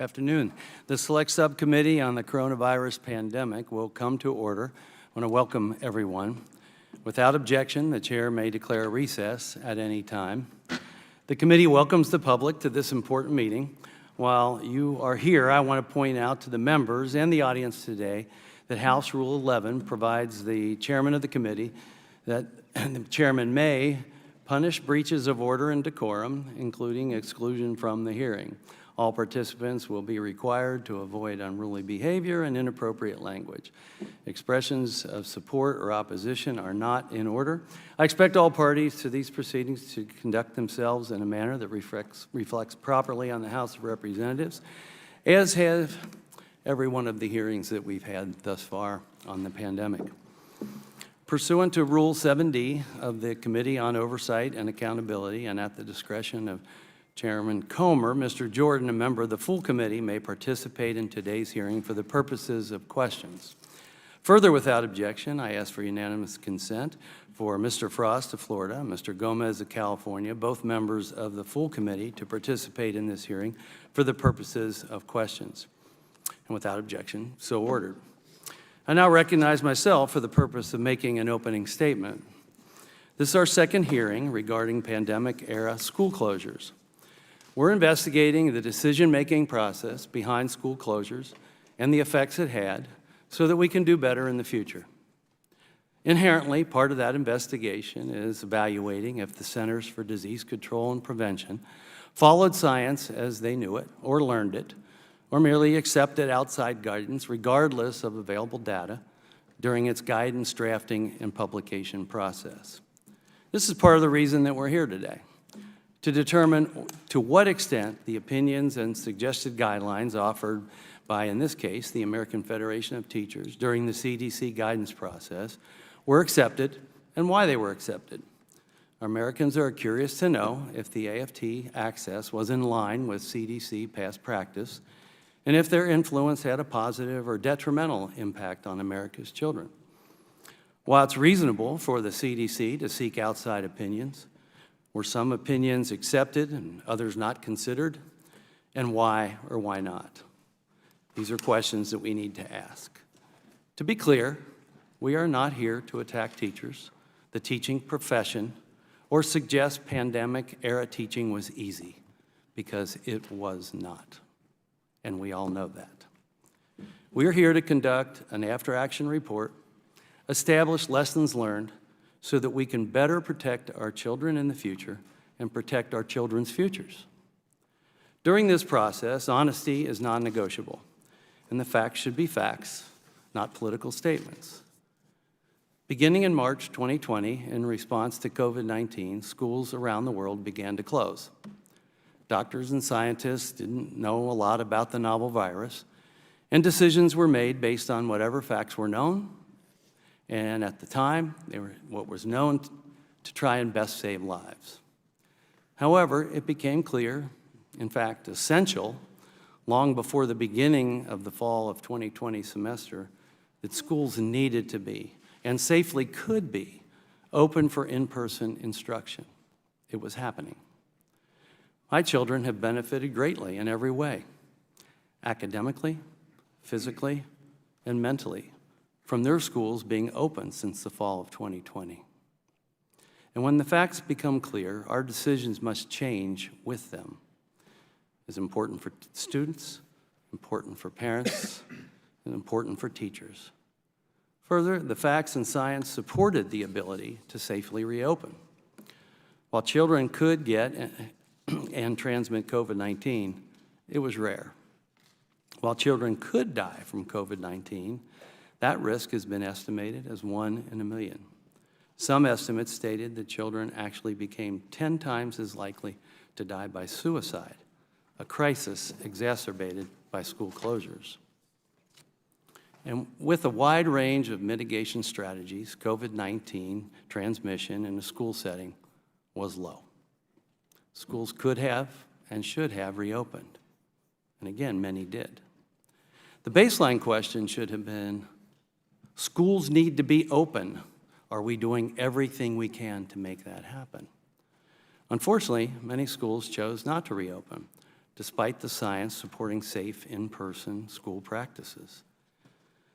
Afternoon. The Select Subcommittee on the Coronavirus Pandemic will come to order. I want to welcome everyone. Without objection, the chair may declare a recess at any time. The committee welcomes the public to this important meeting. While you are here, I want to point out to the members and the audience today that House Rule 11 provides the chairman of the committee that the chairman may punish breaches of order and decorum, including exclusion from the hearing. All participants will be required to avoid unruly behavior and inappropriate language. Expressions of support or opposition are not in order. I expect all parties to these proceedings to conduct themselves in a manner that reflects properly on the House of Representatives, as have every one of the hearings that we've had thus far on the pandemic. Pursuant to Rule 7D of the Committee on Oversight and Accountability, and at the discretion of Chairman Comer, Mr. Jordan, a member of the full committee, may participate in today's hearing for the purposes of questions. Further, without objection, I ask for unanimous consent for Mr. Frost of Florida, Mr. Gomez of California, both members of the full committee, to participate in this hearing for the purposes of questions. And without objection, so ordered. I now recognize myself for the purpose of making an opening statement. This is our second hearing regarding pandemic-era school closures. We're investigating the decision-making process behind school closures and the effects it had so that we can do better in the future. Inherently, part of that investigation is evaluating if the Centers for Disease Control and Prevention followed science as they knew it or learned it, or merely accepted outside guidance regardless of available data during its guidance drafting and publication process. This is part of the reason that we're here today, to determine to what extent the opinions and suggested guidelines offered by, in this case, the American Federation of Teachers during the CDC guidance process were accepted and why they were accepted. Americans are curious to know if the AFT access was in line with CDC past practice and if their influence had a positive or detrimental impact on America's children. While it's reasonable for the CDC to seek outside opinions, were some opinions accepted and others not considered? And why or why not? These are questions that we need to ask. To be clear, we are not here to attack teachers, the teaching profession, or suggest pandemic-era teaching was easy, because it was not. And we all know that. We are here to conduct an after-action report, establish lessons learned, so that we can better protect our children in the future and protect our children's futures. During this process, honesty is non-negotiable, and the facts should be facts, not political statements. Beginning in March 2020, in response to COVID-19, schools around the world began to close. Doctors and scientists didn't know a lot about the novel virus, and decisions were made based on whatever facts were known. And at the time, they were what was known to try and best save lives. However, it became clear, in fact, essential, long before the beginning of the fall of 2020 semester, that schools needed to be, and safely could be, open for in-person instruction. It was happening. My children have benefited greatly in every way, academically, physically, and mentally, from their schools being open since the fall of 2020. And when the facts become clear, our decisions must change with them. It's important for students, important for parents, and important for teachers. Further, the facts and science supported the ability to safely reopen. While children could get and transmit COVID-19, it was rare. While children could die from COVID-19, that risk has been estimated as 1 in a million. Some estimates stated that children actually became 10 times as likely to die by suicide, a crisis exacerbated by school closures. And with a wide range of mitigation strategies, COVID-19 transmission in a school setting was low. Schools could have and should have reopened. And again, many did. The baseline question should have been, schools need to be open. Are we doing everything we can to make that happen? Unfortunately, many schools chose not to reopen, despite the science supporting safe in-person school practices.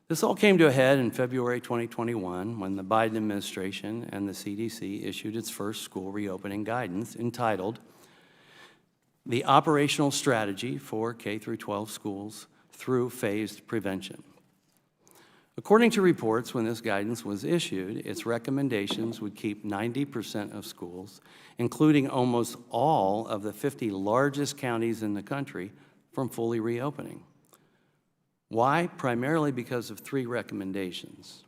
This all came to a head in February 2021 when the Biden administration and the CDC issued its first school reopening guidance entitled The Operational Strategy for K-12 Schools Through Phased Prevention. According to reports, when this guidance was issued, its recommendations would keep 90% of schools, including almost all of the 50 largest counties in the country, from fully reopening. Why? Primarily because of three recommendations.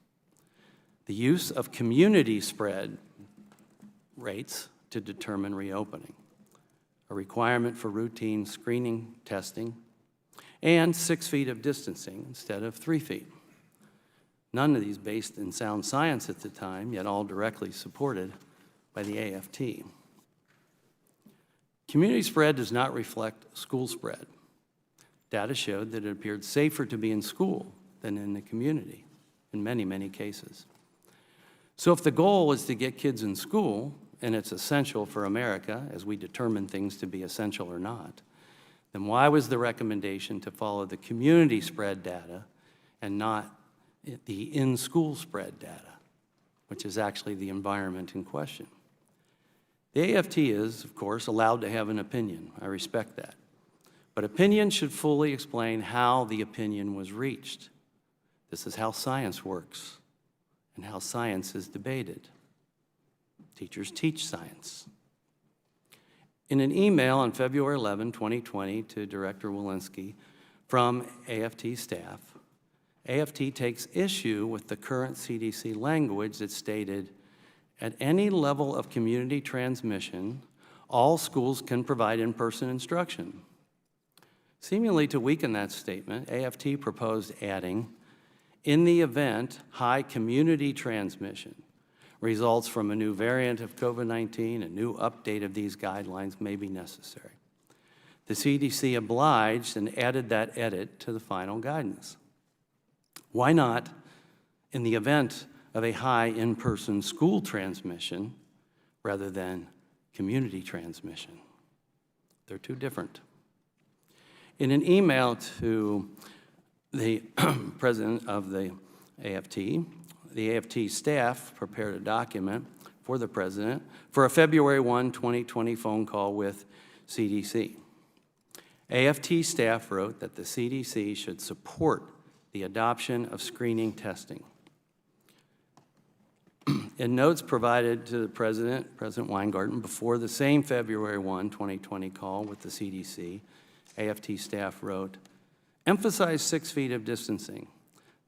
The use of community spread rates to determine reopening, a requirement for routine screening testing, and 6 feet of distancing instead of 3 feet. None of these based in sound science at the time, yet all directly supported by the AFT. Community spread does not reflect school spread. Data showed that it appeared safer to be in school than in the community in many, many cases. So if the goal is to get kids in school, and it's essential for America as we determine things to be essential or not, then why was the recommendation to follow the community spread data and not the in-school spread data, which is actually the environment in question? The AFT is, of course, allowed to have an opinion. I respect that. But opinion should fully explain how the opinion was reached. This is how science works and how science is debated. Teachers teach science. In an email on February 11, 2020 to Director Walensky from AFT staff, AFT takes issue with the current CDC language that stated, at any level of community transmission, all schools can provide in-person instruction. Seemingly to weaken that statement, AFT proposed adding, in the event high community transmission results from a new variant of COVID-19, a new update of these guidelines may be necessary. The CDC obliged and added that edit to the final guidance. Why not, in the event of a high in-person school transmission rather than community transmission? They're two different. In an email to the president of the AFT staff prepared a document for the president for a February 1, 2020 phone call with CDC. AFT staff wrote that the CDC should support the adoption of screening testing. In notes provided to the President Weingarten, before the same February 1, 2020 call with the CDC, AFT staff wrote, emphasize 6 feet of distancing.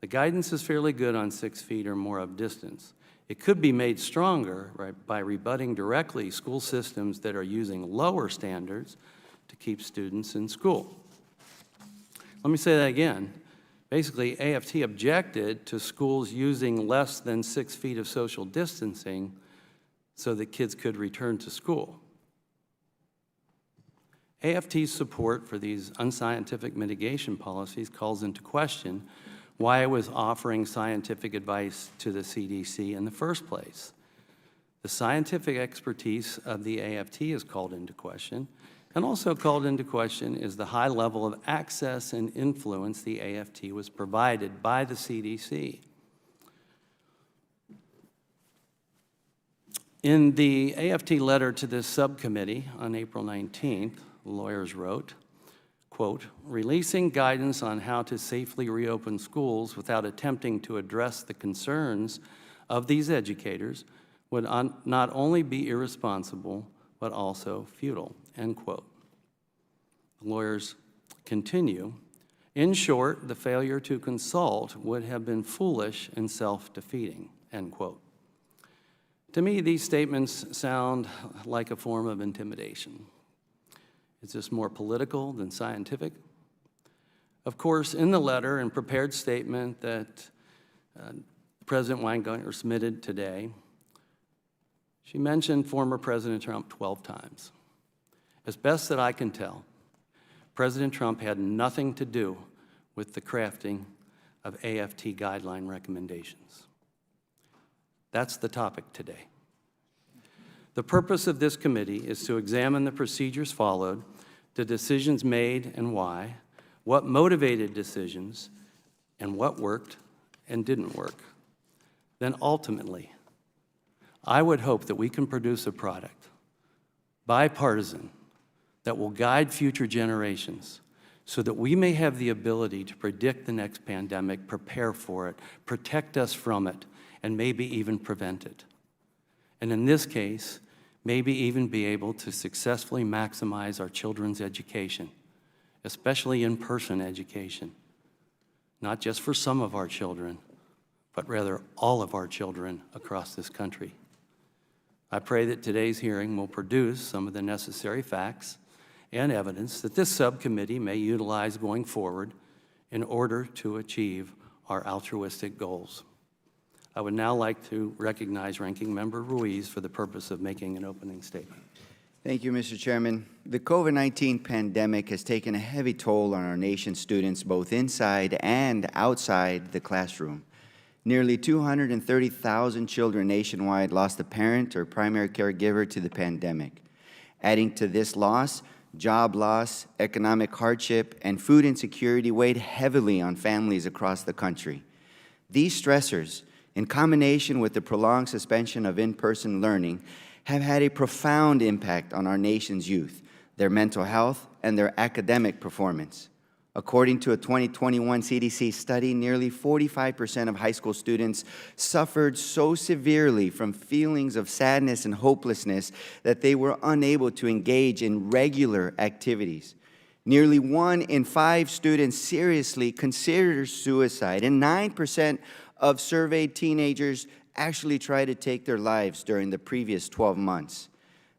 The guidance is fairly good on 6 feet or more of distance. It could be made stronger by rebutting directly school systems that are using lower standards to keep students in school. Let me say that again. Basically, AFT objected to schools using less than 6 feet of social distancing so that kids could return to school. AFT's support for these unscientific mitigation policies calls into question why it was offering scientific advice to the CDC in the first place. The scientific expertise of the AFT is called into question, and also called into question is the high level of access and influence the AFT was provided by the CDC. In the AFT letter to this subcommittee on April 19th, the lawyers wrote, quote, releasing guidance on how to safely reopen schools without attempting to address the concerns of these educators would not only be irresponsible, but also futile, end quote. The lawyers continue, in short, the failure to consult would have been foolish and self-defeating, end quote. To me, these statements sound like a form of intimidation. Is this more political than scientific? Of course, in the letter and prepared statement that President Weingarten submitted today, she mentioned former President Trump 12 times. As best that I can tell, President Trump had nothing to do with the crafting of AFT guideline recommendations. That's the topic today. The purpose of this committee is to examine the procedures followed the decisions made and why, what motivated decisions, and what worked and didn't work, then ultimately, I would hope that we can produce a product, bipartisan, that will guide future generations so that we may have the ability to predict the next pandemic, prepare for it, protect us from it, and maybe even prevent it. And in this case, maybe even be able to successfully maximize our children's education, especially in-person education, not just for some of our children, but rather all of our children across this country. I pray that today's hearing will produce some of the necessary facts and evidence that this subcommittee may utilize going forward in order to achieve our altruistic goals. I would now like to recognize Ranking Member Ruiz for the purpose of making an opening statement. Thank you, Mr. Chairman. The COVID-19 pandemic has taken a heavy toll on our nation's students, both inside and outside the classroom. Nearly 230,000 children nationwide lost a parent or primary caregiver to the pandemic. Adding to this loss, job loss, economic hardship, and food insecurity weighed heavily on families across the country. These stressors, in combination with the prolonged suspension of in-person learning, have had a profound impact on our nation's youth, their mental health, and their academic performance. According to a 2021 CDC study, nearly 45% of high school students suffered so severely from feelings of sadness and hopelessness that they were unable to engage in regular activities. Nearly 1 in 5 students seriously considered suicide, and 9% of surveyed teenagers actually tried to take their lives during the previous 12 months.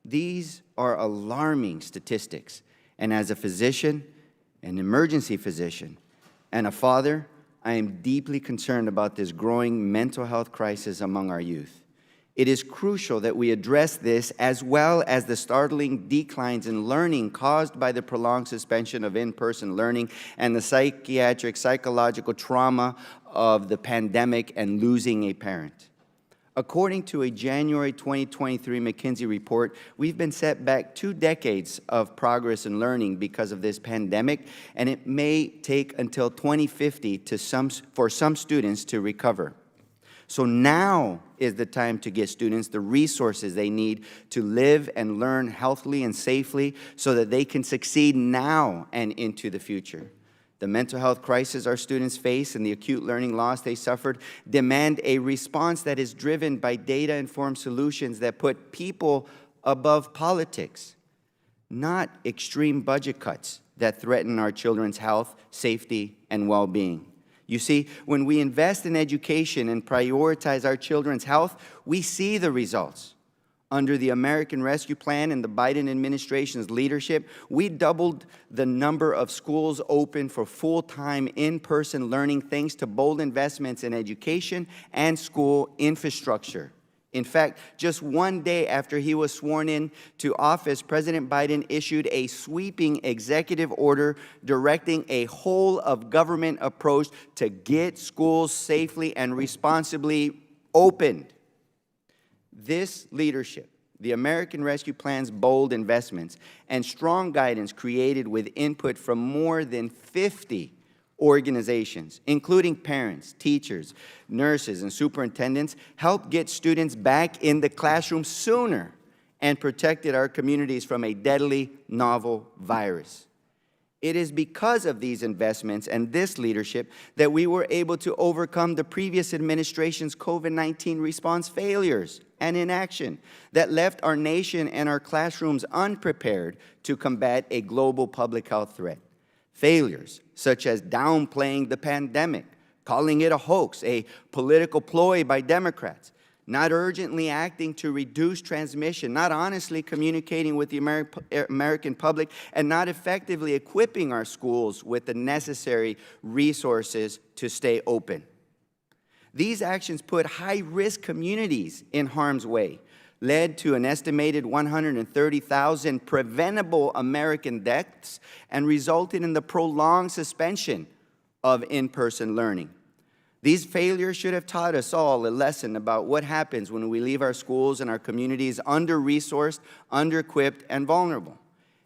These are alarming statistics, and as a physician, an emergency physician, and a father, I am deeply concerned about this growing mental health crisis among our youth. It is crucial that we address this as well as the startling declines in learning caused by the prolonged suspension of in-person learning and the psychological trauma of the pandemic and losing a parent. According to a January 2023 McKinsey report, we've been set back 2 decades of progress in learning because of this pandemic, and it may take until 2050 for some students to recover. So now is the time to get students the resources they need to live and learn healthily and safely so that they can succeed now and into the future. The mental health crisis our students face and the acute learning loss they suffered demand a response that is driven by data-informed solutions that put people above politics, not extreme budget cuts that threaten our children's health, safety, and well-being. You see, when we invest in education and prioritize our children's health, we see the results. Under the American Rescue Plan and the Biden administration's leadership, we doubled the number of schools open for full-time in-person learning thanks to bold investments in education and school infrastructure. In fact, just 1 day after he was sworn in to office, President Biden issued a sweeping executive order directing a whole-of-government approach to get schools safely and responsibly opened. This leadership, the American Rescue Plan's bold investments, and strong guidance created with input from more than 50 organizations, including parents, teachers, nurses, and superintendents, helped get students back in the classroom sooner and protected our communities from a deadly novel virus. It is because of these investments and this leadership that we were able to overcome the previous administration's COVID-19 response failures and inaction that left our nation and our classrooms unprepared to combat a global public health threat. Failures such as downplaying the pandemic, calling it a hoax, a political ploy by Democrats, not urgently acting to reduce transmission, not honestly communicating with the American public, and not effectively equipping our schools with the necessary resources to stay open. These actions put high-risk communities in harm's way, led to an estimated 130,000 preventable American deaths, and resulted in the prolonged suspension of in-person learning. These failures should have taught us all a lesson about what happens when we leave our schools and our communities under-resourced, under-equipped, and vulnerable.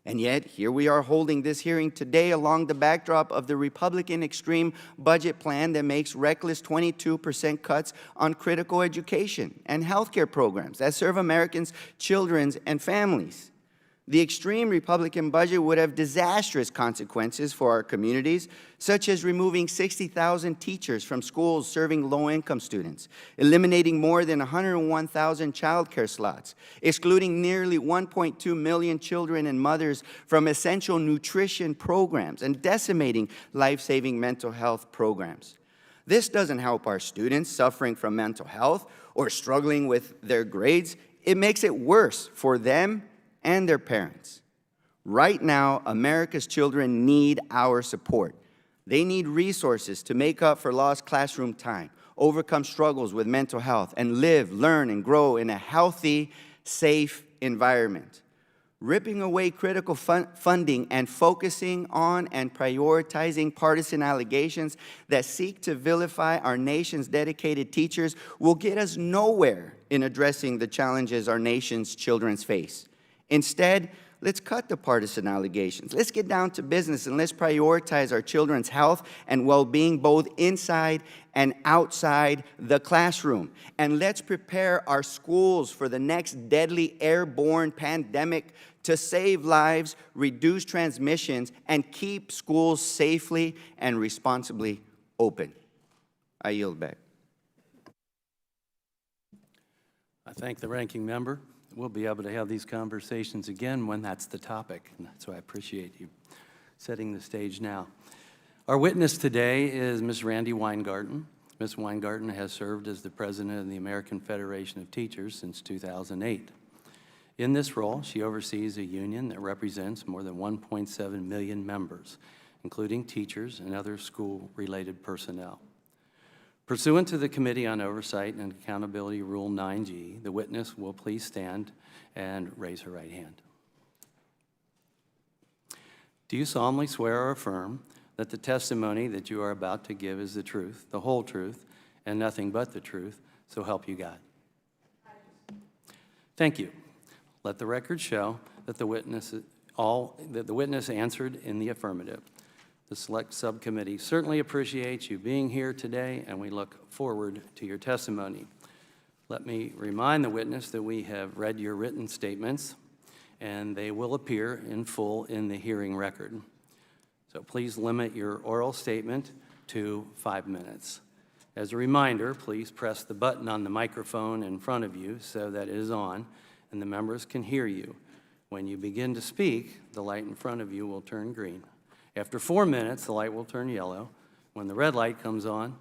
And yet, here we are holding this hearing today along the backdrop of the Republican extreme budget plan that makes reckless 22% cuts on critical education and healthcare programs that serve Americans' children and families. The extreme Republican budget would have disastrous consequences for our communities, such as removing 60,000 teachers from schools serving low-income students, eliminating more than 101,000 child care slots, excluding nearly 1.2 million children and mothers from essential nutrition programs, and decimating life-saving mental health programs. This doesn't help our students suffering from mental health or struggling with their grades. It makes it worse for them and their parents. Right now, America's children need our support. They need resources to make up for lost classroom time, overcome struggles with mental health, and live, learn, and grow in a healthy, safe environment. Ripping away critical funding and focusing on and prioritizing partisan allegations that seek to vilify our nation's dedicated teachers will get us nowhere in addressing the challenges our nation's children face. Instead, let's cut the partisan allegations. Let's get down to business and let's prioritize our children's health and well-being both inside and outside the classroom. And let's prepare our schools for the next deadly airborne pandemic to save lives, reduce transmissions, and keep schools safely and responsibly open. I yield back. I thank the ranking member. We'll be able to have these conversations again when that's the topic, and so I appreciate you setting the stage now. Our witness today is Ms. Randy Weingarten. Ms. Weingarten has served as the president of the American Federation of Teachers since 2008. In this role, she oversees a union that represents more than 1.7 million members, including teachers and other school-related personnel. Pursuant to the Committee on Oversight and Accountability Rule 9G, the witness will please stand and raise her right hand. Do you solemnly swear or affirm that the testimony that you are about to give is the truth, the whole truth, and nothing but the truth, so help you God? Thank you. Let the record show that the witness answered in the affirmative. The Select Subcommittee certainly appreciates you being here today, and we look forward to your testimony. Let me remind the witness that we have read your written statements, and they will appear in full in the hearing record. So please limit your oral statement to 5 minutes. As a reminder, please press the button on the microphone in front of you so that it is on, and the members can hear you. When you begin to speak, the light in front of you will turn green. After 4 minutes, the light will turn yellow. When the red light comes on,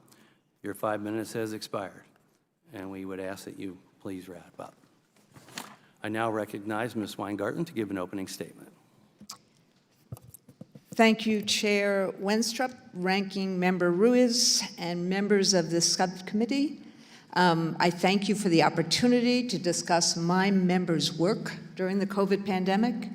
your 5 minutes has expired, and we would ask that you please wrap up. I now recognize Ms. Weingarten to give an opening statement. Thank you, Chair Wenstrup, Ranking Member Ruiz, and members of the subcommittee. I thank you for the opportunity to discuss my members' work during the COVID pandemic.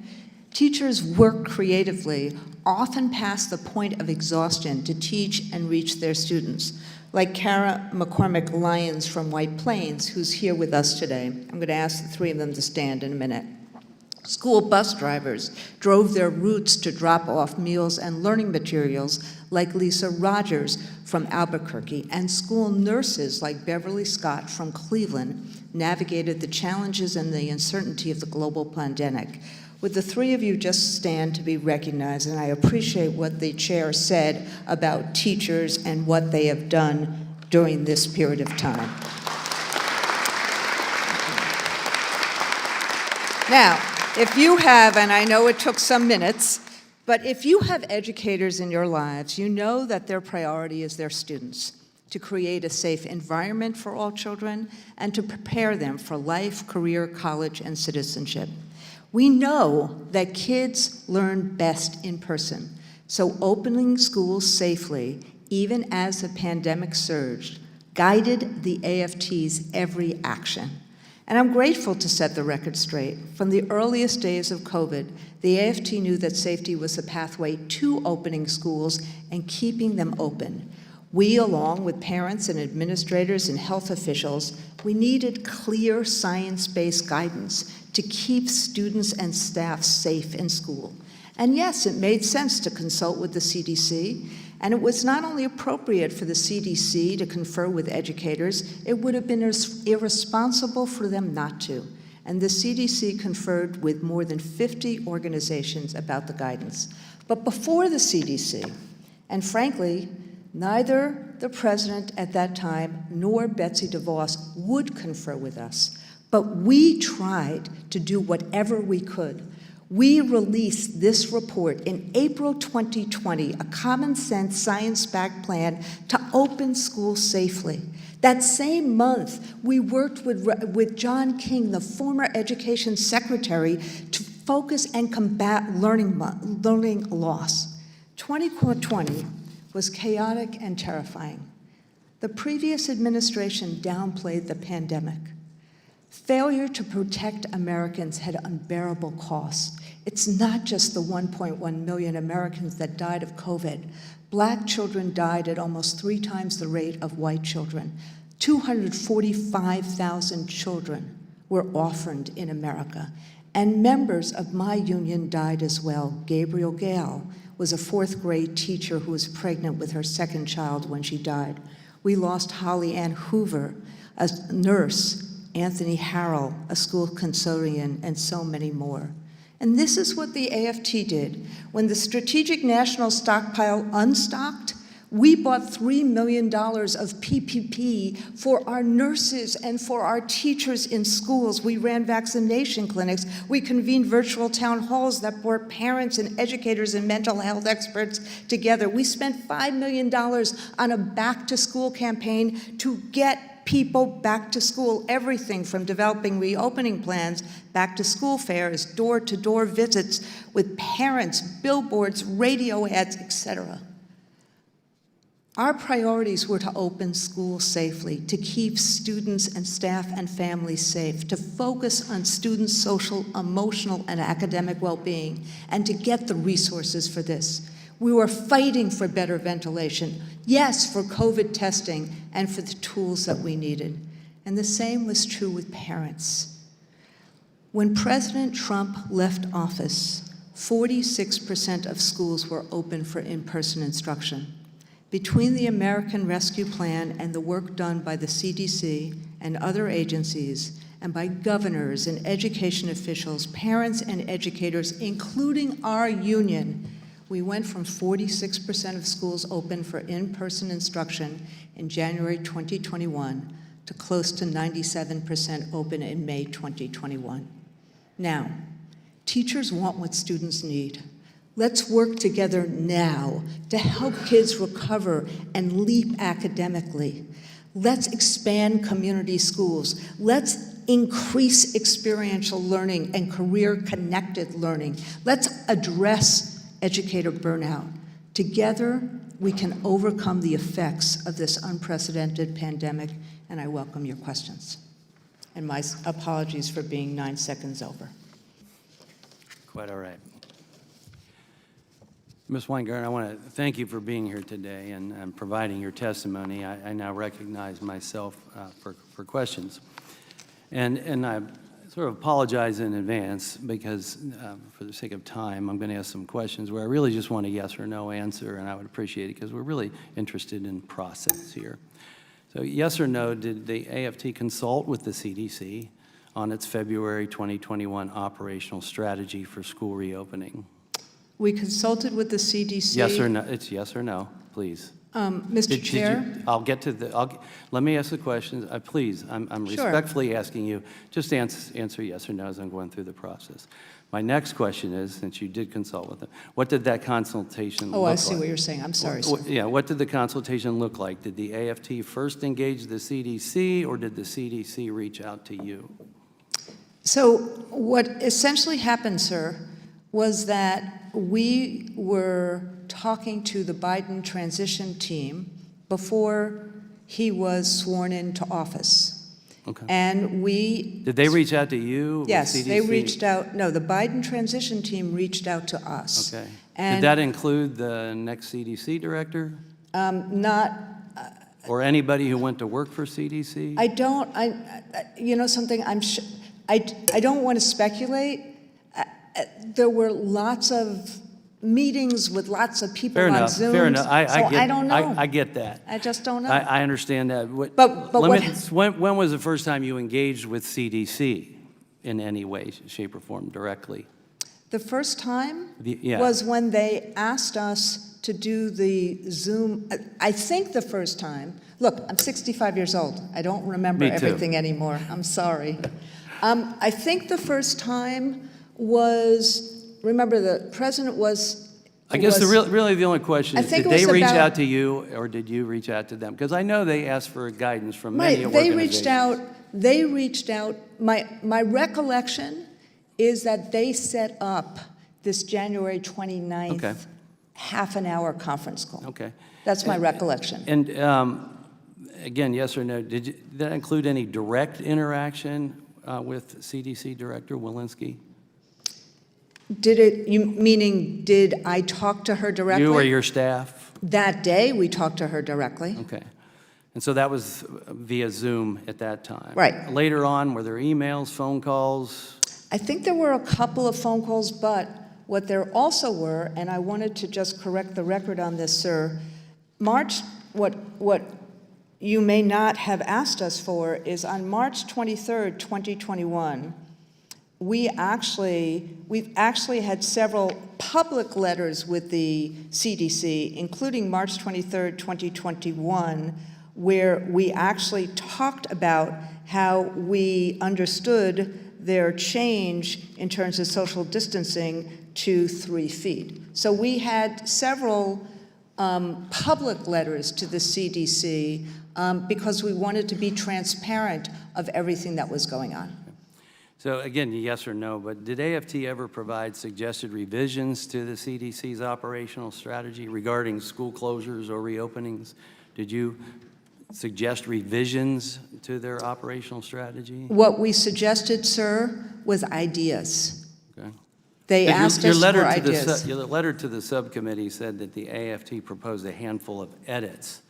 Teachers work creatively, often past the point of exhaustion to teach and reach their students, like Kara McCormick-Lyons from White Plains, who's here with us today. I'm going to ask the three of them to stand in a minute. School bus drivers drove their routes to drop off meals and learning materials, like Lisa Rogers from Albuquerque, and school nurses like Beverly Scott from Cleveland navigated the challenges and the uncertainty of the global pandemic. Would the three of you just stand to be recognized? And I appreciate what the chair said about teachers and what they have done during this period of time. Now, if you have, and I know it took some minutes, but if you have educators in your lives, you know that their priority is their students, to create a safe environment for all children and to prepare them for life, career, college, and citizenship. We know that kids learn best in person, so opening schools safely, even as the pandemic surged, guided the AFT's every action. And I'm grateful to set the record straight. From the earliest days of COVID, the AFT knew that safety was the pathway to opening schools and keeping them open. We, along with parents and administrators and health officials, we needed clear science-based guidance to keep students and staff safe in school. And yes, it made sense to consult with the CDC, and it was not only appropriate for the CDC to confer with educators, it would have been irresponsible for them not to. And the CDC conferred with more than 50 organizations about the guidance. But before the CDC, and frankly, neither the president at that time nor Betsy DeVos would confer with us, but we tried to do whatever we could. We released this report in April 2020, a common-sense, science-backed plan to open schools safely. That same month, we worked with John King, the former education secretary, to focus and combat learning loss. 2020 was chaotic and terrifying. The previous administration downplayed the pandemic. Failure to protect Americans had unbearable costs. It's not just the 1.1 million Americans that died of COVID. Black children died at almost 3 times the rate of white children. 245,000 children were orphaned in America. And members of my union died as well. Gabriel Gale was a 4th grade teacher who was pregnant with her 2nd child when she died. We lost Holly Ann Hoover, a nurse, Anthony Harrell, a school custodian, and so many more. And this is what the AFT did. When the Strategic National Stockpile unstocked, we bought $3 million of PPP for our nurses and for our teachers in schools. We ran vaccination clinics. We convened virtual town halls that brought parents and educators and mental health experts together. We spent $5 million on a back-to-school campaign to get people back to school, everything from developing reopening plans, back to school fairs, door-to-door visits with parents, billboards, radio ads, etc. Our priorities were to open schools safely, to keep students and staff and families safe, to focus on students' social, emotional, and academic well-being, and to get the resources for this. We were fighting for better ventilation, yes, for COVID testing, and for the tools that we needed. And the same was true with parents. When President Trump left office, 46% of schools were open for in-person instruction. Between the American Rescue Plan and the work done by the CDC and other agencies, and by governors and education officials, parents and educators, including our union, we went from 46% of schools open for in-person instruction in January 2021 to close to 97% open in May 2021. Now, teachers want what students need. Let's work together now to help kids recover and leap academically. Let's expand community schools. Let's increase experiential learning and career-connected learning. Let's address educator burnout. Together, we can overcome the effects of this unprecedented pandemic, and I welcome your questions. And my apologies for being 9 seconds over. Quite all right. Ms. Weingarten, I want to thank you for being here today and providing your testimony. I now recognize myself for questions. And I sort of apologize in advance because for the sake of time, I'm going to ask some questions where I really just want a yes or no answer, and I would appreciate it because we're really interested in process here. So yes or no, did the AFT consult with the CDC on its February 2021 operational strategy for school reopening? We consulted with the CDC. Yes or no? It's yes or no, please. Mr. Chair? I'll get to the, let me ask the questions. Please, I'm Sure. respectfully asking you, just answer yes or no as I'm going through the process. My next question is, since you did consult with them, what did that consultation look like? Oh, I see what you're saying. I'm sorry, sir. Yeah, what did the consultation look like? Did the AFT first engage the CDC, or did the CDC reach out to you? So what essentially happened, sir, was that we were talking to the Biden transition team before he was sworn into office. Okay. And we... Did they reach out to you? Yes, CDC? they reached out. No, the Biden transition team reached out to us. Okay. And did that include the next CDC director? not... Or anybody who went to work for CDC? I don't, you know something, I don't want to speculate. There were lots of meetings with lots of people on Zoom. Fair enough. I don't know. I get that. I just don't know. I understand that. But When was the first time you engaged with CDC in any way, shape, or form directly? The first time Yeah. was when they asked us to do the Zoom. I think the first time, look, I'm 65 years old. I don't remember Me too. everything anymore. I'm sorry. I think the first time was, remember, the president was. I guess really the only question I is, think did it was they reach about- out to you, or did you reach out to them? Because I know they asked for guidance from many Right, they organizations. reached out. My recollection is that they set up this January 29th Okay. half-an-hour conference call. Okay. That's my recollection. And again, yes or no, did that include any direct interaction with CDC Director Walensky? Meaning, did I talk to her directly? You or your staff? That day, we talked to her directly. Okay. And so that was via Zoom at that time? Right. Later on, were there emails, phone calls? I think there were a couple of phone calls, but what there also were, and I wanted to just correct the record on this, sir, what you may not have asked us for is on March 23rd, 2021, we've actually had several public letters with the CDC, including March 23rd, 2021, where we actually talked about how we understood their change in terms of social distancing to 3 feet. So we had several public letters to the CDC because we wanted to be transparent of everything that was going on. So again, yes or no, but did AFT ever provide suggested revisions to the CDC's operational strategy regarding school closures or reopenings? Did you suggest revisions to their operational strategy? What we suggested, sir, was ideas. Okay. They asked us for ideas. Your letter to the subcommittee said that the AFT proposed a handful of edits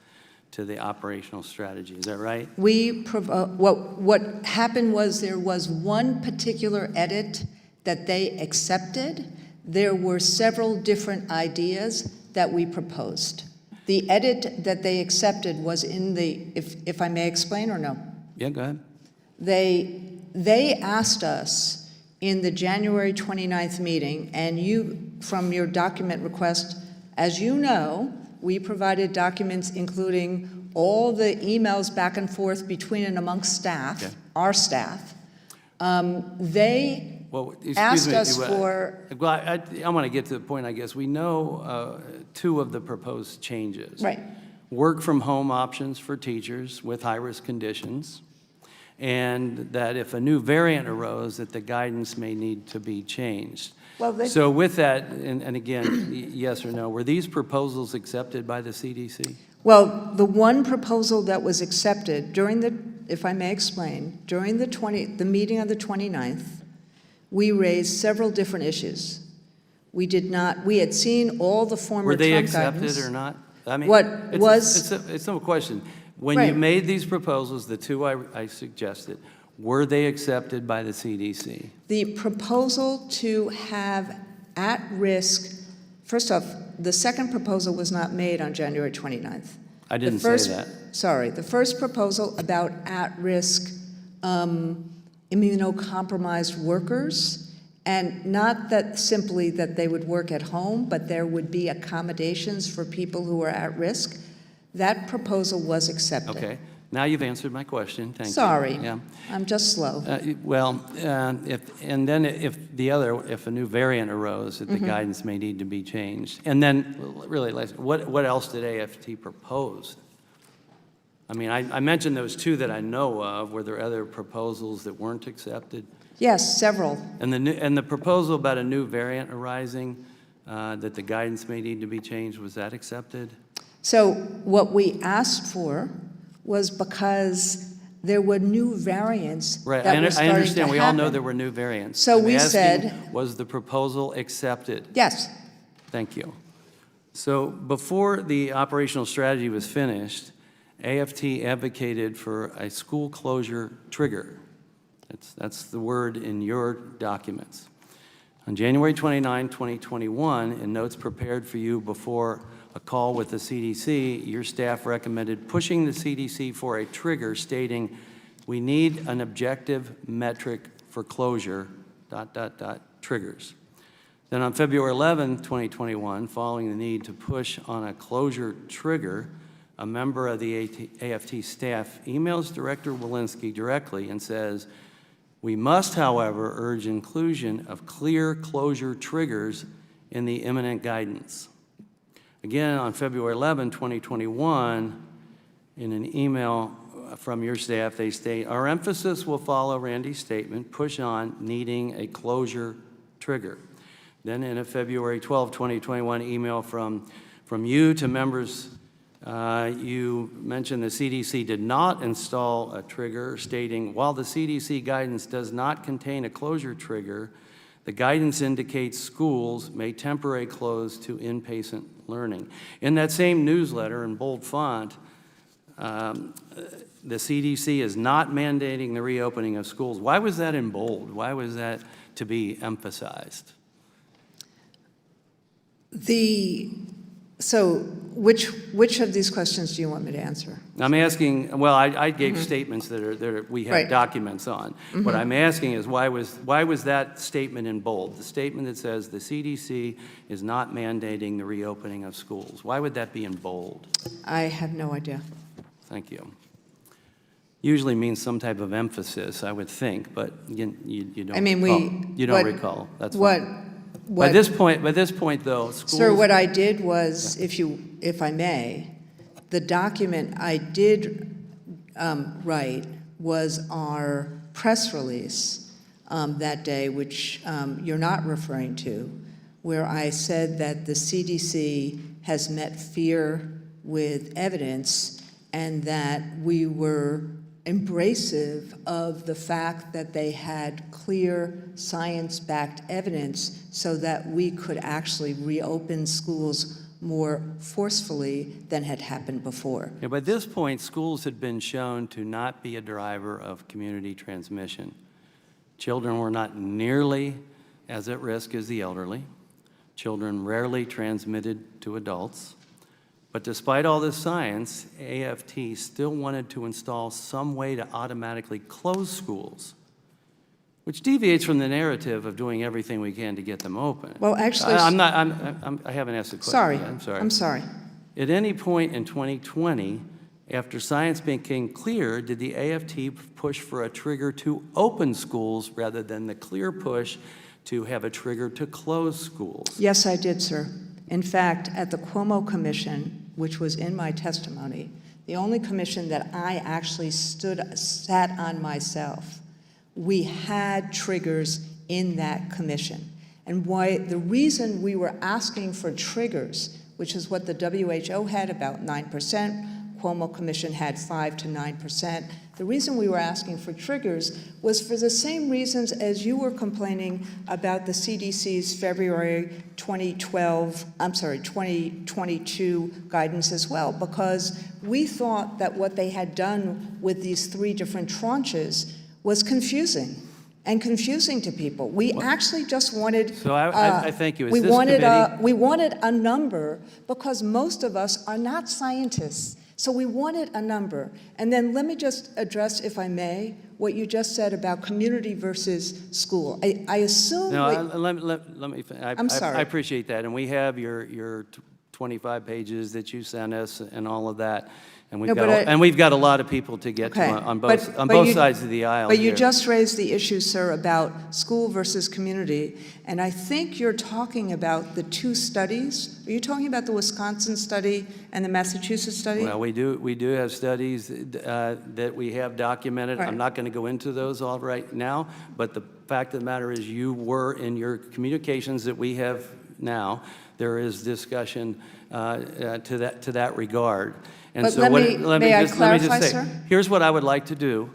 to the operational strategy. Is that right? What happened was there was one particular edit that they accepted. There were several different ideas that we proposed. The edit that they accepted was in the, if I may explain or no? Yeah, go ahead. They asked us in the January 29th meeting, and you, from your document request, as you know, we provided documents including all the emails back and forth between and amongst staff, Okay. our staff. They asked us for... Well, I want to get to the point, I guess. We know two of the proposed changes. Right. Work from home options for teachers with high-risk conditions, and that if a new variant arose, that the guidance may need to be changed. Well, So with that, and again, yes or no, were these proposals accepted by the CDC? Well, the one proposal that was accepted during the, if I may explain, during the meeting on the 29th, we raised several different issues. We had seen all the former Were they Trump accepted guidance. or not? I mean, What it's was- it's a question. When Right. you made these proposals, the two I suggested, were they accepted by the CDC? The proposal to have at-risk, first off, the second proposal was not made on January 29th. I didn't The say that. Sorry, the first proposal about at-risk immunocompromised workers, and not that simply that they would work at home, but there would be accommodations for people who are at risk. That proposal was accepted. Okay. Now you've answered my question. Thank you. Sorry, Yeah. I'm just slow. If a new variant arose, that the guidance may need to be changed. And then, really, what else did AFT propose? I mean, I mentioned those two that I know of. Were there other proposals that weren't accepted? Yes, several. And the proposal about a new variant arising, that the guidance may need to be changed, was that accepted? So what we asked for was because there were new variants Right, that were starting I understand. to We all know happen. there were new variants. So I'm we asking, said- was the proposal accepted? Yes. Thank you. So before the operational strategy was finished, AFT advocated for a school closure trigger. That's the word in your documents. On January 29, 2021, in notes prepared for you before a call with the CDC, your staff recommended pushing the CDC for a trigger stating, "We need an objective metric for closure, ... triggers." Then on February 11, 2021, following the need to push on a closure trigger, a member of the AFT staff emails Director Walensky directly and says, "We must, however, urge inclusion of clear closure triggers in the imminent guidance." Again, on February 11, 2021, in an email from your staff, they state, "Our emphasis will follow Randy's statement, push on needing a closure trigger." Then in a February 12, 2021 email from you to members, you mentioned the CDC did not install a trigger, stating, "While the CDC guidance does not contain a closure trigger, the guidance indicates schools may temporarily close to in-person learning." In that same newsletter, in bold font, the CDC is not mandating the reopening of schools. Why was that in bold? Why was that to be emphasized? So which of these questions do you want me to answer? I'm asking, well, I gave statements that we have Right. documents on. What I'm asking is why was that statement in bold? The statement that says the CDC is not mandating the reopening of schools. Why would that be in bold? I have no idea. Thank you. Usually means some type of emphasis, I would think, but you don't I mean, recall. we... You don't what- recall. That's what, fine. what, By this point, though, schools... Sir, what I did was, if I may, the document I did write was our press release that day, which you're not referring to, where I said that the CDC has met fear with evidence and that we were embracive of the fact that they had clear science-backed evidence so that we could actually reopen schools more forcefully than had happened before. Yeah, by this point, schools had been shown to not be a driver of community transmission. Children were not nearly as at risk as the elderly. Children rarely transmitted to adults. But despite all this science, AFT still wanted to install some way to automatically close schools, which deviates from the narrative of doing everything we can to get them open. Well, actually... I haven't asked the question Sorry. yet. I'm sorry. I'm sorry. At any point in 2020, after science became clear, did the AFT push for a trigger to open schools rather than the clear push to have a trigger to close schools? Yes, I did, sir. In fact, at the Cuomo Commission, which was in my testimony, the only commission that I actually sat on myself, we had triggers in that commission. And the reason we were asking for triggers, which is what the WHO had, about 9%, Cuomo Commission had 5 to 9%. The reason we were asking for triggers was for the same reasons as you were complaining about the CDC's February 2022 guidance as well, because we thought that what they had done with these 3 different tranches was confusing to people. We actually just wanted... So I thank you. Is we this wanted committee- we wanted a number because most of us are not scientists. So we wanted a number. And then let me just address, if I may, what you just said about community versus school. I assume... No, let me... I'm sorry. I appreciate that. And we have your 25 pages that you sent us and all of that. And we've, we've got a lot of people to get to on both sides of the aisle. But you here. just raised the issue, sir, about school versus community. And I think you're talking about the 2 studies. Are you talking about the Wisconsin study and the Massachusetts study? Well, we do have studies that we have documented. Right. I'm not going to go into those all right now, but the fact of the matter is you were in your communications that we have now, there is discussion to that regard. And but so may I clarify, sir? Here's what I would like to do.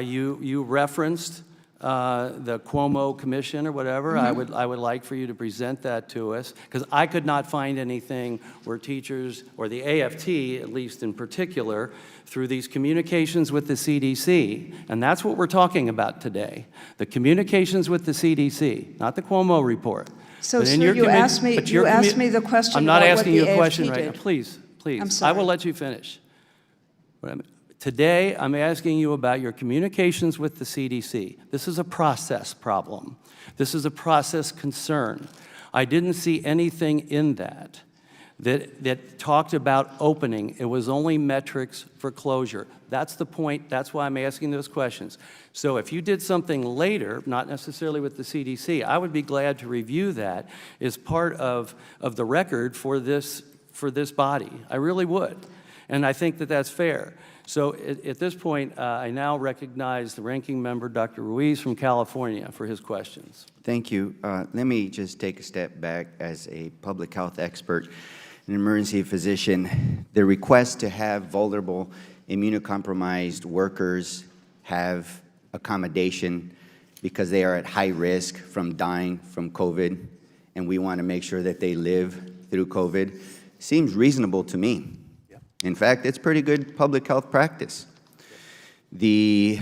You referenced the Cuomo Commission or whatever, I would like for you to present that to us, because I could not find anything where teachers, or the AFT at least in particular, through these communications with the CDC, and that's what we're talking about today, the communications with the CDC, not the Cuomo report. So, But in sir, your you commu- asked me, but your you asked commu- me the question I'm not about what asking the you a question AFT right now. did. Please, please. I'm I sorry. will let you finish. Today, I'm asking you about your communications with the CDC. This is a process problem. This is a process concern. I didn't see anything in that talked about opening. It was only metrics for closure. That's the point. That's why I'm asking those questions. So if you did something later, not necessarily with the CDC, I would be glad to review that as part of the record for this body. I really would. And I think that that's fair. So at this point, I now recognize the ranking member, Dr. Ruiz from California, for his questions. Thank you. Let me just take a step back as a public health expert, an emergency physician. The request to have vulnerable, immunocompromised workers have accommodation because they are at high risk from dying from COVID, and we want to make sure that they live through COVID, seems reasonable to me. In fact, it's pretty good public health practice. The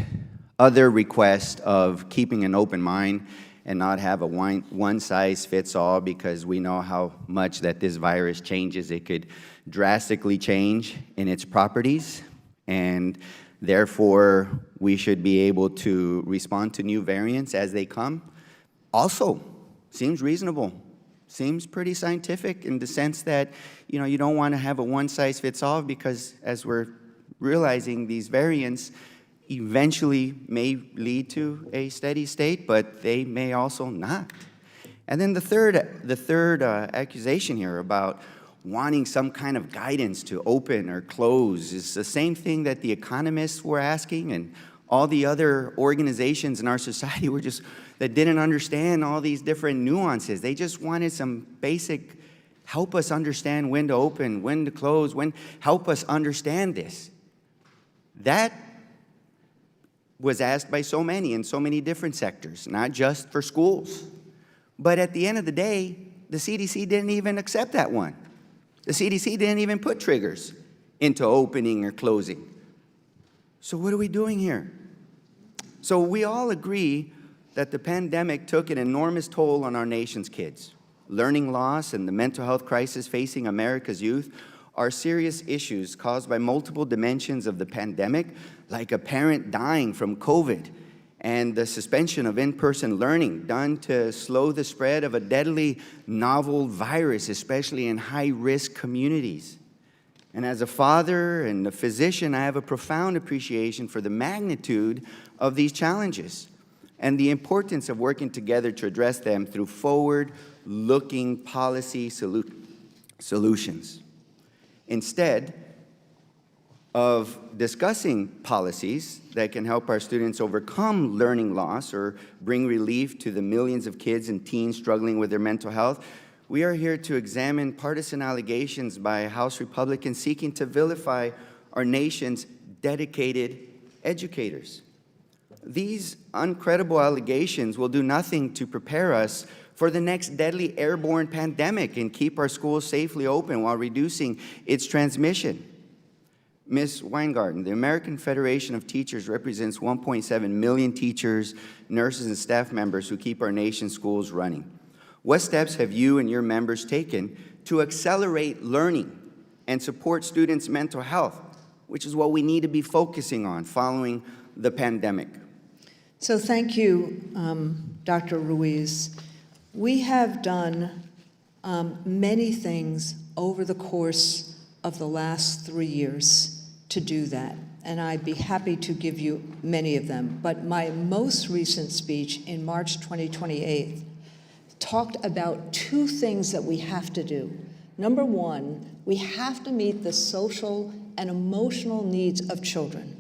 other request of keeping an open mind and not have a one-size-fits-all, because we know how much that this virus changes. It could drastically change in its properties, and therefore we should be able to respond to new variants as they come. Also, seems reasonable. Seems pretty scientific in the sense that, you know, you don't want to have a one-size-fits-all, because as we're realizing, these variants eventually may lead to a steady state, but they may also not. And then the third accusation here about wanting some kind of guidance to open or close is the same thing that the economists were asking, and all the other organizations in our society were just, that didn't understand all these different nuances. They just wanted some basic, help us understand when to open, when to close, help us understand this. That was asked by so many in so many different sectors, not just for schools. But at the end of the day, the CDC didn't even accept that one. The CDC didn't even put triggers into opening or closing. So what are we doing here? So we all agree that the pandemic took an enormous toll on our nation's kids. Learning loss and the mental health crisis facing America's youth are serious issues caused by multiple dimensions of the pandemic, like a parent dying from COVID and the suspension of in-person learning done to slow the spread of a deadly novel virus, especially in high-risk communities. And as a father and a physician, I have a profound appreciation for the magnitude of these challenges and the importance of working together to address them through forward-looking policy solutions. Instead of discussing policies that can help our students overcome learning loss or bring relief to the millions of kids and teens struggling with their mental health, we are here to examine partisan allegations by House Republicans seeking to vilify our nation's dedicated educators. These uncredible allegations will do nothing to prepare us for the next deadly airborne pandemic and keep our schools safely open while reducing its transmission. Ms. Weingarten, the American Federation of Teachers represents 1.7 million teachers, nurses, and staff members who keep our nation's schools running. What steps have you and your members taken to accelerate learning and support students' mental health, which is what we need to be focusing on following the pandemic? So thank you, Dr. Ruiz. We have done many things over the course of the last 3 years to do that, and I'd be happy to give you many of them. But my most recent speech in March 2028 talked about two things that we have to do. Number one, we have to meet the social and emotional needs of children.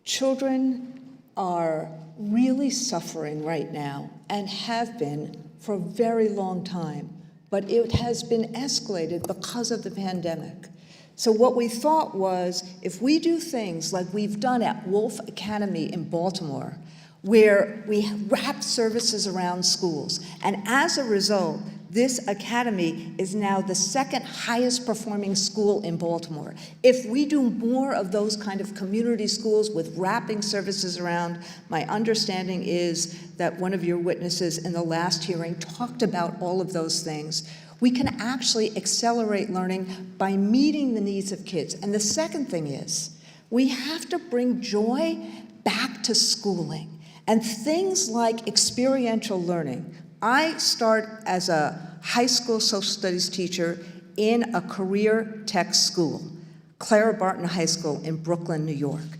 Children are really suffering right now and have been for a very long time, but it has been escalated because of the pandemic. So what we thought was, if we do things like we've done at Wolf Academy in Baltimore, where we wrap services around schools. And as a result, this academy is now the second highest performing school in Baltimore. If we do more of those kind of community schools with wrapping services around, my understanding is that one of your witnesses in the last hearing talked about all of those things. We can actually accelerate learning by meeting the needs of kids. And the second thing is, we have to bring joy back to schooling. And things like experiential learning. I start as a high school social studies teacher in a career tech school, Clara Barton High School in Brooklyn, New York.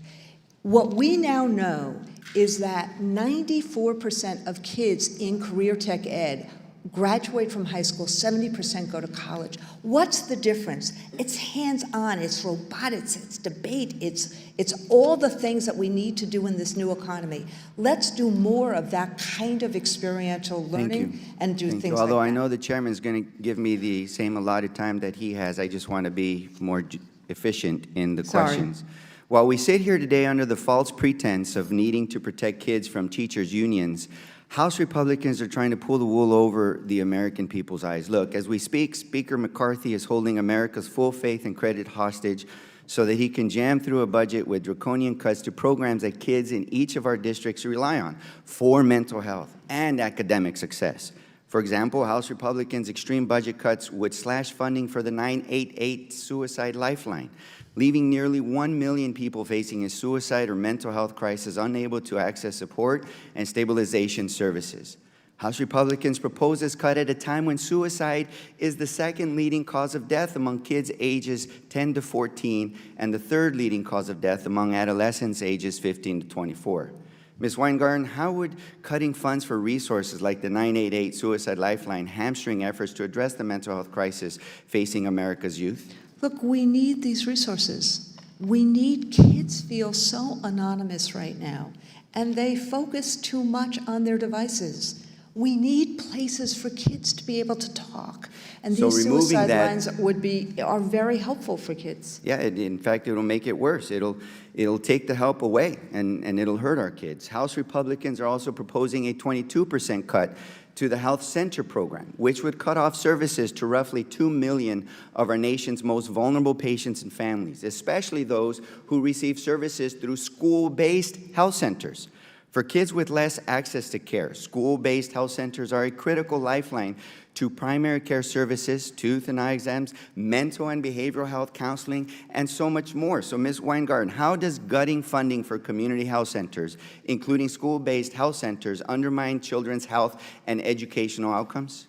What we now know is that 94% of kids in career tech ed graduate from high school, 70% go to college. What's the difference? It's hands-on, it's robotics, it's debate, it's all the things that we need to do in this new economy. Let's do more of that kind of experiential learning and do things like that. Although I know the chairman's going to give me the same allotted time that he has, I just want to be more efficient in the questions. While we sit here today under the false pretense of needing to protect kids from teachers' unions, House Republicans are trying to pull the wool over the American people's eyes. Look, as we speak, Speaker McCarthy is holding America's full faith and credit hostage so that he can jam through a budget with draconian cuts to programs that kids in each of our districts rely on for mental health and academic success. For example, House Republicans' extreme budget cuts would slash funding for the 988 Suicide Lifeline, leaving nearly 1 million people facing a suicide or mental health crisis unable to access support and stabilization services. House Republicans propose this cut at a time when suicide is the second leading cause of death among kids ages 10 to 14 and the third leading cause of death among adolescents ages 15 to 24. Ms. Weingarten, how would cutting funds for resources like the 988 Suicide Lifeline hamstring efforts to address the mental health crisis facing America's youth? Look, we need these resources. We need kids feel so anonymous right now, and they focus too much on their devices. We need places for kids to be able to talk, and these suicide lines are very helpful for kids. Yeah, in fact, it'll make it worse. It'll take the help away, and it'll hurt our kids. House Republicans are also proposing a 22% cut to the Health Center program, which would cut off services to roughly 2 million of our nation's most vulnerable patients and families, especially those who receive services through school-based health centers. For kids with less access to care, school-based health centers are a critical lifeline to primary care services, tooth and eye exams, mental and behavioral health counseling, and so much more. So, Ms. Weingarten, how does gutting funding for community health centers, including school-based health centers, undermine children's health and educational outcomes?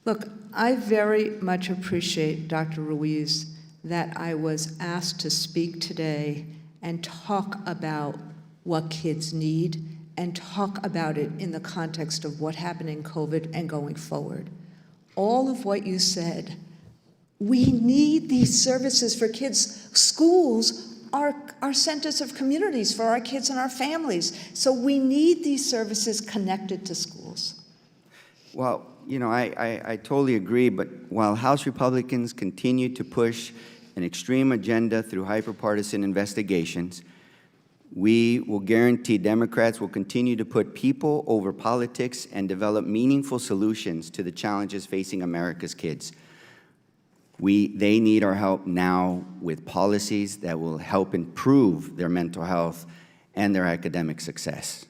Look, I very much appreciate, Dr. Ruiz, that I was asked to speak today and talk about what kids need and talk about it in the context of what happened in COVID and going forward. All of what you said, we need these services for kids. Schools are centers of communities for our kids and our families. So we need these services connected to schools. Well, you know, I totally agree, but while House Republicans continue to push an extreme agenda through hyperpartisan investigations, we will guarantee Democrats will continue to put people over politics and develop meaningful solutions to the challenges facing America's kids. They need our help now with policies that will help improve their mental health and their academic success.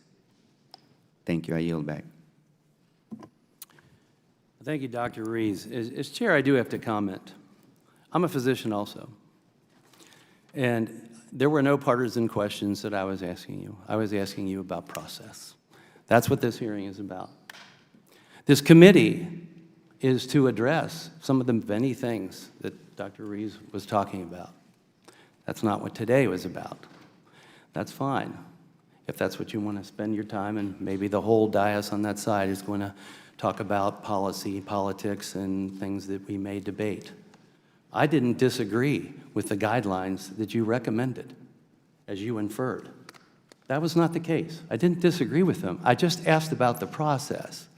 Thank you. I yield back. Thank you, Dr. Ruiz. As chair, I do have to comment. I'm a physician also. And there were no partisan questions that I was asking you. I was asking you about process. That's what this hearing is about. This committee is to address some of the many things that Dr. Ruiz was talking about. That's not what today was about. That's fine, if that's what you want to spend your time, and maybe the whole dais on that side is going to talk about policy, politics, and things that we may debate. I didn't disagree with the guidelines that you recommended, as you inferred. That was not the case. I didn't disagree with them. I just asked about the process.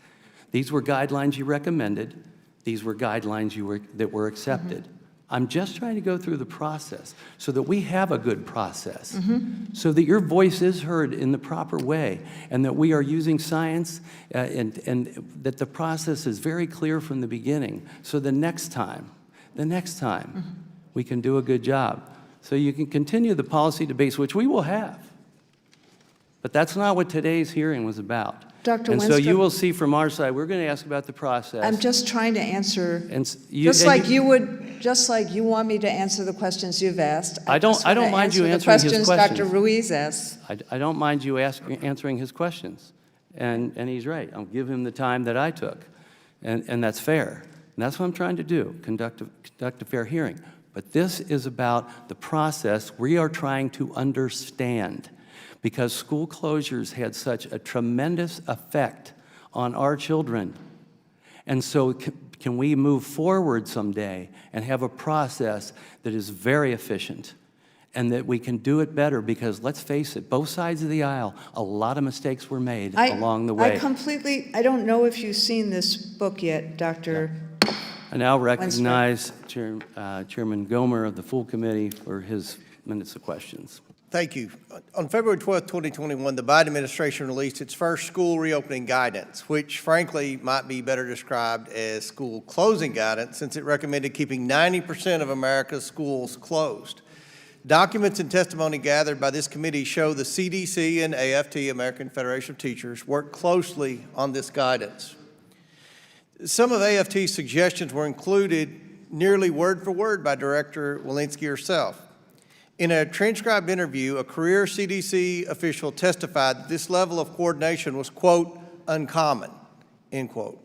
These were guidelines you recommended. These were guidelines that were accepted. I'm just trying to go through the process so that we have a good process, so that your voice is heard in the proper way, and that we are using science and that the process is very clear from the beginning. So the next time, we can do a good job. So you can continue the policy debates, which we will have. But that's not what today's hearing was about. Dr. And so you Wenstrup, will see from our side, we're going to ask about the process. I'm just trying to answer, just and like you want me to answer the questions you've asked. I don't just wanna mind you answer answering his the questions Dr. questions. Ruiz asked. I don't mind you answering his questions. And he's right. I'll give him the time that I took. And that's fair. And that's what I'm trying to do, conduct a fair hearing. But this is about the process we are trying to understand, because school closures had such a tremendous effect on our children. And so can we move forward someday and have a process that is very efficient and that we can do it better? Because let's face it, both sides of the aisle, a lot of mistakes were made along the way. I don't know if you've seen this book yet, Dr. I now recognize Chairman Gomer of the full committee for his minutes of questions. Thank you. On February 12th, 2021, the Biden administration released its first school reopening guidance, which frankly might be better described as school closing guidance, since it recommended keeping 90% of America's schools closed. Documents and testimony gathered by this committee show the CDC and AFT, American Federation of Teachers, worked closely on this guidance. Some of AFT's suggestions were included nearly word for word by Director Walensky herself. In a transcribed interview, a career CDC official testified that this level of coordination was, quote, uncommon, end quote.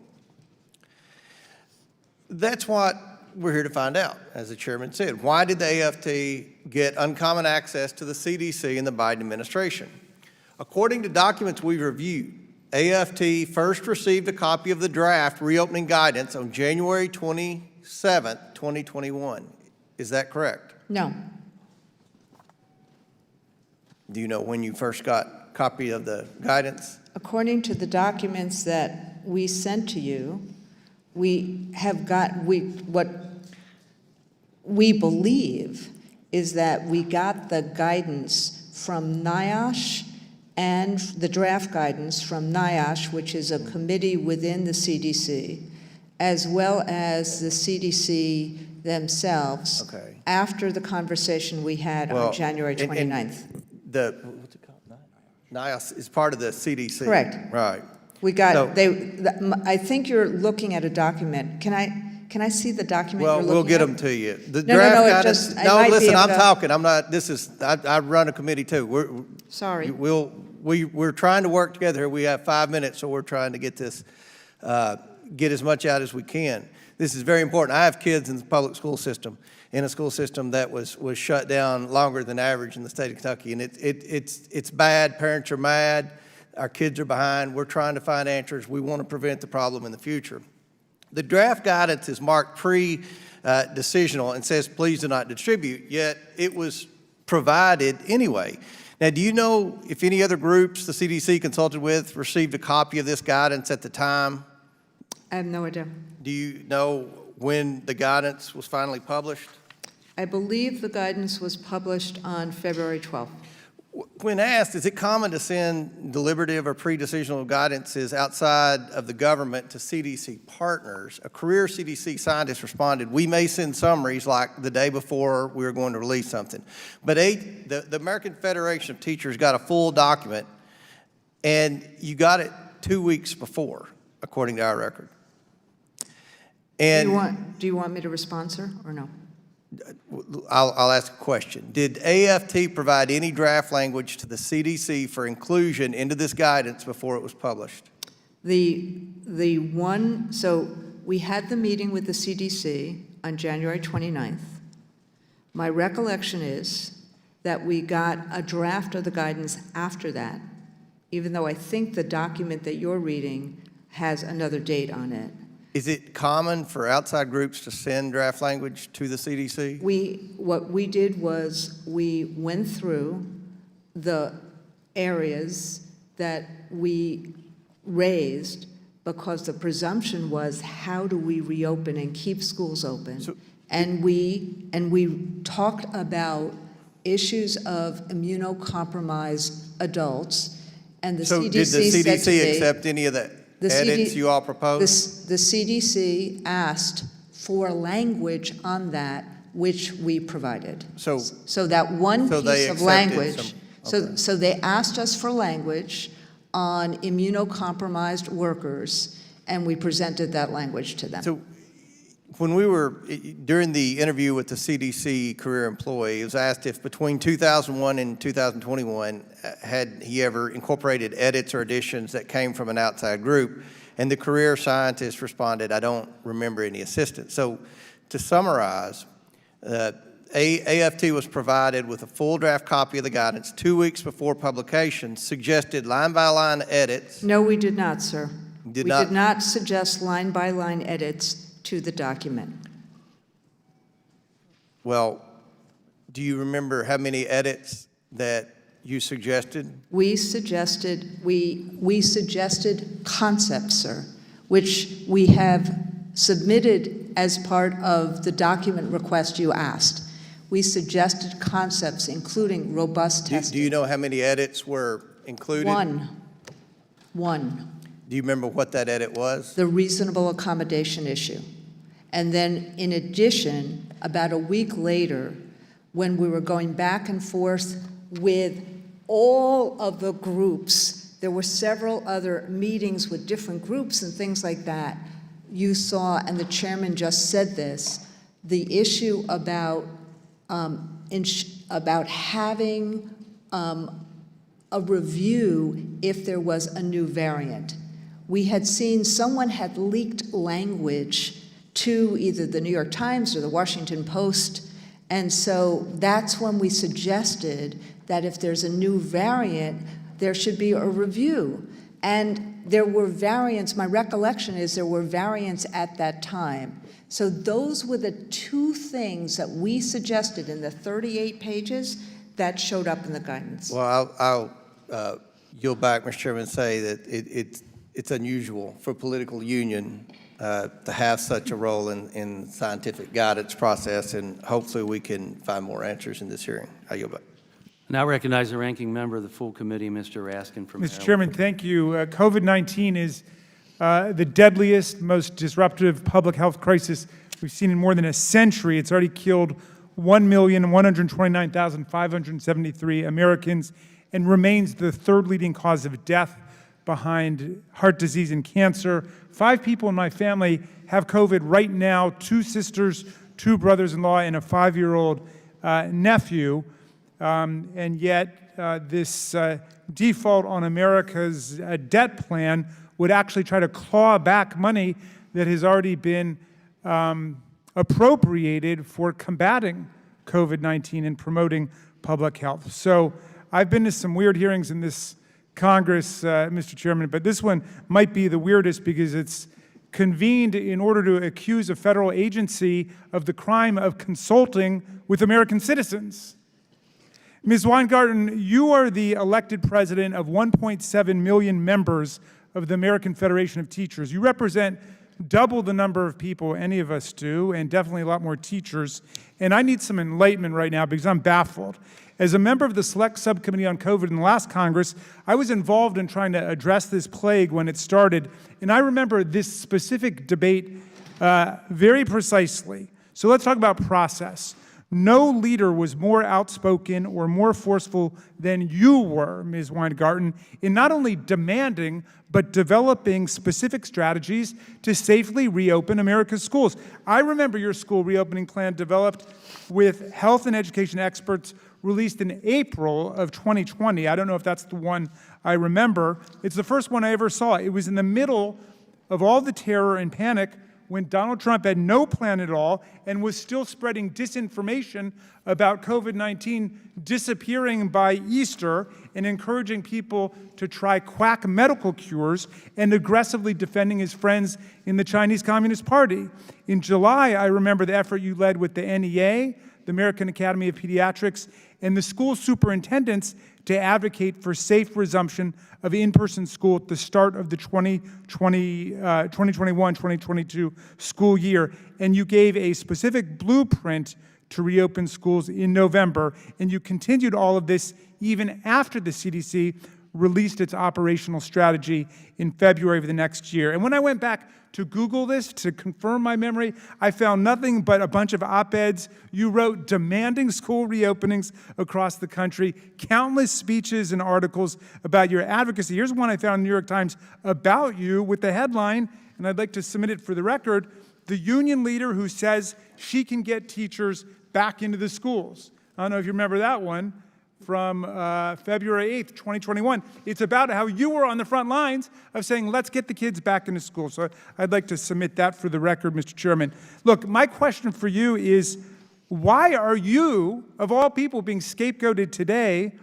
That's what we're here to find out, as the chairman said. Why did the AFT get uncommon access to the CDC and the Biden administration? According to documents we reviewed, AFT first received a copy of the draft reopening guidance on January 27th, 2021. Is that correct? No. Do you know when you first got a copy of the guidance? According to the documents that we sent to you, what we believe is that we got the guidance from NIOSH and the draft guidance from NIOSH, which is a committee within the CDC, as well as the CDC themselves, after the conversation we had on January 29th. What's it called? NIOSH is part of the CDC. Correct. Right. We got, I think you're looking at a document. Can I see the document you're looking at? Well, we'll get them to you. The No, draft no, no, guidance. I might be Listen, able I'm to- talking. I'm not, I run a committee too. Sorry. We're trying to work together. We have 5 minutes, so we're trying to get this, get as much out as we can. This is very important. I have kids in the public school system, in a school system that was shut down longer than average in the state of Kentucky. And it's bad. Parents are mad. Our kids are behind. We're trying to find answers. We want to prevent the problem in the future. The draft guidance is marked pre-decisional and says, please do not distribute, yet it was provided anyway. Now, do you know if any other groups the CDC consulted with received a copy of this guidance at the time? I have no idea. Do you know when the guidance was finally published? I believe the guidance was published on February 12th. When asked, is it common to send deliberative or pre-decisional guidances outside of the government to CDC partners? A career CDC scientist responded, we may send summaries like the day before we were going to release something. But the American Federation of Teachers got a full document, and you got it 2 weeks before, according to our record. And Do you want me to respond, sir, or no? I'll ask a question. Did AFT provide any draft language to the CDC for inclusion into this guidance before it was published? So we had the meeting with the CDC on January 29th. My recollection is that we got a draft of the guidance after that, even though I think the document that you're reading has another date on it. Is it common for outside groups to send draft language to the CDC? What we did was we went through the areas that we raised because the presumption was, how do we reopen and keep schools open? And we talked about issues of immunocompromised adults, and the So CDC did the said to CDC me, accept any of the the edits CD you all proposed? the CDC asked for language on that, which we provided. So That one So they piece of accepted language, some- so they asked us for language on immunocompromised workers, and we presented that language to them. So when we were, during the interview with the CDC career employee, it was asked if between 2001 and 2021, had he ever incorporated edits or additions that came from an outside group? And the career scientist responded, I don't remember any assistance. So to summarize, AFT was provided with a full draft copy of the guidance 2 weeks before publication, suggested line-by-line edits. No, we did not, sir. Did We not? did not suggest line-by-line edits to the document. Well, do you remember how many edits that you suggested? We suggested concepts, sir, which we have submitted as part of the document request you asked. We suggested concepts, including robust testing. Do you know how many edits were included? One. Do you remember what that edit was? The reasonable accommodation issue. And then, in addition, about a week later, when we were going back and forth with all of the groups, there were several other meetings with different groups and things like that, you saw, and the chairman just said this, the issue about having a review if there was a new variant. We had seen someone had leaked language to either the New York Times or the Washington Post, and so that's when we suggested that if there's a new variant, there should be a review. And there were variants, my recollection is there were variants at that time. So those were the two things that we suggested in the 38 pages that showed up in the guidance. Well, I'll yield back, Mr. Chairman, and say that it's unusual for political union to have such a role in scientific guidance process, and hopefully we can find more answers in this hearing. I yield back. Now recognize the ranking member of the full committee, Mr. Raskin from Mr. Maryland. Chairman, thank you. COVID-19 is the deadliest, most disruptive public health crisis we've seen in more than a century. It's already killed 1,129,573 Americans and remains the third leading cause of death behind heart disease and cancer. 5 people in my family have COVID right now, 2 sisters, 2 brothers-in-law, and a 5-year-old nephew. And yet this default on America's debt plan would actually try to claw back money that has already been appropriated for combating COVID-19 and promoting public health. So I've been to some weird hearings in this Congress, Mr. Chairman, but this one might be the weirdest because it's convened in order to accuse a federal agency of the crime of consulting with American citizens. Ms. Weingarten, you are the elected president of 1.7 million members of the American Federation of Teachers. You represent double the number of people any of us do, and definitely a lot more teachers. And I need some enlightenment right now because I'm baffled. As a member of the Select Subcommittee on COVID in the last Congress, I was involved in trying to address this plague when it started, and I remember this specific debate very precisely. So let's talk about process. No leader was more outspoken or more forceful than you were, Ms. Weingarten, in not only demanding, but developing specific strategies to safely reopen America's schools. I remember your school reopening plan developed with health and education experts released in April of 2020. I don't know if that's the one I remember. It's the first one I ever saw. It was in the middle of all the terror and panic when Donald Trump had no plan at all and was still spreading disinformation about COVID-19 disappearing by Easter and encouraging people to try quack medical cures and aggressively defending his friends in the Chinese Communist Party. In July, I remember the effort you led with the NEA, the American Academy of Pediatrics, and the school superintendents to advocate for safe resumption of in-person school at the start of the 2021-2022 school year, and you gave a specific blueprint to reopen schools in November, and you continued all of this even after the CDC released its operational strategy in February of the next year. And when I went back to Google this to confirm my memory, I found nothing but a bunch of op-eds you wrote demanding school reopenings across the country, countless speeches and articles about your advocacy. Here's one I found in the New York Times about you with the headline, and I'd like to submit it for the record, "The union leader who says she can get teachers back into the schools." I don't know if you remember that one from February 8th, 2021. It's about how you were on the front lines of saying, let's get the kids back into school. So I'd like to submit that for the record, Mr. Chairman. Look, my question for you is, why are you, of all people, being scapegoated today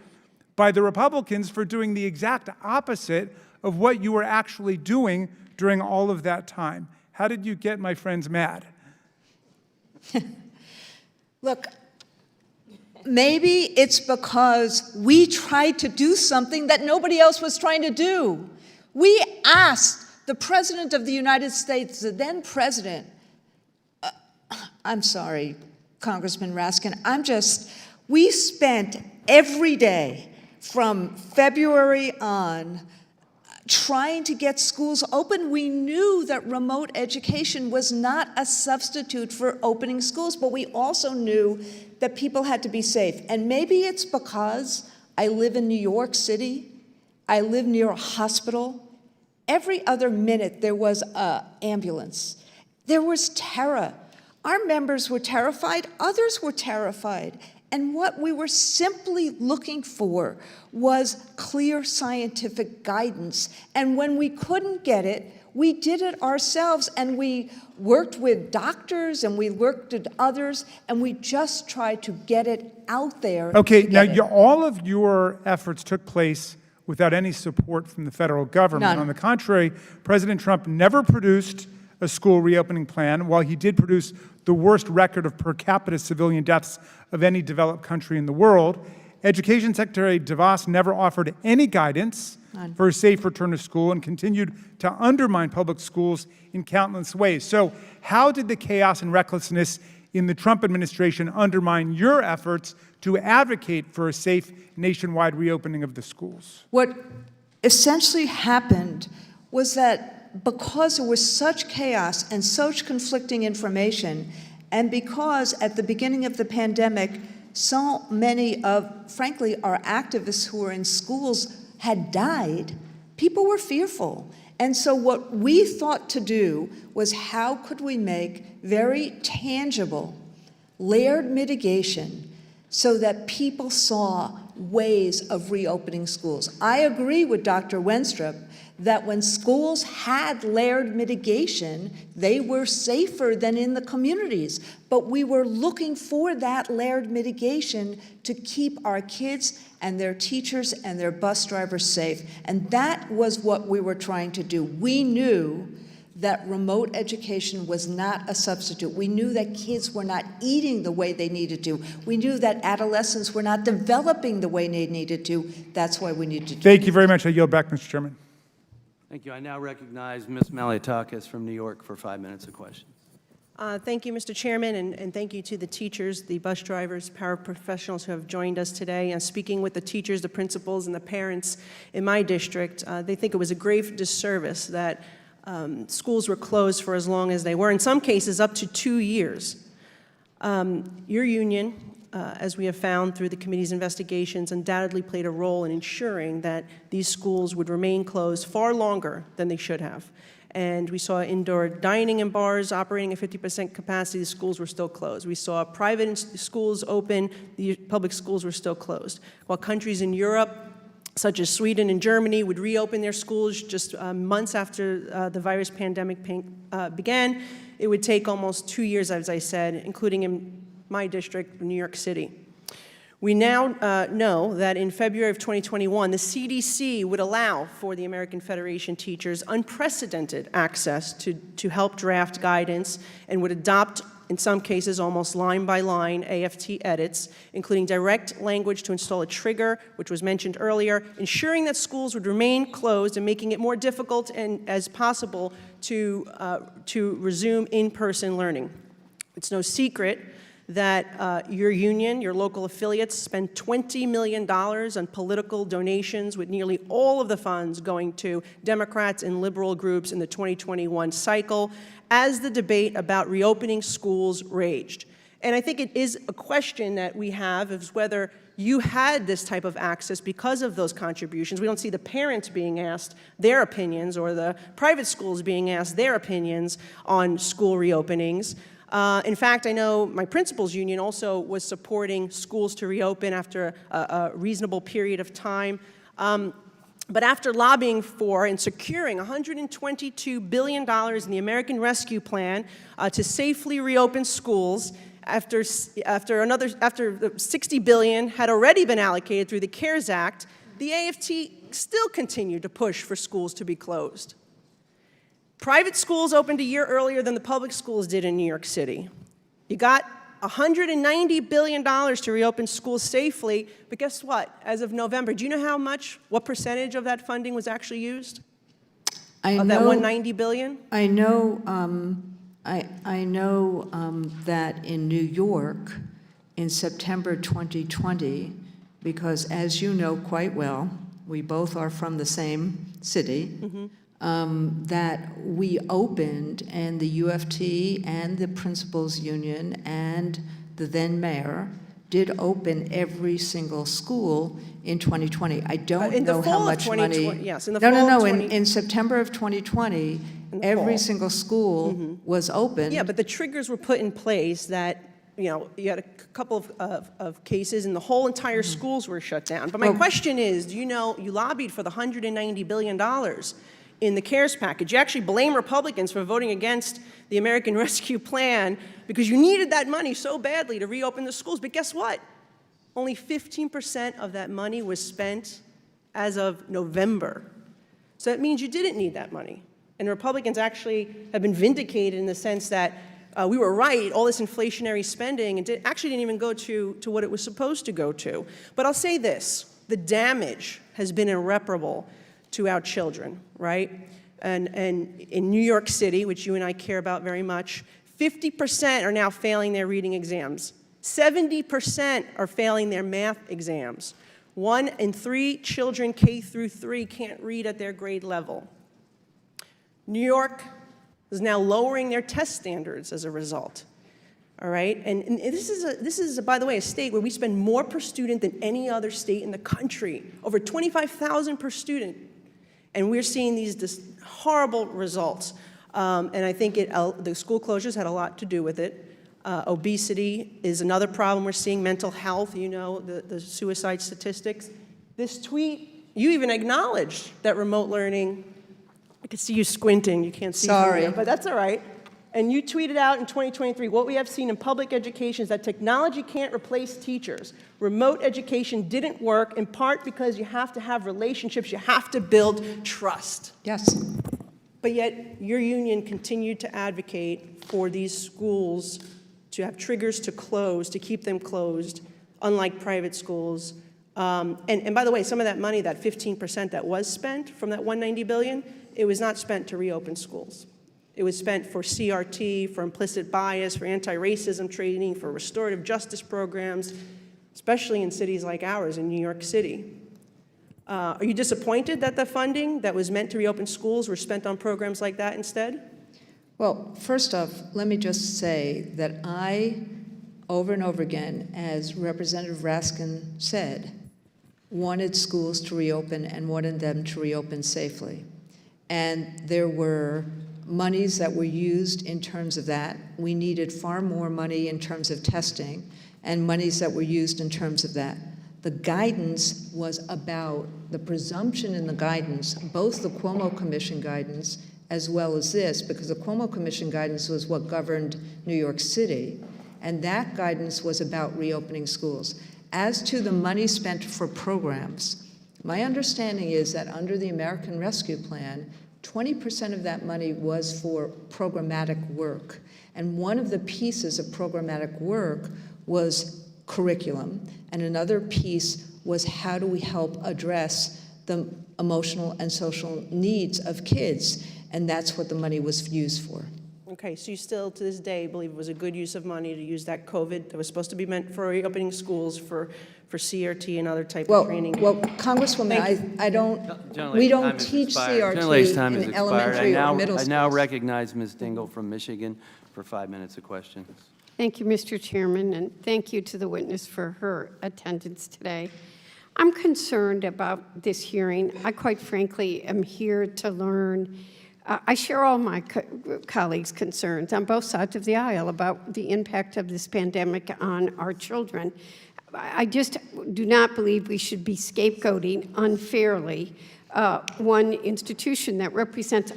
by the Republicans for doing the exact opposite of what you were actually doing during all of that time? How did you get my friends mad? Look, maybe it's because we tried to do something that nobody else was trying to do. We asked the President of the United States, the then President, I'm sorry, Congressman Raskin, we spent every day from February on trying to get schools open. We knew that remote education was not a substitute for opening schools, but we also knew that people had to be safe. And maybe it's because I live in New York City, I live near a hospital. Every other minute there was an ambulance. There was terror. Our members were terrified, others were terrified. And what we were simply looking for was clear scientific guidance. And when we couldn't get it, we did it ourselves, and we worked with doctors and we worked with others, and we just tried to get it out there. Okay, now all of your efforts took place without any support from the federal government. None. On the contrary, President Trump never produced a school reopening plan, while he did produce the worst record of per capita civilian deaths of any developed country in the world. Education Secretary DeVos never offered any guidance for a safe return to school and continued to undermine public schools in countless ways. So how did the chaos and recklessness in the Trump administration undermine your efforts to advocate for a safe nationwide reopening of the schools? What essentially happened was that because there was such chaos and such conflicting information, and because at the beginning of the pandemic, so many of, frankly, our activists who were in schools had died, people were fearful. And so what we thought to do was, how could we make very tangible, layered mitigation so that people saw ways of reopening schools? I agree with Dr. Wenstrup that when schools had layered mitigation, they were safer than in the communities. But we were looking for that layered mitigation to keep our kids and their teachers and their bus drivers safe. And that was what we were trying to do. We knew that remote education was not a substitute. We knew that kids were not eating the way they needed to. We knew that adolescents were not developing the way they needed to. That's why we needed to do it. Thank you very much. I yield back, Mr. Chairman. Thank you. I now recognize Ms. Maliatakis from New York for 5 minutes of questions. Thank you, Mr. Chairman, and thank you to the teachers, the bus drivers, paraprofessionals who have joined us today. Speaking with the teachers, the principals, and the parents in my district, they think it was a grave disservice that schools were closed for as long as they were, in some cases up to 2 years. Your union, as we have found through the committee's investigations, undoubtedly played a role in ensuring that these schools would remain closed far longer than they should have. And we saw indoor dining and bars operating at 50% capacity. The schools were still closed. We saw private schools open. The public schools were still closed. While countries in Europe, such as Sweden and Germany, would reopen their schools just months after the virus pandemic began, it would take almost 2 years, as I said, including in my district, New York City. We now know that in February of 2021, the CDC would allow for the American Federation teachers unprecedented access to help draft guidance, and would adopt in some cases almost line by line AFT edits, including direct language to install a trigger, which was mentioned earlier, ensuring that schools would remain closed and making it more difficult as possible to resume in-person learning. It's no secret that your union, your local affiliates, spend $20 million on political donations, with nearly all of the funds going to Democrats and liberal groups in the 2021 cycle, as the debate about reopening schools raged. And I think it is a question that we have, is whether you had this type of access because of those contributions. We don't see the parents being asked their opinions, or the private schools being asked their opinions on school reopenings. In fact, I know my principals union also was supporting schools to reopen after a reasonable period of time. But after lobbying for and securing $122 billion in the American Rescue Plan to safely reopen schools, after $60 billion had already been allocated through the CARES Act, the AFT still continued to push for schools to be closed. Private schools opened a year earlier than the public schools did in New York City. You got $190 billion to reopen schools safely, but guess what? As of November, do you know what percentage of that funding was actually used? Of that $190 billion? I know, I know that in New York, in September 2020, because as you know quite well, we both are from the same city, that we opened, and the UFT and the principals union and the then mayor did open every single school in 2020. I don't know how much money. Yes, in the fall of 2020. In September of 2020, every single school was open. Yeah, but the triggers were put in place that, you had a couple of cases and the whole entire schools were shut down. But my question is, you lobbied for the $190 billion in the CARES package. You actually blame Republicans for voting against the American Rescue Plan because you needed that money so badly to reopen the schools. But guess what? Only 15% of that money was spent as of November. So that means you didn't need that money. And Republicans actually have been vindicated in the sense that we were right, all this inflationary spending actually didn't even go to what it was supposed to go to. But I'll say this, the damage has been irreparable to our children, right? And in New York City, which you and I care about very much, 50% are now failing their reading exams. 70% are failing their math exams. 1 in 3 children K through 3 can't read at their grade level. New York is now lowering their test standards as a result. All right, and this is, by the way, a state where we spend more per student than any other state in the country, over $25,000 per student. And we're seeing these horrible results. And I think the school closures had a lot to do with it. Obesity is another problem we're seeing, mental health, the suicide statistics. This tweet, you even acknowledged that remote learning, I can see you squinting, you can't see. Sorry. From here, but that's all right. And you tweeted out in 2023, what we have seen in public education is that technology can't replace teachers. Remote education didn't work, in part because you have to have relationships, you have to build trust. Yes. But yet, your union continued to advocate for these schools to have triggers to close, to keep them closed, unlike private schools. And by the way, some of that money, that 15% that was spent from that $190 billion, it was not spent to reopen schools. It was spent for CRT, for implicit bias, for anti-racism training, for restorative justice programs, especially in cities like ours, in New York City. Are you disappointed that the funding that was meant to reopen schools were spent on programs like that instead? Well, first off, let me just say that I, over and over again, as Representative Raskin said, wanted schools to reopen and wanted them to reopen safely. And there were monies that were used in terms of that. We needed far more money in terms of testing and monies that were used in terms of that. The guidance was about the presumption in the guidance, both the Cuomo Commission guidance as well as this, because the Cuomo Commission guidance was what governed New York City, and that guidance was about reopening schools. As to the money spent for programs, my understanding is that under the American Rescue Plan, 20% of that money was for programmatic work. And one of the pieces of programmatic work was curriculum, and another piece was how do we help address the emotional and social needs of kids, and that's what the money was used for. Okay, so you still, to this day, believe it was a good use of money to use that COVID that was supposed to be meant for reopening schools for CRT and other type of training? Well, Congresswoman, I don't, we don't teach CRT in elementary or middle schools. I now recognize Ms. Dingle from Michigan for 5 minutes of questions. Thank you, Mr. Chairman, and thank you to the witness for her attendance today. I'm concerned about this hearing. I quite frankly am here to learn. I share all my colleagues' concerns on both sides of the aisle about the impact of this pandemic on our children. I just do not believe we should be scapegoating unfairly one institution that represents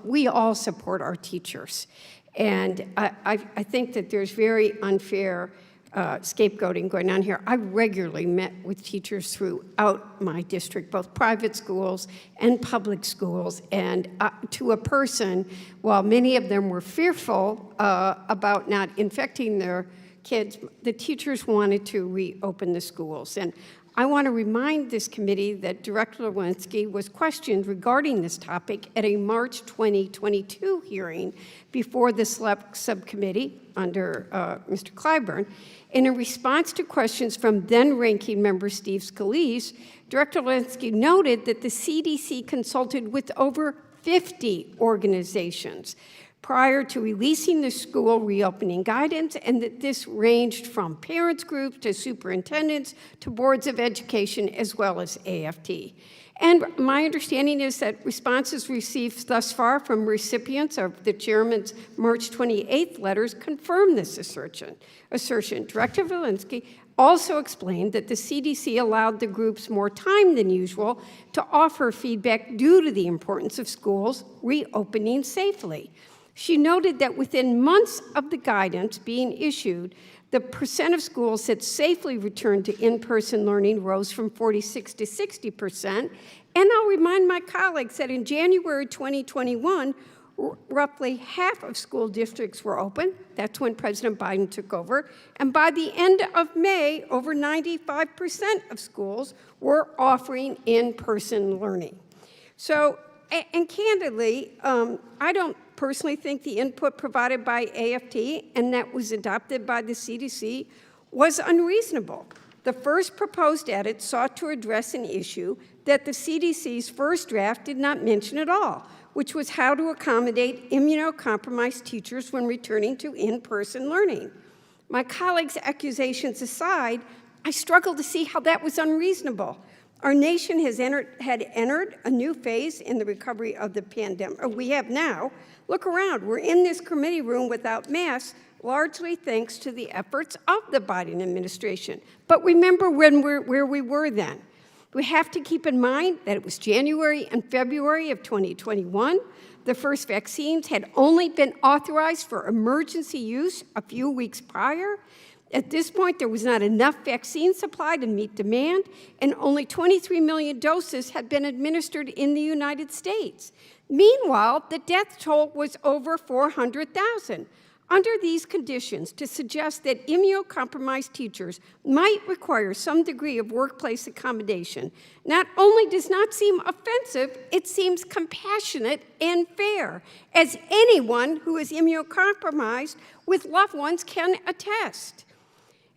we all support our teachers. And I think that there's very unfair scapegoating going on here. I regularly met with teachers throughout my district, both private schools and public schools, and to a person, while many of them were fearful about not infecting their kids, the teachers wanted to reopen the schools. And I want to remind this committee that Director Lewinsky was questioned regarding this topic at a March 2022 hearing before the Select Subcommittee under Mr. Clyburn. And in response to questions from then-ranking member Steve Scalise, Director Lewinsky noted that the CDC consulted with over 50 organizations prior to releasing the school reopening guidance, and that this ranged from parents groups to superintendents to boards of education as well as AFT. And my understanding is that responses received thus far from recipients of the chairman's March 28th letters confirm this assertion. Director Lewinsky also explained that the CDC allowed the groups more time than usual to offer feedback due to the importance of schools reopening safely. She noted that within months of the guidance being issued, the percent of schools that safely returned to in-person learning rose from 46 to 60%. And I'll remind my colleagues that in January 2021, roughly half of school districts were open. That's when President Biden took over. And by the end of May, over 95% of schools were offering in-person learning. So, and candidly, I don't personally think the input provided by AFT and that was adopted by the CDC was unreasonable. The first proposed edit sought to address an issue that the CDC's first draft did not mention at all, which was how to accommodate immunocompromised teachers when returning to in-person learning. My colleagues' accusations aside, I struggle to see how that was unreasonable. Our nation had entered a new phase in the recovery of the pandemic. We have now. Look around. We're in this committee room without masks, largely thanks to the efforts of the Biden administration. But remember where we were then. We have to keep in mind that it was January and February of 2021. The first vaccines had only been authorized for emergency use a few weeks prior. At this point, there was not enough vaccine supply to meet demand, and only 23 million doses had been administered in the United States. Meanwhile, the death toll was over 400,000. Under these conditions, to suggest that immunocompromised teachers might require some degree of workplace accommodation not only does not seem offensive, it seems compassionate and fair, as anyone who is immunocompromised with loved ones can attest.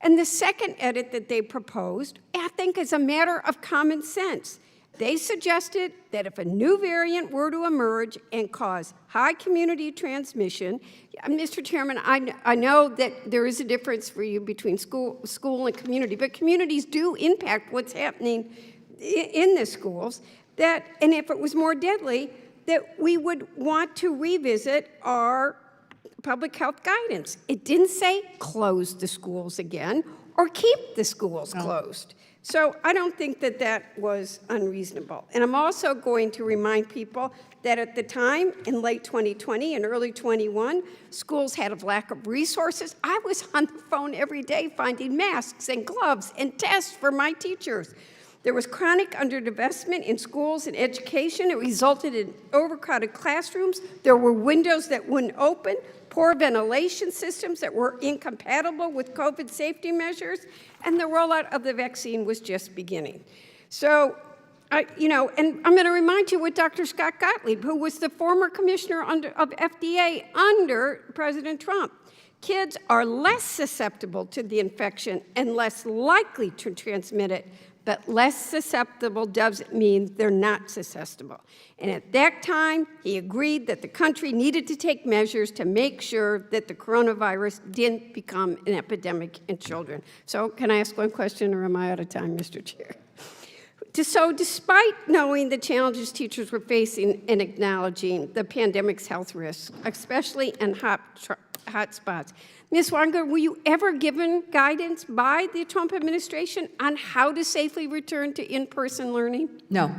And the second edit that they proposed, I think, is a matter of common sense. They suggested that if a new variant were to emerge and cause high community transmission, Mr. Chairman, I know that there is a difference for you between school and community, but communities do impact what's happening in the schools, and if it was more deadly, that we would want to revisit our public health guidance. It didn't say close the schools again or keep the schools closed. So I don't think that that was unreasonable. And I'm also going to remind people that at the time, in late 2020 and early 21, schools had a lack of resources. I was on the phone every day finding masks and gloves and tests for my teachers. There was chronic underinvestment in schools and education. It resulted in overcrowded classrooms. There were windows that wouldn't open, poor ventilation systems that were incompatible with COVID safety measures, and the rollout of the vaccine was just beginning. So, and I'm going to remind you with Dr. Scott Gottlieb, who was the former commissioner of FDA under President Trump. Kids are less susceptible to the infection and less likely to transmit it, but less susceptible doesn't mean they're not susceptible. And at that time, he agreed that the country needed to take measures to make sure that the coronavirus didn't become an epidemic in children. So can I ask one question, or am I out of time, Mr. Chair? So despite knowing the challenges teachers were facing and acknowledging the pandemic's health risks, especially in hot spots, Ms. Weingart, were you ever given guidance by the Trump administration on how to safely return to in-person learning? No.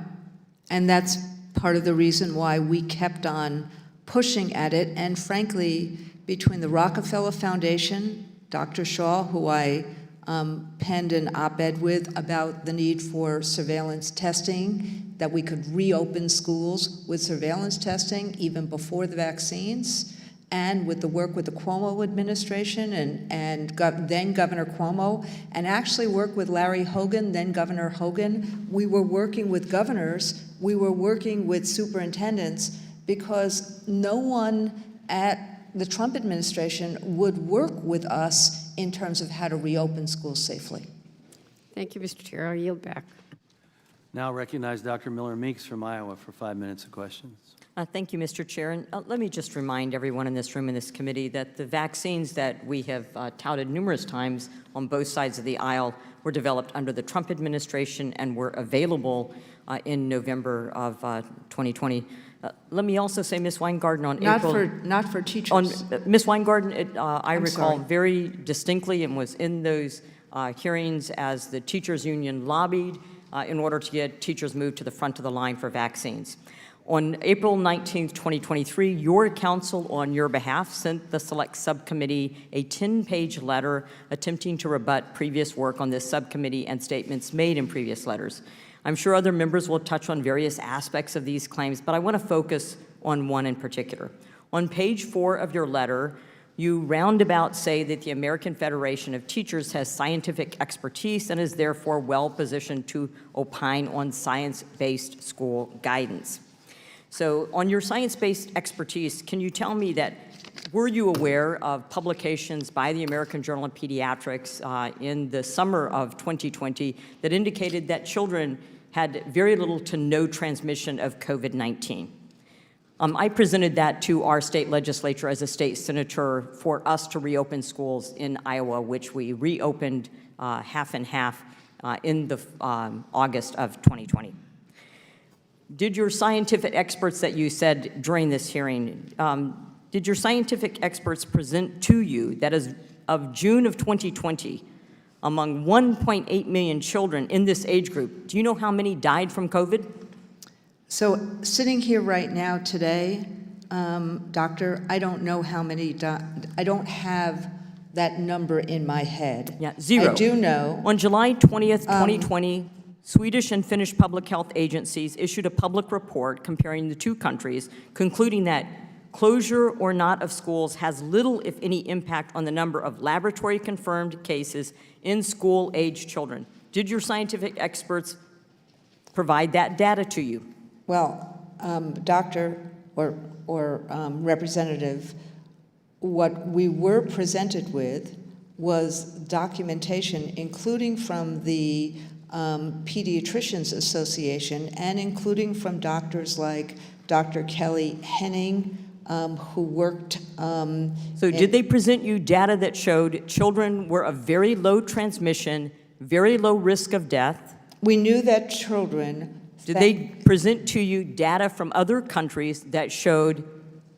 And that's part of the reason why we kept on pushing at it. And frankly, between the Rockefeller Foundation, Dr. Shaw, who I penned an op-ed with about the need for surveillance testing, that we could reopen schools with surveillance testing even before the vaccines, and with the work with the Cuomo administration and then Governor Cuomo, and actually work with Larry Hogan, then Governor Hogan. We were working with governors, we were working with superintendents, because no one at the Trump administration would work with us in terms of how to reopen schools safely. Thank you, Mr. Chair. I'll yield back. Now recognize Dr. Miller Meeks from Iowa for 5 minutes of questions. Thank you, Mr. Chair. And let me just remind everyone in this room, in this committee, that the vaccines that we have touted numerous times on both sides of the aisle were developed under the Trump administration and were available in November of 2020. Let me also say, Ms. Weingarten, on Not for teachers. On Ms. Weingarten, I recall sorry. very distinctly and was in those hearings as the teachers union lobbied in order to get teachers moved to the front of the line for vaccines. On April 19th, 2023, your council on your behalf sent the Select Subcommittee a 10-page letter attempting to rebut previous work on this subcommittee and statements made in previous letters. I'm sure other members will touch on various aspects of these claims, but I want to focus on one in particular. On page 4 of your letter, you roundabout say that the American Federation of Teachers has scientific expertise and is therefore well-positioned to opine on science-based school guidance. So on your science-based expertise, can you tell me that, were you aware of publications by the American Journal of Pediatrics in the summer of 2020 that indicated that children had very little to no transmission of COVID-19? I presented that to our state legislature as a state senator for us to reopen schools in Iowa, which we reopened half and half in the August of 2020. Did your scientific experts that you said during this hearing, did your scientific experts present to you that as of June of 2020, among 1.8 million children in this age group, do you know how many died from COVID? So sitting here right now today, Doctor, I don't know how many I don't have that number in my head. Yeah, 0. I do know. On July 20th, 2020, Swedish and Finnish public health agencies issued a public report comparing the two countries, concluding that closure or not of schools has little, if any, impact on the number of laboratory-confirmed cases in school-age children. Did your scientific experts provide that data to you? Well, Doctor or Representative, what we were presented with was documentation, including from the Pediatricians Association and including from doctors like Dr. Kelly Henning, who worked. So did they present you data that showed children were of very low transmission, very low risk of death? We knew that children. Did they present to you data from other countries that showed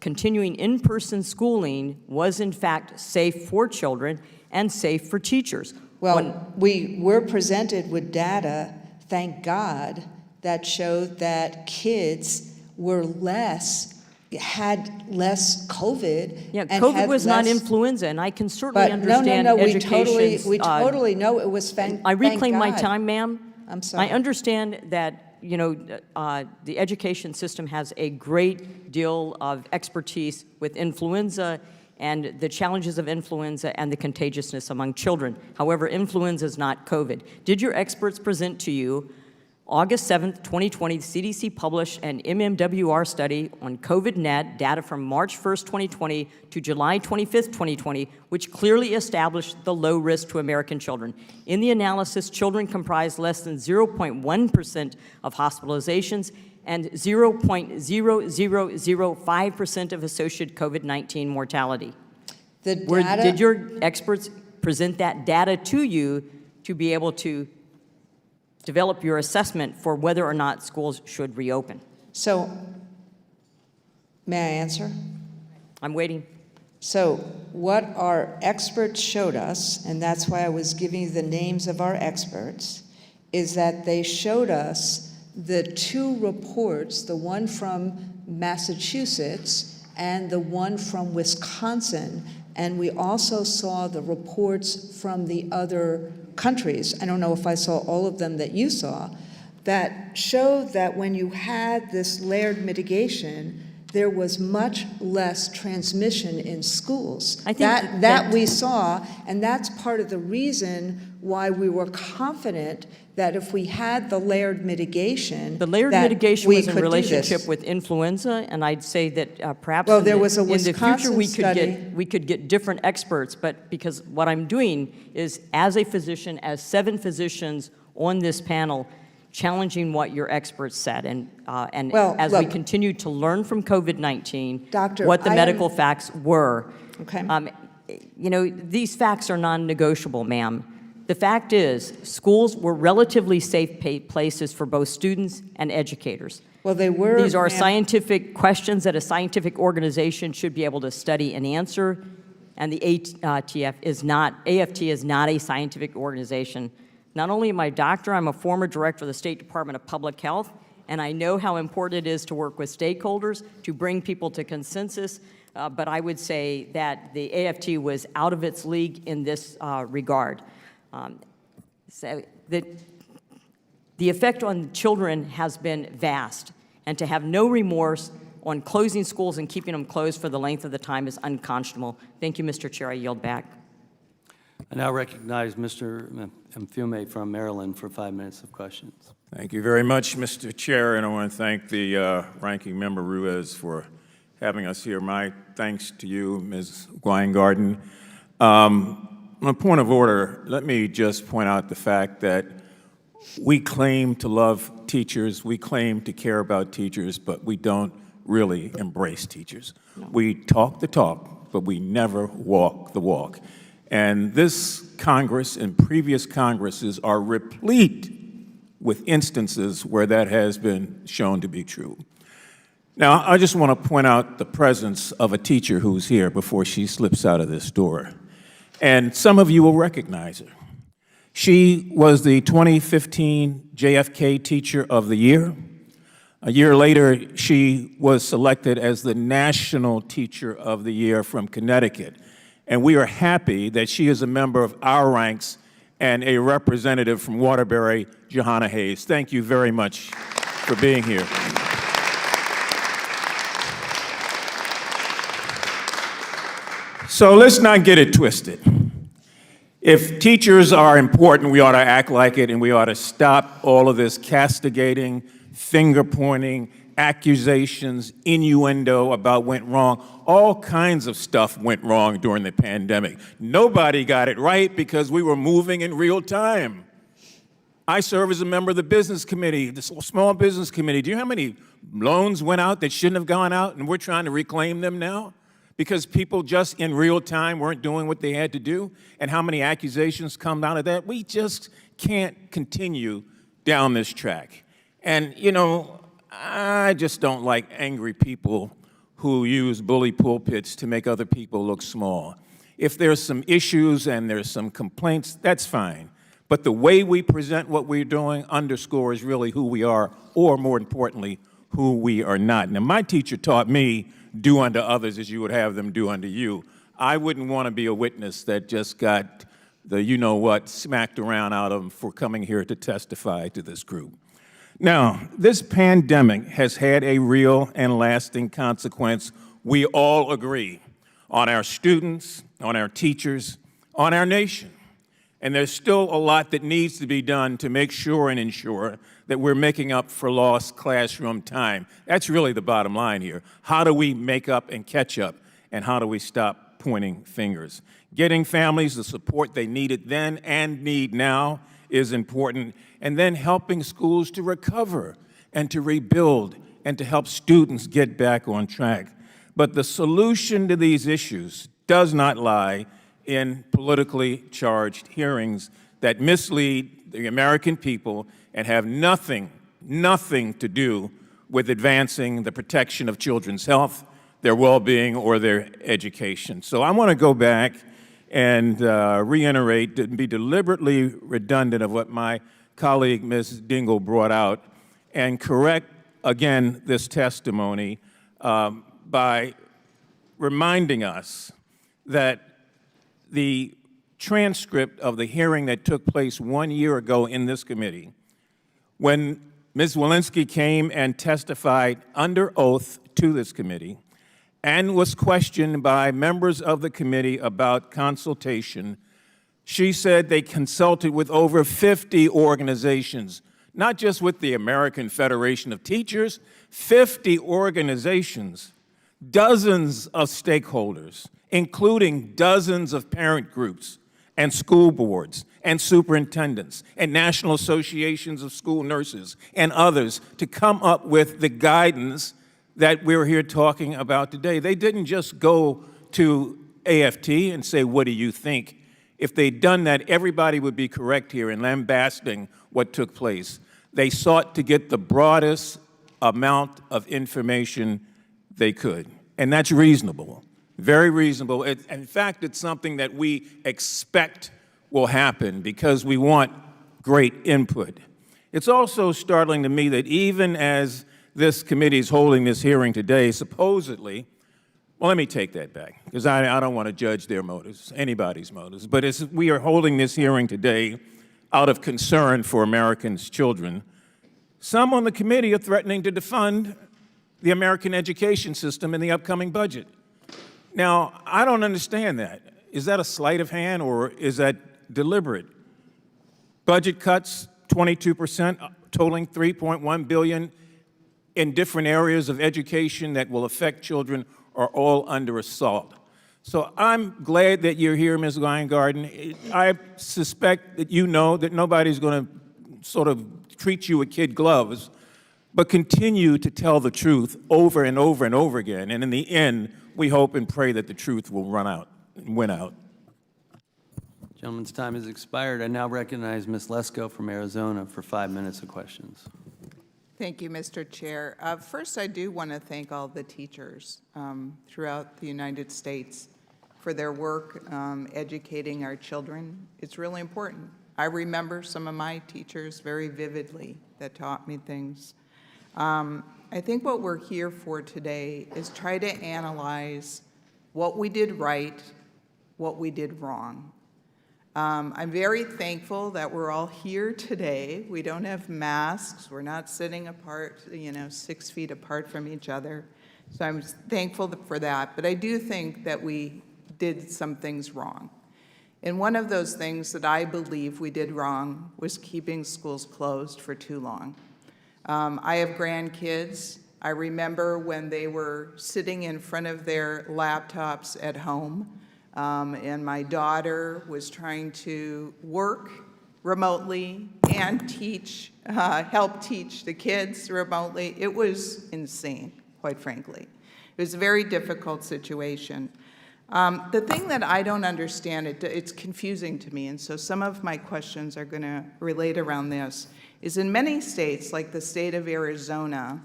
continuing in-person schooling was in fact safe for children and safe for teachers? Well, we were presented with data, thank God, that showed that kids were had less COVID. Yeah, and COVID had was not less- influenza, and I can certainly But understand no, we education's, totally know it was I reclaim my God. time, ma'am. I'm sorry. I understand that, the education system has a great deal of expertise with influenza and the challenges of influenza and the contagiousness among children. However, influenza is not COVID. Did your experts present to you August 7th, 2020, the CDC published an MMWR study on COVID-19 data from March 1st, 2020 to July 25th, 2020, which clearly established the low risk to American children. In the analysis, children comprised less than 0.1% of hospitalizations and 0.0005% of associated COVID-19 mortality. The data, Did your experts present that data to you to be able to develop your assessment for whether or not schools should reopen? so, may I answer? I'm waiting. So what our experts showed us, and that's why I was giving you the names of our experts, is that they showed us the two reports, the one from Massachusetts and the one from Wisconsin, and we also saw the reports from the other countries. I don't know if I saw all of them that you saw, that showed that when you had this layered mitigation, there was much less transmission in schools. I think that we saw, and that's part of the reason why we were confident that if we had the layered mitigation, The layered that mitigation we was in could do relationship this. with influenza, and I'd say that perhaps Well, in there the, was a in the future Wisconsin study. we could get different experts, but because what I'm doing is, as a physician, as 7 physicians on this panel, challenging what your experts said, and Well, as we look, continue to learn from COVID-19, Doctor, what the I am- medical facts were. Okay. These facts are non-negotiable, ma'am. The fact is, schools were relatively safe places for both students and educators. Well, they were. These are ma'am. scientific questions that a scientific organization should be able to study and answer, and the AFT is not a scientific organization. Not only am I a doctor, I'm a former director of the State Department of Public Health, and I know how important it is to work with stakeholders to bring people to consensus, but I would say that the AFT was out of its league in this regard. So the effect on children has been vast, and to have no remorse on closing schools and keeping them closed for the length of the time is unconscionable. Thank you, Mr. Chair. I yield back. I now recognize Mr. Mfume from Maryland for 5 minutes of questions. Thank you very much, Mr. Chair, and I want to thank the Ranking Member Ruiz for having us here. My thanks to you, Ms. Weingarten. On a point of order, let me just point out the fact that we claim to love teachers, we claim to care about teachers, but we don't really embrace teachers. No. We talk the talk, but we never walk the walk. And this Congress and previous Congresses are replete with instances where that has been shown to be true. Now, I just want to point out the presence of a teacher who's here before she slips out of this door. And some of you will recognize her. She was the 2015 JFK Teacher of the Year. A year later, she was selected as the National Teacher of the Year from Connecticut. And we are happy that she is a member of our ranks and a representative from Waterbury, Johanna Hayes. Thank you very much for being here. So let's not get it twisted. If teachers are important, we ought to act like it, and we ought to stop all of this castigating, finger-pointing, accusations, innuendo about what went wrong. All kinds of stuff went wrong during the pandemic. Nobody got it right because we were moving in real time. I serve as a member of the business committee, the small business committee. Do you know how many loans went out that shouldn't have gone out, and we're trying to reclaim them now? Because people just in real time weren't doing what they had to do, and how many accusations come out of that? We just can't continue down this track. And, you know, I just don't like angry people who use bully pulpits to make other people look small. If there's some issues and there's some complaints, that's fine. But the way we present what we're doing underscores really who we are, or more importantly, who we are not. Now, my teacher taught me, do unto others as you would have them do unto you. I wouldn't want to be a witness that just got the you-know-what smacked around out of them for coming here to testify to this group. Now, this pandemic has had a real and lasting consequence, we all agree, on our students, on our teachers, on our nation. And there's still a lot that needs to be done to make sure and ensure that we're making up for lost classroom time. That's really the bottom line here. How do we make up and catch up, and how do we stop pointing fingers? Getting families the support they needed then and need now is important, and then helping schools to recover and to rebuild and to help students get back on track. But the solution to these issues does not lie in politically charged hearings that mislead the American people and have nothing to do with advancing the protection of children's health, their well-being, or their education. So I want to go back and reiterate and be deliberately redundant of what my colleague, Ms. Dingell, brought out, and correct, again, this testimony by reminding us that the transcript of the hearing that took place 1 year ago in this committee, when Ms. Walensky came and testified under oath to this committee and was questioned by members of the committee about consultation, she said they consulted with over 50 organizations, not just with the American Federation of Teachers, 50 organizations, dozens of stakeholders, including dozens of parent groups and school boards and superintendents and national associations of school nurses and others to come up with the guidance that we're here talking about today. They didn't just go to AFT and say, what do you think? If they'd done that, everybody would be correct here in lambasting what took place. They sought to get the broadest amount of information they could, and that's reasonable, very reasonable. In fact, it's something that we expect will happen because we want great input. It's also startling to me that even as this committee is holding this hearing today, supposedly, well, let me take that back, because I don't want to judge their motives, anybody's motives, but as we are holding this hearing today out of concern for Americans' children, some on the committee are threatening to defund the American education system in the upcoming budget. Now, I don't understand that. Is that a sleight of hand, or is that deliberate? Budget cuts, 22%, totaling $3.1 billion in different areas of education that will affect children are all under assault. So I'm glad that you're here, Ms. Weingarten. I suspect that you know that nobody's going to sort of treat you with kid gloves, but continue to tell the truth over and over and over again. And in the end, we hope and pray that the truth will win out. Gentleman's time has expired. I now recognize Ms. Lesko from Arizona for 5 minutes of questions. Thank you, Mr. Chair. First, I do want to thank all the teachers throughout the United States for their work educating our children. It's really important. I remember some of my teachers very vividly that taught me things. I think what we're here for today is try to analyze what we did right, what we did wrong. I'm very thankful that we're all here today. We don't have masks. We're not sitting apart, 6 feet apart from each other. So I'm thankful for that. But I do think that we did some things wrong. And one of those things that I believe we did wrong was keeping schools closed for too long. I have grandkids. I remember when they were sitting in front of their laptops at home, and my daughter was trying to work remotely and teach, help teach the kids remotely. It was insane, quite frankly. It was a very difficult situation. The thing that I don't understand, it's confusing to me, and so some of my questions are going to relate around this, is in many states, like the state of Arizona,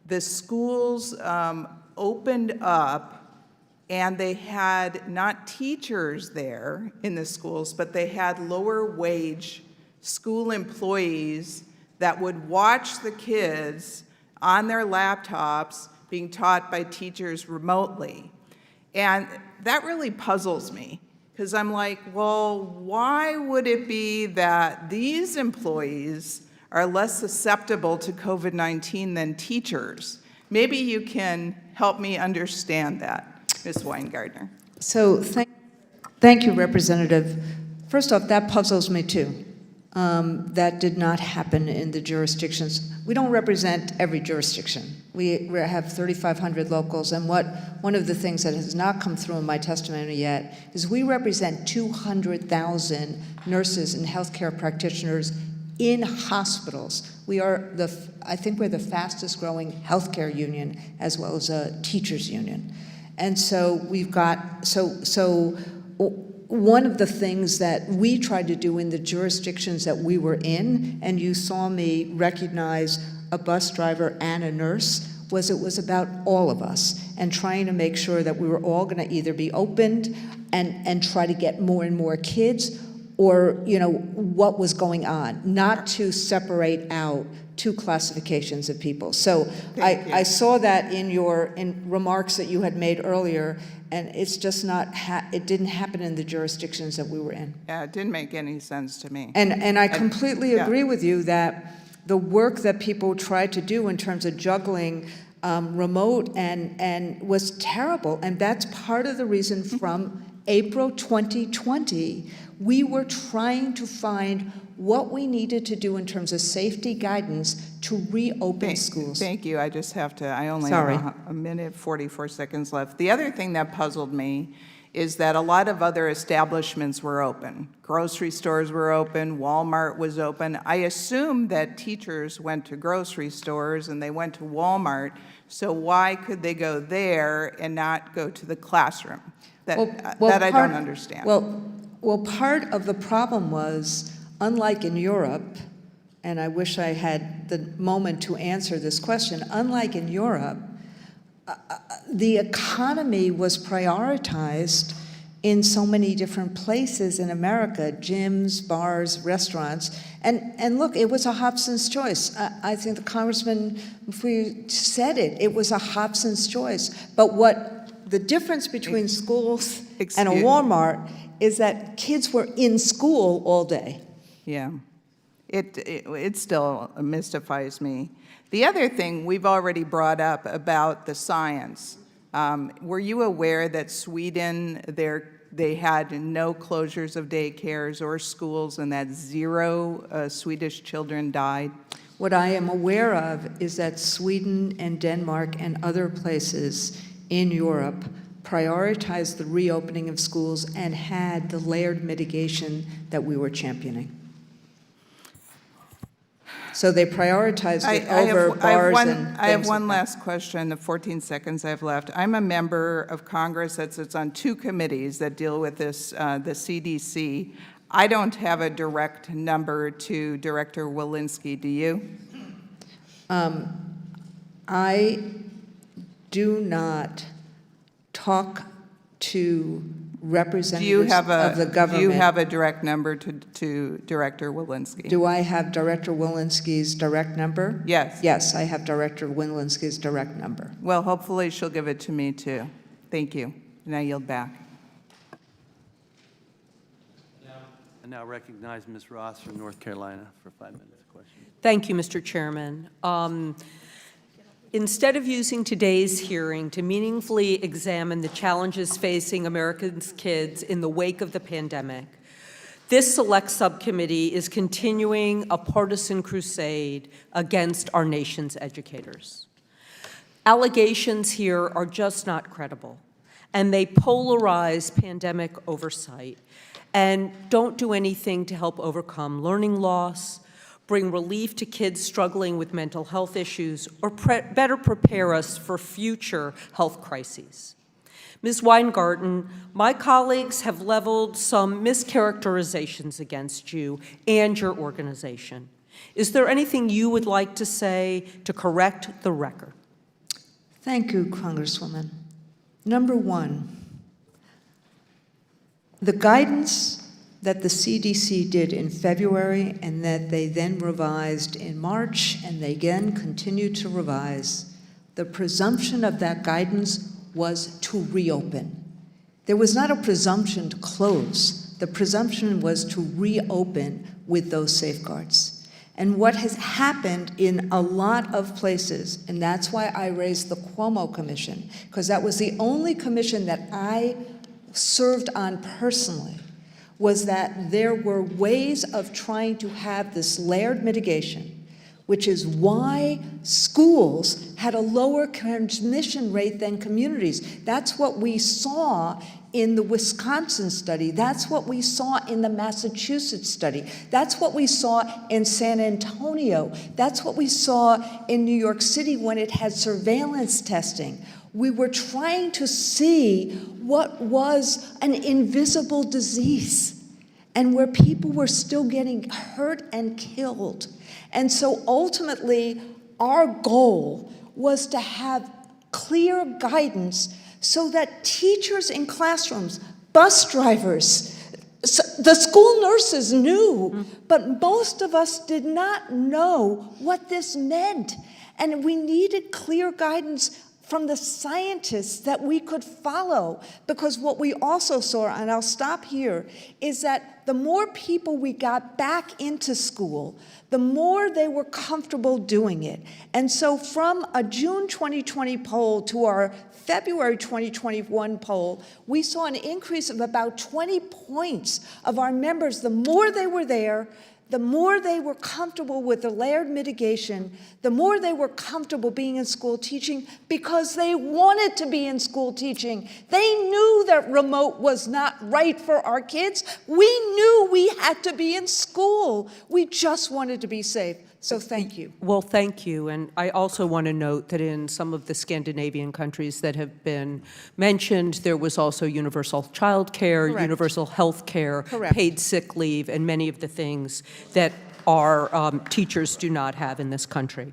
the schools opened up and they had not teachers there in the schools, but they had lower wage school employees that would watch the kids on their laptops being taught by teachers remotely. And that really puzzles me Because I'm like, well, why would it be that these employees are less susceptible to COVID-19 than teachers? Maybe you can help me understand that, Ms. Weingartner. So thank you, Representative. First off, that puzzles me too. That did not happen in the jurisdictions. We don't represent every jurisdiction. We have 3,500 locals, and one of the things that has not come through in my testimony yet is we represent 200,000 nurses and healthcare practitioners in hospitals. We are I think we're the fastest growing healthcare union as well as a teachers union. And so we've got, one of the things that we tried to do in the jurisdictions that we were in, and you saw me recognize a bus driver and a nurse, was it was about all of us and trying to make sure that we were all going to either be opened and try to get more and more kids, or what was going on, not to separate out two classifications of people. So I saw that in remarks that you had made earlier, and it's just not, it didn't happen in the jurisdictions that we were in. Yeah, it didn't make any sense to me. And I completely agree with you that the work that people tried to do in terms of juggling remote and was terrible, and that's part of the reason from April 2020, we were trying to find what we needed to do in terms of safety guidance to reopen schools. Thank you. I just have to, I only have a minute, 44 seconds left. The other thing that puzzled me is that a lot of other establishments were open. Grocery stores were open, Walmart was open. I assume that teachers went to grocery stores and they went to Walmart, so why could they go there and not go to the classroom? That I don't understand. Well, part of the problem was, unlike in Europe, and I wish I had the moment to answer this question, unlike in Europe, the economy was prioritized in so many different places in America, gyms, bars, restaurants, and look, it was a Hobson's choice. I think the Congressman said it was a Hobson's choice. But what the difference between schools and a Walmart is that kids were in school all day. Yeah, it still mystifies me. The other thing we've already brought up about the science, were you aware that Sweden, they had no closures of daycares or schools and that 0 Swedish children died? What I am aware of is that Sweden and Denmark and other places in Europe prioritized the reopening of schools and had the layered mitigation that we were championing. So they prioritized it over bars and things. I have one last question, the 14 seconds I have left. I'm a member of Congress that sits on 2 committees that deal with this, the CDC. I don't have a direct number to Director Walensky, do you? I do not talk to representatives of the government. Do you have a direct number to Director Walensky? Do I have Director Walensky's direct number? Yes. Yes, I have Director Walensky's direct number. Well, hopefully she'll give it to me too. Thank you. And I yield back. I now recognize Ms. Ross from North Carolina for 5 minutes question. Thank you, Mr. Chairman. Instead of using today's hearing to meaningfully examine the challenges facing Americans' kids in the wake of the pandemic, this select subcommittee is continuing a partisan crusade against our nation's educators. Allegations here are just not credible, and they polarize pandemic oversight and don't do anything to help overcome learning loss, bring relief to kids struggling with mental health issues, or better prepare us for future health crises. Ms. Weingarten, my colleagues have leveled some mischaracterizations against you and your organization. Is there anything you would like to say to correct the record? Thank you, Congresswoman. Number one, the guidance that the CDC did in February and that they then revised in March and they again continued to revise, the presumption of that guidance was to reopen. There was not a presumption to close. The presumption was to reopen with those safeguards. And what has happened in a lot of places, and that's why I raised the Cuomo Commission, because that was the only commission that I served on personally, was that there were ways of trying to have this layered mitigation, which is why schools had a lower transmission rate than communities. That's what we saw in the Wisconsin study. That's what we saw in the Massachusetts study. That's what we saw in San Antonio. That's what we saw in New York City when it had surveillance testing. We were trying to see what was an invisible disease and where people were still getting hurt and killed. And so ultimately, our goal was to have clear guidance so that teachers in classrooms, bus drivers, the school nurses knew, but most of us did not know what this meant. And we needed clear guidance from the scientists that we could follow, because what we also saw, and I'll stop here, is that the more people we got back into school, the more they were comfortable doing it. And so from a June 2020 poll to our February 2021 poll, we saw an increase of about 20 points of our members. The more they were there, the more they were comfortable with the layered mitigation, the more they were comfortable being in school teaching because they wanted to be in school teaching. They knew that remote was not right for our kids. We knew we had to be in school. We just wanted to be safe. So thank you. Well, thank you. And I also want to note that in some of the Scandinavian countries that have been mentioned, there was also universal child care, Correct. universal health care, Correct. paid sick leave, and many of the things that our teachers do not have in this country.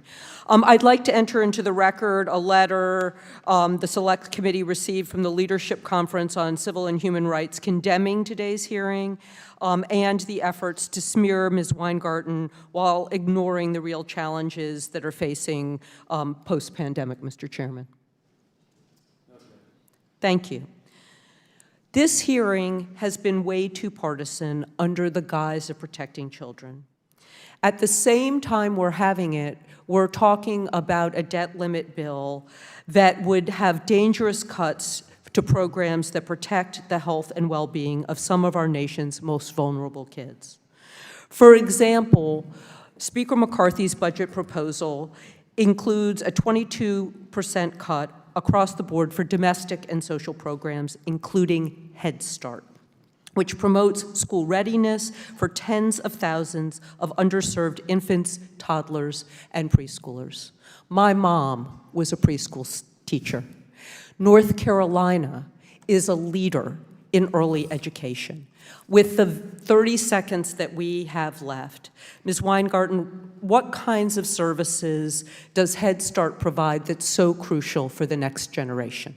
I'd like to enter into the record a letter the Select Committee received from the Leadership Conference on Civil and Human Rights condemning today's hearing and the efforts to smear Ms. Weingarten while ignoring the real challenges that are facing post-pandemic, Mr. Chairman. Thank you. This hearing has been way too partisan under the guise of protecting children. At the same time we're having it, we're talking about a debt limit bill that would have dangerous cuts to programs that protect the health and well-being of some of our nation's most vulnerable kids. For example, Speaker McCarthy's budget proposal includes a 22% cut across the board for domestic and social programs, including Head Start, which promotes school readiness for tens of thousands of underserved infants, toddlers, and preschoolers. My mom was a preschool teacher. North Carolina is a leader in early education. With the 30 seconds that we have left, Ms. Weingarten, what kinds of services does Head Start provide that's so crucial for the next generation?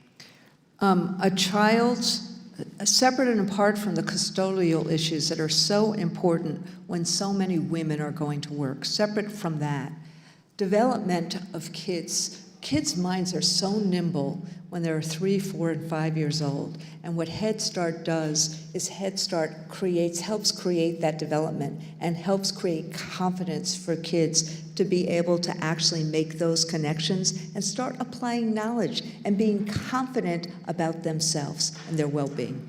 A child's separate and apart from the custodial issues that are so important when so many women are going to work, separate from that, development of kids. Kids' minds are so nimble when they're 3, 4, and 5 years old. And what Head Start does is Head Start helps create that development and helps create confidence for kids to be able to actually make those connections and start applying knowledge and being confident about themselves and their well-being.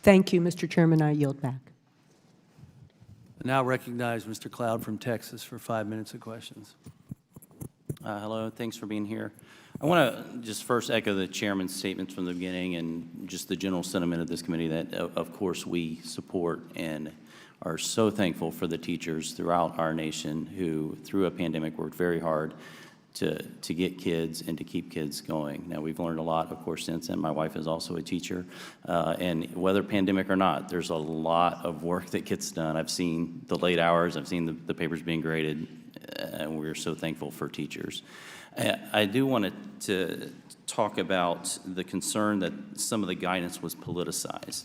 Thank you, Mr. Chairman. I yield back. I now recognize Mr. Cloud from Texas for 5 minutes of questions. Hello, thanks for being here. I want to just first echo the chairman's statements from the beginning and just the general sentiment of this committee that, of course, we support and are so thankful for the teachers throughout our nation who, through a pandemic, worked very hard to get kids and to keep kids going. Now, we've learned a lot, of course, since then. My wife is also a teacher, and whether pandemic or not, there's a lot of work that gets done. I've seen the late hours. I've seen the papers being graded, and we're so thankful for teachers. I do want to talk about the concern that some of the guidance was politicized.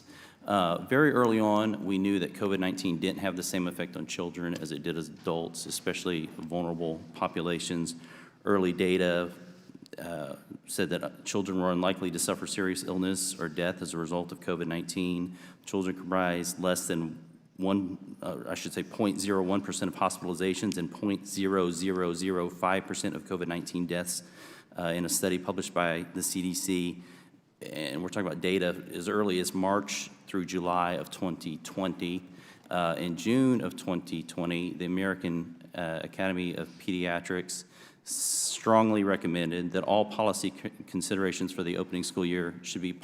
Very early on, we knew that COVID-19 didn't have the same effect on children as it did as adults, especially vulnerable populations. Early data said that children were unlikely to suffer serious illness or death as a result of COVID-19. Children comprised less than 0.01% of hospitalizations and 0.0005% of COVID-19 deaths in a study published by the CDC. And we're talking about data as early as March through July of 2020. In June of 2020, the American Academy of Pediatrics strongly recommended that all policy considerations for the opening school year should be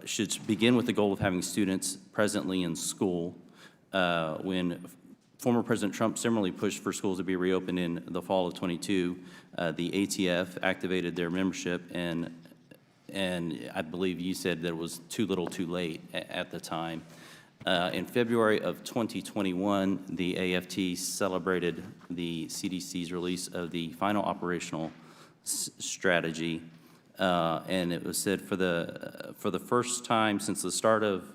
should begin with the goal of having students presently in school. When former President Trump similarly pushed for schools to be reopened in the fall of 22, the ATF activated their membership, and I believe you said that it was too little too late at the time. In February of 2021, the AFT celebrated the CDC's release of the final operational strategy, and it was said for the first time since the start of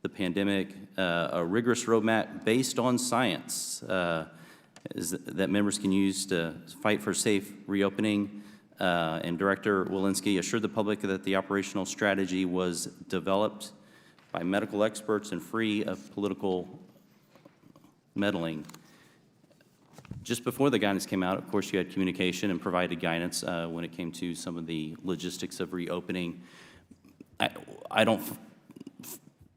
the pandemic, a rigorous roadmap based on science that members can use to fight for safe reopening. And Director Walensky assured the public that the operational strategy was developed by medical experts and free of political meddling. Just before the guidance came out, of course, you had communication and provided guidance when it came to some of the logistics of reopening. I don't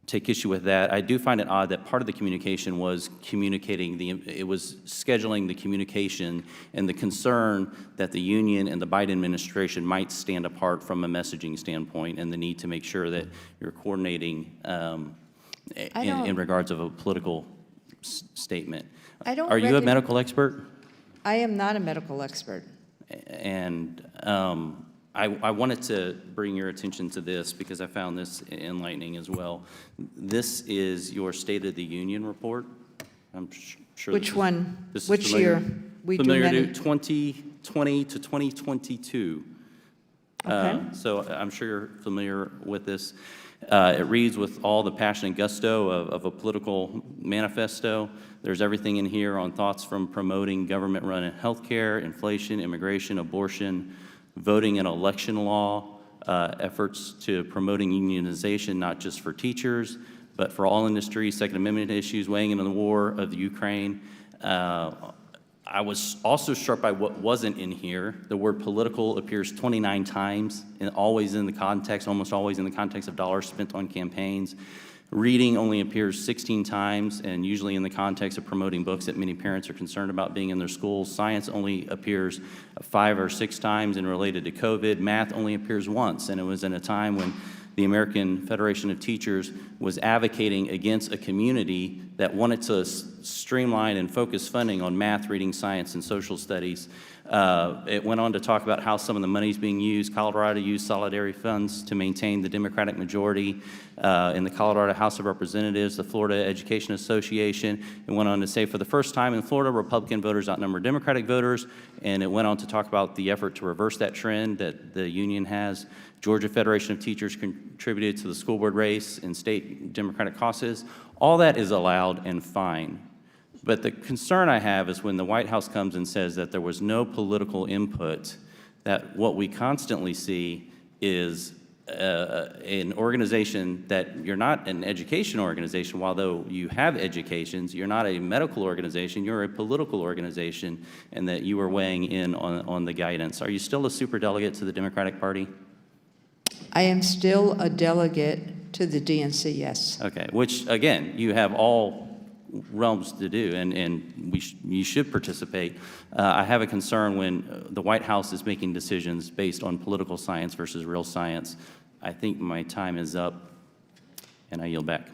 take issue with that. I do find it odd that part of the communication was it was scheduling the communication and the concern that the union and the Biden administration might stand apart from a messaging standpoint, and the need to make sure that you're coordinating in regards of a political statement. Are you a medical expert? I am not a medical expert. And I wanted to bring your attention to this because I found this enlightening as well. This is your State of the Union report. I'm sure. Which one? This Which is familiar, year? We do familiar many. to 2020 to 2022. Okay. So I'm sure you're familiar with this. It reads with all the passion and gusto of a political manifesto. There's everything in here on thoughts from promoting government-run healthcare, inflation, immigration, abortion, voting and election law, efforts to promoting unionization, not just for teachers, but for all industries, Second Amendment issues, weighing in on the war of the Ukraine. I was also struck by what wasn't in here. The word political appears 29 times, and always in the context, almost always in the context of dollars spent on campaigns. Reading only appears 16 times, and usually in the context of promoting books that many parents are concerned about being in their schools. Science only appears 5 or 6 times, and related to COVID. Math only appears once, and it was in a time when the American Federation of Teachers was advocating against a community that wanted to streamline and focus funding on math, reading, science, and social studies. It went on to talk about how some of the money is being used. Colorado used solidarity funds to maintain the Democratic majority in the Colorado House of Representatives, the Florida Education Association. It went on to say, for the first time in Florida, Republican voters outnumber Democratic voters, and it went on to talk about the effort to reverse that trend that the union has. Georgia Federation of Teachers contributed to the school board race and state Democratic caucus. All that is allowed and fine. But the concern I have is when the White House comes and says that there was no political input, that what we constantly see is an organization that you're not an education organization, although you have educations, you're not a medical organization, you're a political organization, and that you are weighing in on the guidance. Are you still a superdelegate to the Democratic Party? I am still a delegate to the DNC, yes. Okay, which, again, you have all realms to do, and you should participate. I have a concern when the White House is making decisions based on political science versus real science. I think my time is up, and I yield back.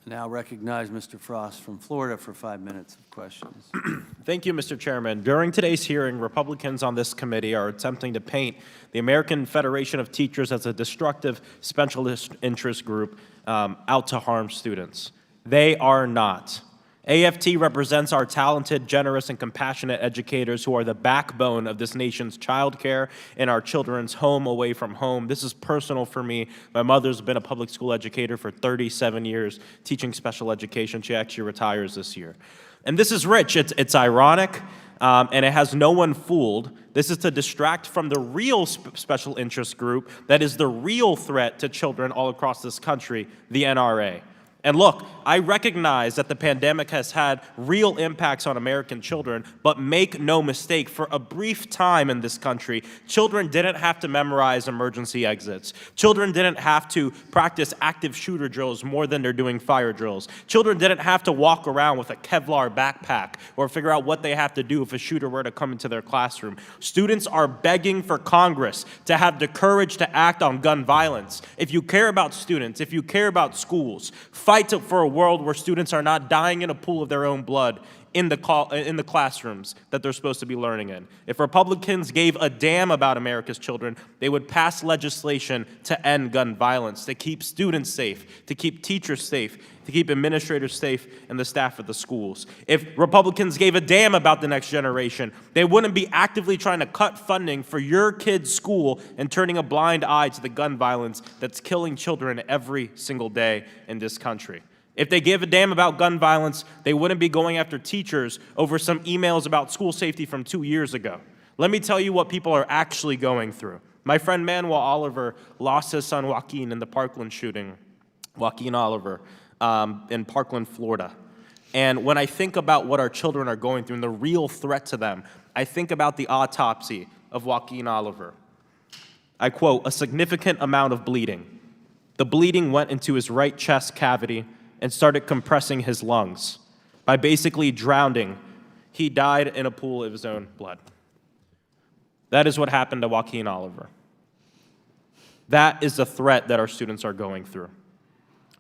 Now recognize Mr. Frost from Florida for 5 minutes of questions. Thank you, Mr. Chairman. During today's hearing, Republicans on this committee are attempting to paint the American Federation of Teachers as a destructive special interest group out to harm students. They are not. AFT represents our talented, generous, and compassionate educators who are the backbone of this nation's childcare and our children's home away from home. This is personal for me. My mother's been a public school educator for 37 years, teaching special education. She actually retires this year. And this is rich. It's ironic. and it has no one fooled. This is to distract from the real special interest group that is the real threat to children all across this country, the NRA. And look, I recognize that the pandemic has had real impacts on American children, but make no mistake, for a brief time in this country, children didn't have to memorize emergency exits. Children didn't have to practice active shooter drills more than they're doing fire drills. Children didn't have to walk around with a Kevlar backpack or figure out what they have to do if a shooter were to come into their classroom. Students are begging for Congress to have the courage to act on gun violence. If you care about students, if you care about schools, fight for a world where students are not dying in a pool of their own blood in the classrooms that they're supposed to be learning in. If Republicans gave a damn about America's children, they would pass legislation to end gun violence, to keep students safe, to keep teachers safe, to keep administrators safe and the staff at the schools. If Republicans gave a damn about the next generation, they wouldn't be actively trying to cut funding for your kid's school and turning a blind eye to the gun violence that's killing children every single day in this country. If they gave a damn about gun violence, they wouldn't be going after teachers over some emails about school safety from 2 years ago. Let me tell you what people are actually going through. My friend Manuel Oliver lost his son Joaquin in the Parkland shooting, Joaquin Oliver, in Parkland, Florida. And when I think about what our children are going through and the real threat to them, I think about the autopsy of Joaquin Oliver. I quote, "A significant amount of bleeding. The bleeding went into his right chest cavity and started compressing his lungs. By basically drowning, he died in a pool of his own blood." That is what happened to Joaquin Oliver. That is the threat that our students are going through.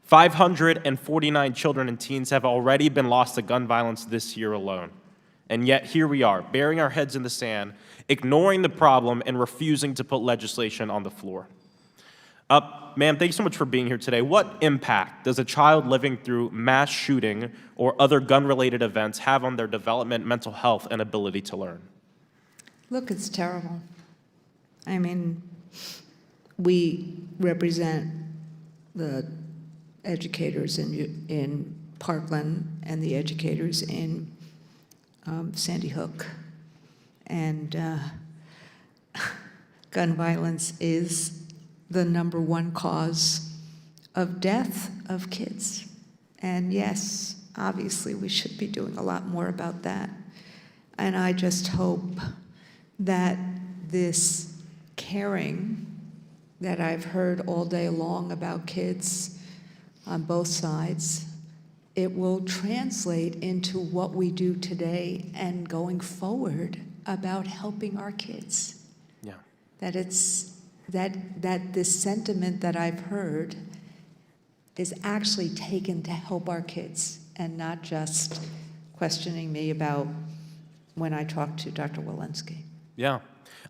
549 children and teens have already been lost to gun violence this year alone. And yet here we are, burying our heads in the sand, ignoring the problem, and refusing to put legislation on the floor. Ma'am, thank you so much for being here today. What impact does a child living through mass shooting or other gun-related events have on their development, mental health, and ability to learn? Look, it's terrible. I mean, we represent the educators in Parkland and the educators in Sandy Hook. And gun violence is the #1 cause of death of kids. And yes, obviously we should be doing a lot more about that. And I just hope that this caring that I've heard all day long about kids on both sides, it will translate into what we do today and going forward about helping our kids. Yeah. That it's that this sentiment that I've heard is actually taken to help our kids and not just questioning me about when I talk to Dr. Walensky. Yeah.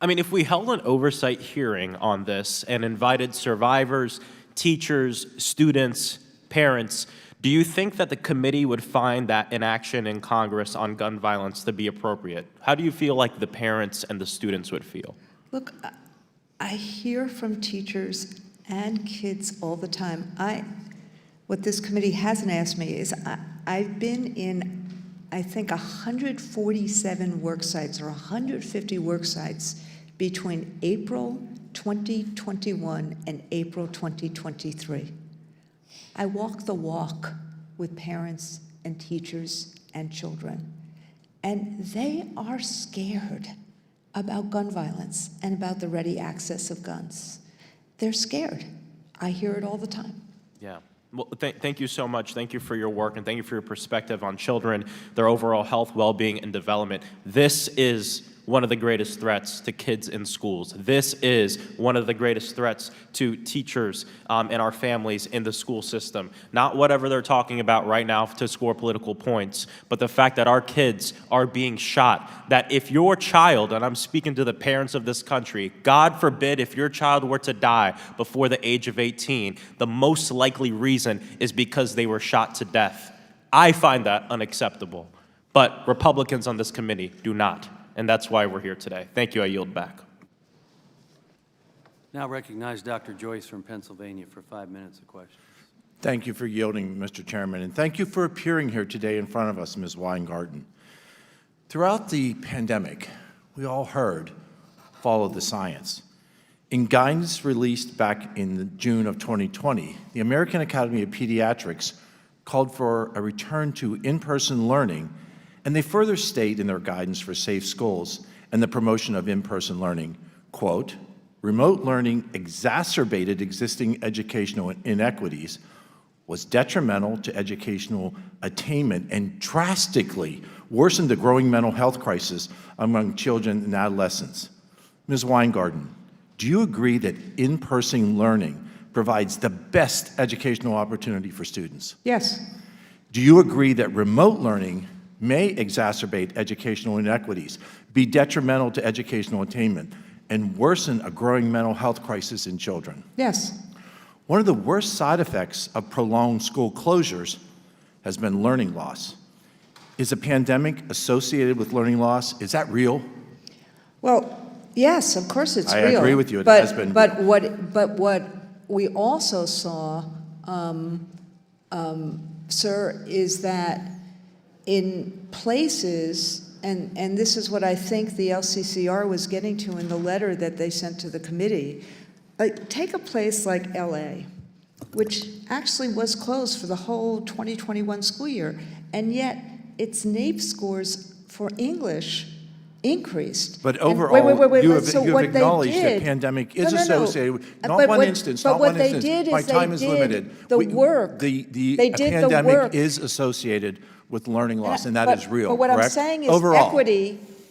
I mean, if we held an oversight hearing on this and invited survivors, teachers, students, parents, do you think that the committee would find that inaction in Congress on gun violence to be appropriate? How do you feel like the parents and the students would feel? Look, I hear from teachers and kids all the time. What this committee hasn't asked me is I've been in, I think, 147 work sites or 150 work sites between April 2021 and April 2023. I walk the walk with parents and teachers and children, and they are scared about gun violence and about the ready access of guns. They're scared. I hear it all the time. Yeah. Well, thank you so much. Thank you for your work, and thank you for your perspective on children, their overall health, well-being, and development. This is one of the greatest threats to kids in schools. This is one of the greatest threats to teachers and our families in the school system. Not whatever they're talking about right now to score political points, but the fact that our kids are being shot. That if your child, and I'm speaking to the parents of this country, God forbid if your child were to die before the age of 18, the most likely reason is because they were shot to death. I find that unacceptable, but Republicans on this committee do not. And that's why we're here today. Thank you. I yield back. Now recognize Dr. Joyce from Pennsylvania for 5 minutes of questions. Thank you for yielding, Mr. Chairman, and thank you for appearing here today in front of us, Ms. Weingarten. Throughout the pandemic, we all heard, follow the science. In guidance released back in June of 2020, the American Academy of Pediatrics called for a return to in-person learning, and they further state in their guidance for safe schools and the promotion of in-person learning, quote, remote learning exacerbated existing educational inequities, was detrimental to educational attainment, and drastically worsened the growing mental health crisis among children and adolescents. Ms. Weingarten, do you agree that in-person learning provides the best educational opportunity for students? Yes. Do you agree that remote learning may exacerbate educational inequities, be detrimental to educational attainment, and worsen a growing mental health crisis in children? Yes. One of the worst side effects of prolonged school closures has been learning loss. Is a pandemic associated with learning loss? Is that real? Well, yes, of course it's I real. agree with you, it but, has been But real. what we also saw, sir, is that in places, and this is what I think the LCCR was getting to in the letter that they sent to the committee, take a place like LA, which actually was closed for the whole 2021 school year, and yet its NAEP scores for English increased. But And overall, wait. you have So what they acknowledged that did- pandemic is No. associated with, But not one what- instance, but not what one they instance. did is My they time is did limited. the work. The They did the pandemic work. is associated with learning loss, and that But- is real, But what I'm correct? saying is Overall.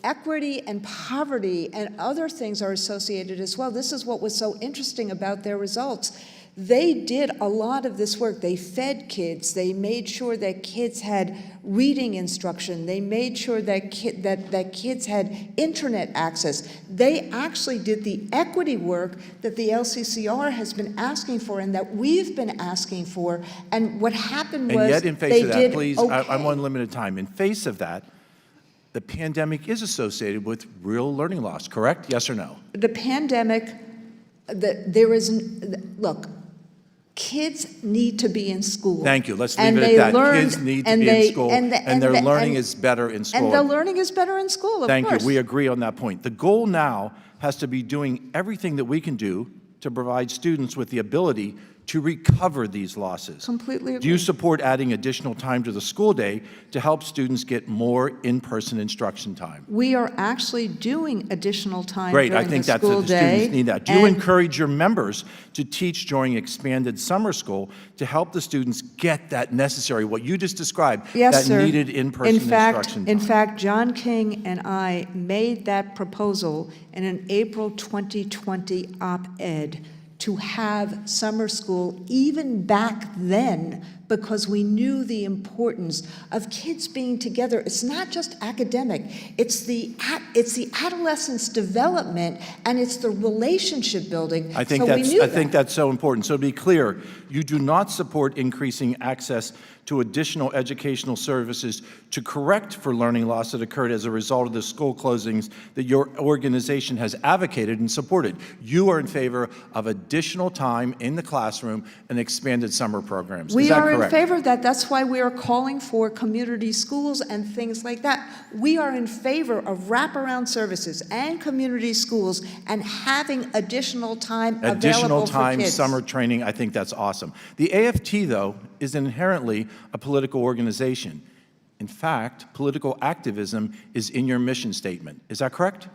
equity and poverty and other things are associated as well. This is what was so interesting about their results. They did a lot of this work. They fed kids. They made sure that kids had reading instruction. They made sure that kids had internet access. They actually did the equity work that the LCCR has been asking for and that we've been asking for. And what happened was And yet, in face they of that, did please, okay. I'm on limited time. In face of that, the pandemic is associated with real learning loss, correct? Yes or no? The pandemic, look, kids need to be in school. Thank you. Let's And leave it they at that. learned- Kids need to and be they- in school, and and their learning is better in school. And the learning is better in school, of Thank course. you. We agree on that point. The goal now has to be doing everything that we can do to provide students with the ability to recover these losses. Completely Do you agree. support adding additional time to the school day to help students get more in-person instruction time? We are actually doing additional time Great, I during think the that's school the day. students need that. Do you and- encourage your members to teach during expanded summer school to help the students get that necessary, what you just described, Yes, that sir. needed in-person instruction time? In fact, John King and I made that proposal in an April 2020 op-ed to have summer school even back then because we knew the importance of kids being together. It's not just academic, it's the adolescent's development and it's the relationship building. I think So we knew I think that's so important. So to be clear, you do not support increasing access to additional educational services to correct for learning loss that occurred as a result of the school closings that your organization has advocated and supported. You are in favor of additional time in the classroom and expanded summer programs. We Is that are correct? in favor of that. That's why we are calling for community schools and things like that. We are in favor of wraparound services and community schools and having additional time Additional available for time, kids. summer training, I think that's awesome. The AFT, though, is inherently a political organization. In fact, political activism is in your mission statement. Is that correct?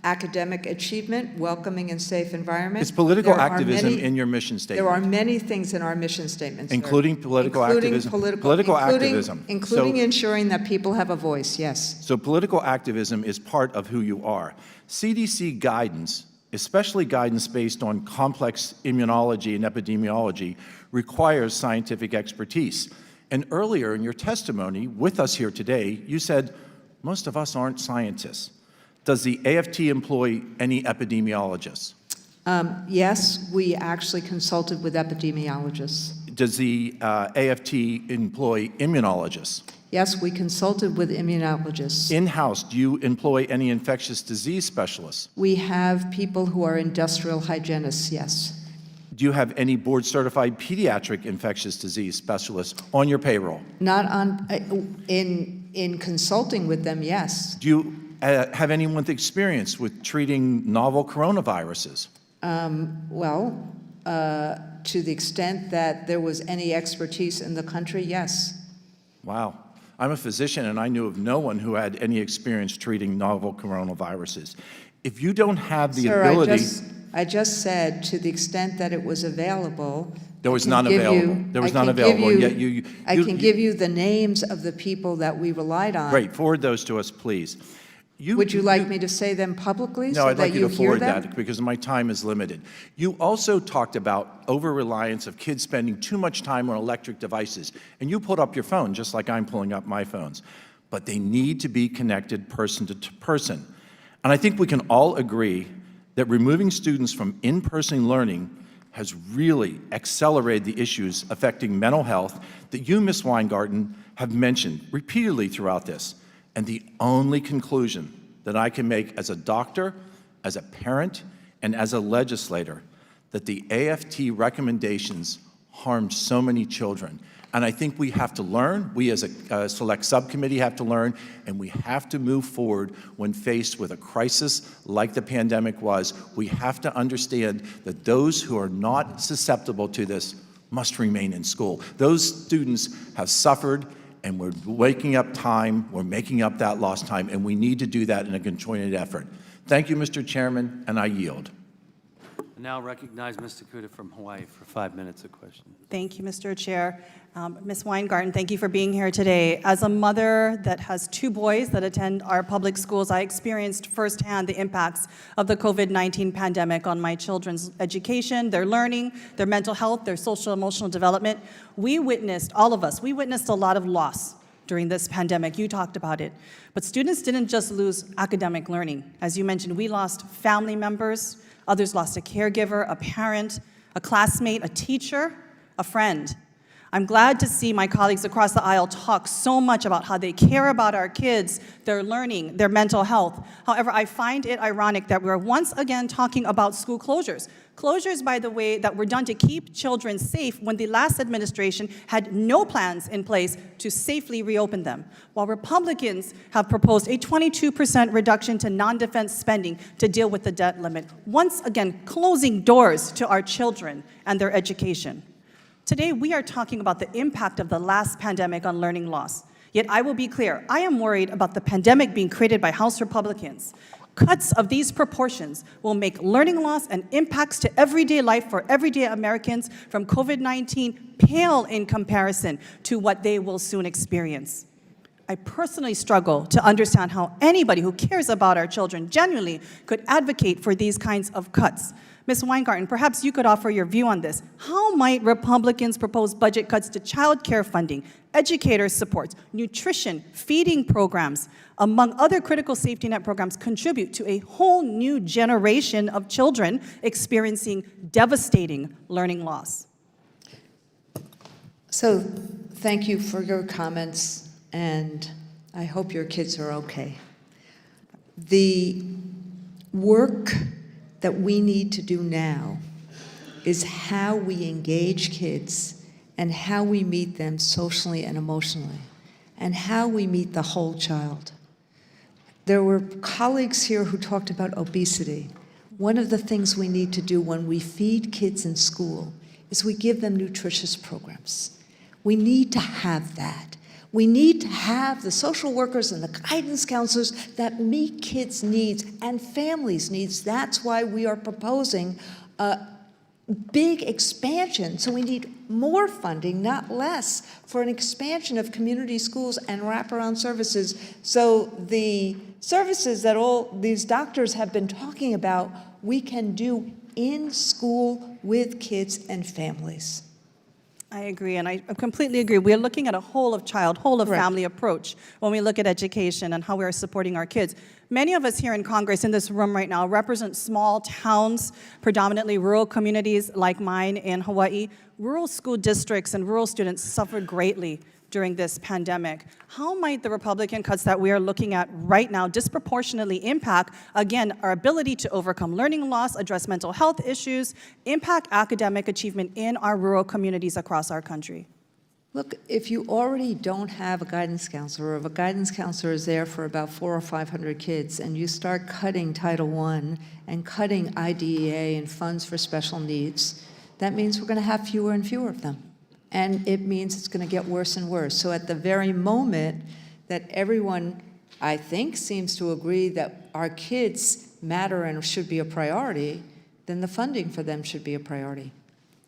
Academic achievement, welcoming and safe environment. Is political There are activism many- in your mission statement? There are many things in our mission statement, sir. Including political activism? Political activism. Including So- ensuring that people have a voice, yes. So political activism is part of who you are. CDC guidance, especially guidance based on complex immunology and epidemiology, requires scientific expertise. And earlier in your testimony with us here today, you said, most of us aren't scientists. Does the AFT employ any epidemiologists? Yes, we actually consulted with epidemiologists. Does the AFT employ immunologists? Yes, we consulted with immunologists. In-house, do you employ any infectious disease specialists? We have people who are industrial hygienists, yes. Do you have any board-certified pediatric infectious disease specialists on your payroll? Not on, in in consulting with them, yes. Do you have anyone with experience with treating novel coronaviruses? Well, to the extent that there was any expertise in the country, yes. Wow. I'm a physician, and I knew of no one who had any experience treating novel coronaviruses. If you don't have the Sir, ability... I just said, to the extent that it was available. There was none available. There was none available, and yet I can give you the names of the people that we relied on. Great. Forward those to us, please. Would you like me to say them publicly No, so I'd that like you you to hear forward them? that because my time is limited. You also talked about over-reliance of kids spending too much time on electric devices, and you pulled up your phone just like I'm pulling up my phones. But they need to be connected person to person. And I think we can all agree that removing students from in-person learning has really accelerated the issues affecting mental health that you, Ms. Weingarten, have mentioned repeatedly throughout this. And the only conclusion that I can make as a doctor, as a parent, and as a legislator, that the AFT recommendations harm so many children. And I think we have to learn, we as a select subcommittee have to learn, and we have to move forward when faced with a crisis like the pandemic was. We have to understand that those who are not susceptible to this must remain in school. Those students have suffered, and we're waking up time, we're making up that lost time, and we need to do that in a conjoined effort. Thank you, Mr. Chairman, and I yield. I now recognize Ms. Takuda from Hawaii for 5 minutes of question. Thank you, Mr. Chair. Ms. Weingarten, thank you for being here today. As a mother that has 2 boys that attend our public schools, I experienced firsthand the impacts of the COVID-19 pandemic on my children's education, their learning, their mental health, their social emotional development. We witnessed, all of us, we witnessed a lot of loss during this pandemic. You talked about it. But students didn't just lose academic learning. As you mentioned, we lost family members, others lost a caregiver, a parent, a classmate, a teacher, a friend. I'm glad to see my colleagues across the aisle talk so much about how they care about our kids, their learning, their mental health. However, I find it ironic that we're once again talking about school closures. Closures, by the way, that were done to keep children safe when the last administration had no plans in place to safely reopen them, while Republicans have proposed a 22% reduction to non-defense spending to deal with the debt limit, once again closing doors to our children and their education. Today, we are talking about the impact of the last pandemic on learning loss. Yet I will be clear, I am worried about the pandemic being created by House Republicans. Cuts of these proportions will make learning loss and impacts to everyday life for everyday Americans from COVID-19 pale in comparison to what they will soon experience. I personally struggle to understand how anybody who cares about our children genuinely could advocate for these kinds of cuts. Ms. Weingarten, perhaps you could offer your view on this. How might Republicans propose budget cuts to child care funding, educator supports, nutrition, feeding programs, among other critical safety net programs, contribute to a whole new generation of children experiencing devastating learning loss? So thank you for your comments, and I hope your kids are okay. The work that we need to do now is how we engage kids and how we meet them socially and emotionally, and how we meet the whole child. There were colleagues here who talked about obesity. One of the things we need to do when we feed kids in school is we give them nutritious programs. We need to have that. We need to have the social workers and the guidance counselors that meet kids' needs and families' needs. That's why we are proposing a big expansion. So we need more funding, not less, for an expansion of community schools and wraparound services. So the services that all these doctors have been talking about, we can do in school with kids and families. I agree, and I completely agree. We're looking at a whole of child, whole of family approach when we look at education and how we are supporting our kids. Many of us here in Congress, in this room right now, represent small towns, predominantly rural communities like mine in Hawaii. Rural school districts and rural students suffered greatly during this pandemic. How might the Republican cuts that we are looking at right now disproportionately impact, again, our ability to overcome learning loss, address mental health issues, impact academic achievement in our rural communities across our country? Look, if you already don't have a guidance counselor, or if a guidance counselor is there for about 400 or 500 kids, and you start cutting Title I and cutting IDEA and funds for special needs, that means we're going to have fewer and fewer of them. And it means it's going to get worse and worse. So at the very moment that everyone, I think, seems to agree that our kids matter and should be a priority, then the funding for them should be a priority.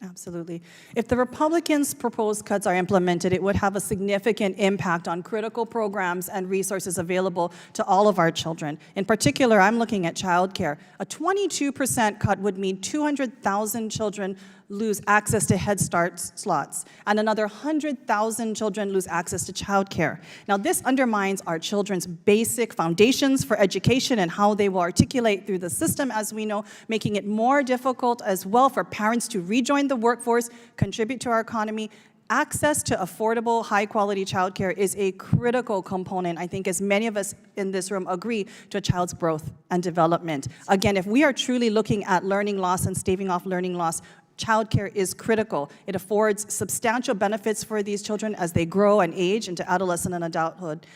Absolutely. If the Republicans' proposed cuts are implemented, it would have a significant impact on critical programs and resources available to all of our children. In particular, I'm looking at childcare. A 22% cut would mean 200,000 children lose access to Head Start slots, and another 100,000 children lose access to childcare. Now, this undermines our children's basic foundations for education and how they will articulate through the system, as we know, making it more difficult as well for parents to rejoin the workforce, contribute to our economy. Access to affordable, high-quality childcare is a critical component, I think, as many of us in this room agree, to a child's growth and development. Again, if we are truly looking at learning loss and staving off learning loss, childcare is critical. It affords substantial benefits for these children as they grow and age into adolescent and adulthood.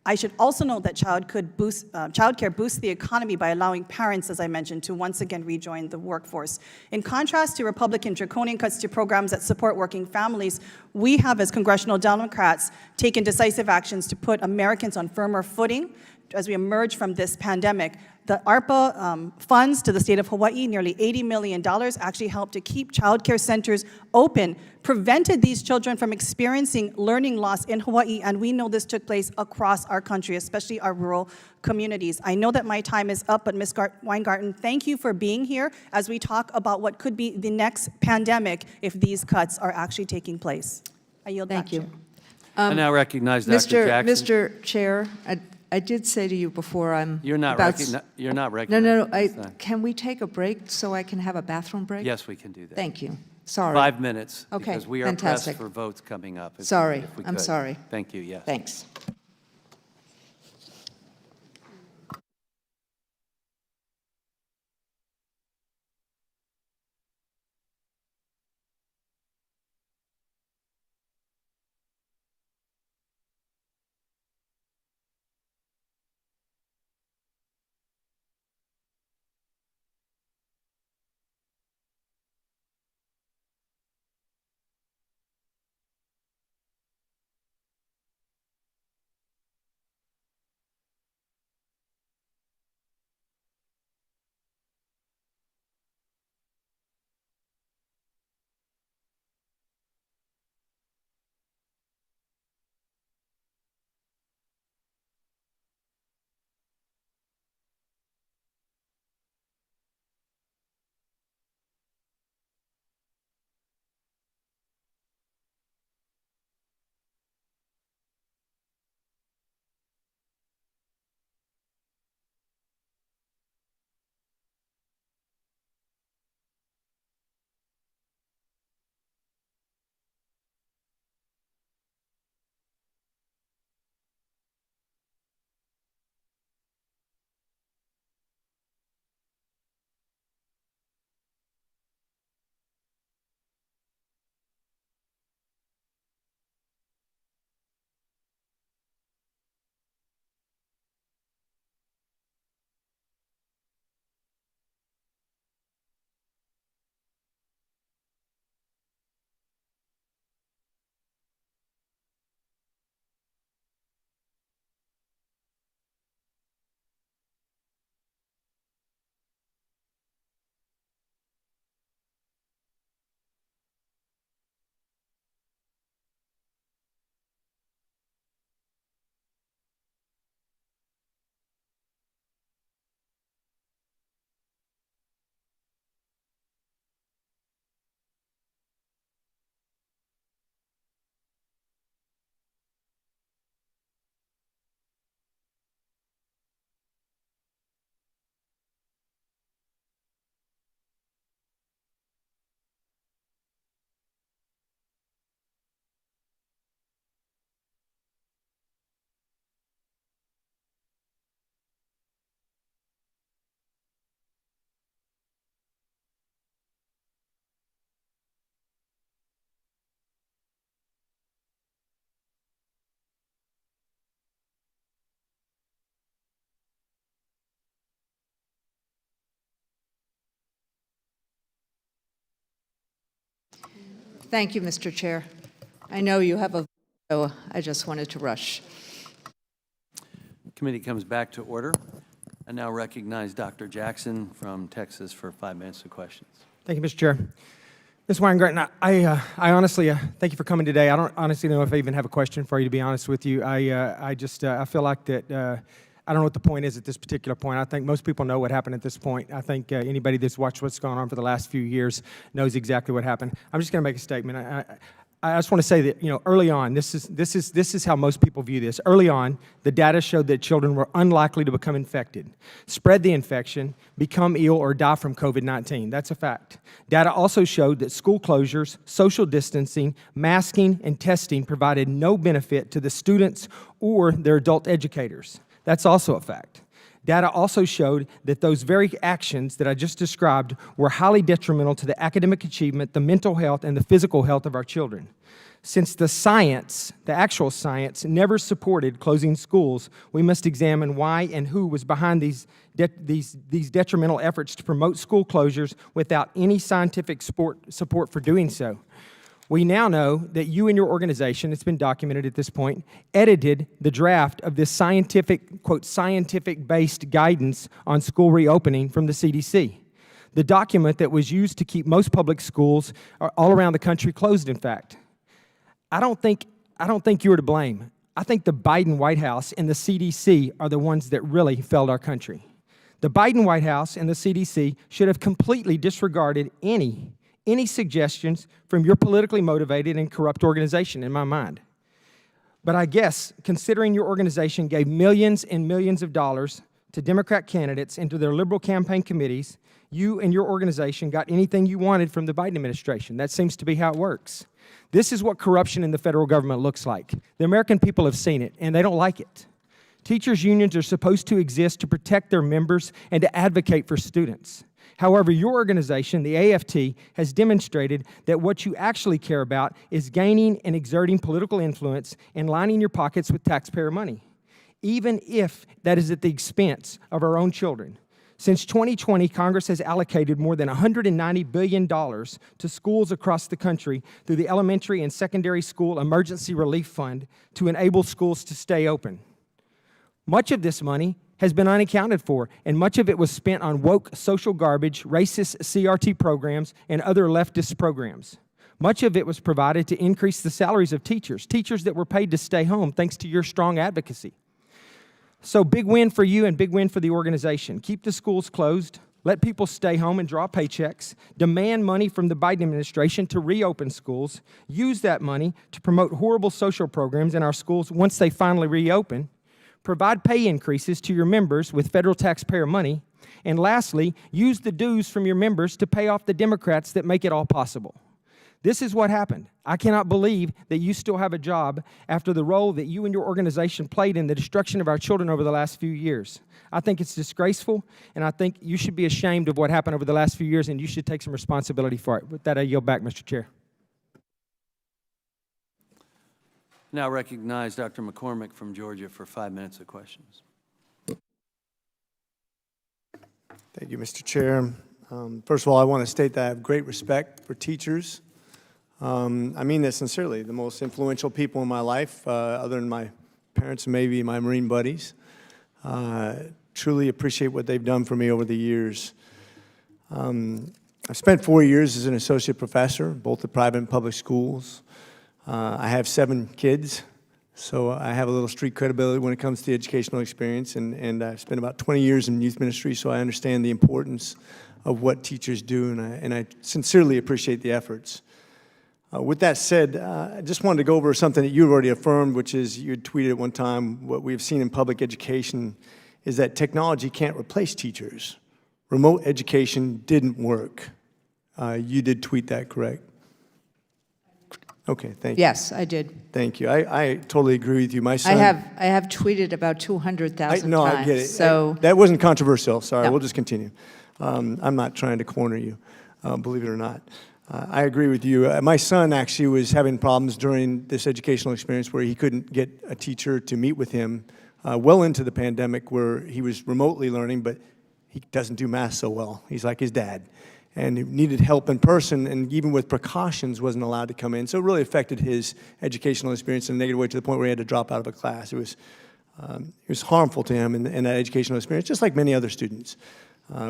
I should also note that childcare boosts the economy by allowing parents, as I mentioned, to once again rejoin the workforce. In contrast to Republican draconian cuts to programs that support working families, we have, as congressional Democrats, taken decisive actions to put Americans on firmer footing as we emerge from this pandemic. The ARPA funds to the state of Hawaii, nearly $80 million, actually helped to keep child care centers open, prevented these children from experiencing learning loss in Hawaii, and we know this took place across our country, especially our rural communities. I know that my time is up, but Ms. Weingarten, thank you for being here as we talk about what could be the next pandemic if these cuts are actually taking place. I yield back to you. I now recognize Dr. Jackson. Mr. Chair, I did say to you before You're not recognized. No. Can we take a break so I can have a bathroom break? Yes, we can do that. Thank you. Sorry. 5 minutes. Okay, Because we are fantastic. pressed for votes coming up. Sorry, if we I'm could. sorry. Thank you, yes. Thanks. Thank you, Mr. Chair. I know you have a, so I just wanted to rush. Committee comes back to order. I now recognize Dr. Jackson from Texas for 5 minutes of questions. Thank you, Mr. Chair. Ms. Weingarten, I honestly thank you for coming today. I don't honestly know if I even have a question for you, to be honest with you. I feel like that I don't know what the point is at this particular point. I think most people know what happened at this point. I think anybody that's watched what's gone on for the last few years knows exactly what happened. I'm just going to make a statement. I just want to say that, you know, early on, this is how most people view this. Early on, the data showed that children were unlikely to become infected, spread the infection, become ill, or die from COVID-19. That's a fact. Data also showed that school closures, social distancing, masking, and testing provided no benefit to the students or their adult educators. That's also a fact. Data also showed that those very actions that I just described were highly detrimental to the academic achievement, the mental health, and the physical health of our children. Since the science, the actual science, never supported closing schools, we must examine why and who was behind these detrimental efforts to promote school closures without any scientific support for doing so. We now know that you and your organization, it's been documented at this point, edited the draft of this scientific, quote, scientific-based guidance on school reopening from the CDC. The document that was used to keep most public schools all around the country closed, in fact. I don't think you're to blame. I think the Biden White House and the CDC are the ones that really failed our country. The Biden White House and the CDC should have completely disregarded any suggestions from your politically motivated and corrupt organization, in my mind. But I guess, considering your organization gave millions and millions of dollars to Democrat candidates and to their liberal campaign committees, you and your organization got anything you wanted from the Biden administration. That seems to be how it works. This is what corruption in the federal government looks like. The American people have seen it, and they don't like it. Teachers' unions are supposed to exist to protect their members and to advocate for students. However, your organization, the AFT, has demonstrated that what you actually care about is gaining and exerting political influence and lining your pockets with taxpayer money, even if that is at the expense of our own children. Since 2020, Congress has allocated more than $190 billion to schools across the country through the Elementary and Secondary School Emergency Relief Fund to enable schools to stay open. Much of this money has been unaccounted for, and much of it was spent on woke social garbage, racist CRT programs, and other leftist programs. Much of it was provided to increase the salaries of teachers that were paid to stay home thanks to your strong advocacy. So big win for you and big win for the organization. Keep the schools closed, let people stay home and draw paychecks, demand money from the Biden administration to reopen schools, use that money to promote horrible social programs in our schools once they finally reopen, provide pay increases to your members with federal taxpayer money, and lastly, use the dues from your members to pay off the Democrats that make it all possible. This is what happened. I cannot believe that you still have a job after the role that you and your organization played in the destruction of our children over the last few years. I think it's disgraceful, and I think you should be ashamed of what happened over the last few years, and you should take some responsibility for it. With that, I yield back, Mr. Chair. Now recognize Dr. McCormick from Georgia for 5 minutes of questions. Thank you, Mr. Chair. First of all, I want to state that I have great respect for teachers. I mean this sincerely. The most influential people in my life, other than my parents and maybe my Marine buddies, truly appreciate what they've done for me over the years. I've spent 4 years as an associate professor, both at private and public schools. I have 7 kids, so I have a little street credibility when it comes to the educational experience, and I've spent about 20 years in youth ministry, so I understand the importance of what teachers do, and I sincerely appreciate the efforts. With that said, I just wanted to go over something that you've already affirmed, which is you had tweeted at one time, what we've seen in public education is that technology can't replace teachers. Remote education didn't work. You did tweet that, correct? Okay, thank you. Yes, I did. Thank you. I totally agree with you. My son... I have tweeted about 200,000 times. No, I get it. So that wasn't controversial. Sorry, No. we'll just continue. I'm not trying to corner you, believe it or not. I agree with you. My son actually was having problems during this educational experience where he couldn't get a teacher to meet with him well into the pandemic, where he was remotely learning, but he doesn't do math so well. He's like his dad. and he needed help in person, and even with precautions wasn't allowed to come in. So it really affected his educational experience in a negative way to the point where he had to drop out of a class. It was harmful to him in that educational experience, just like many other students.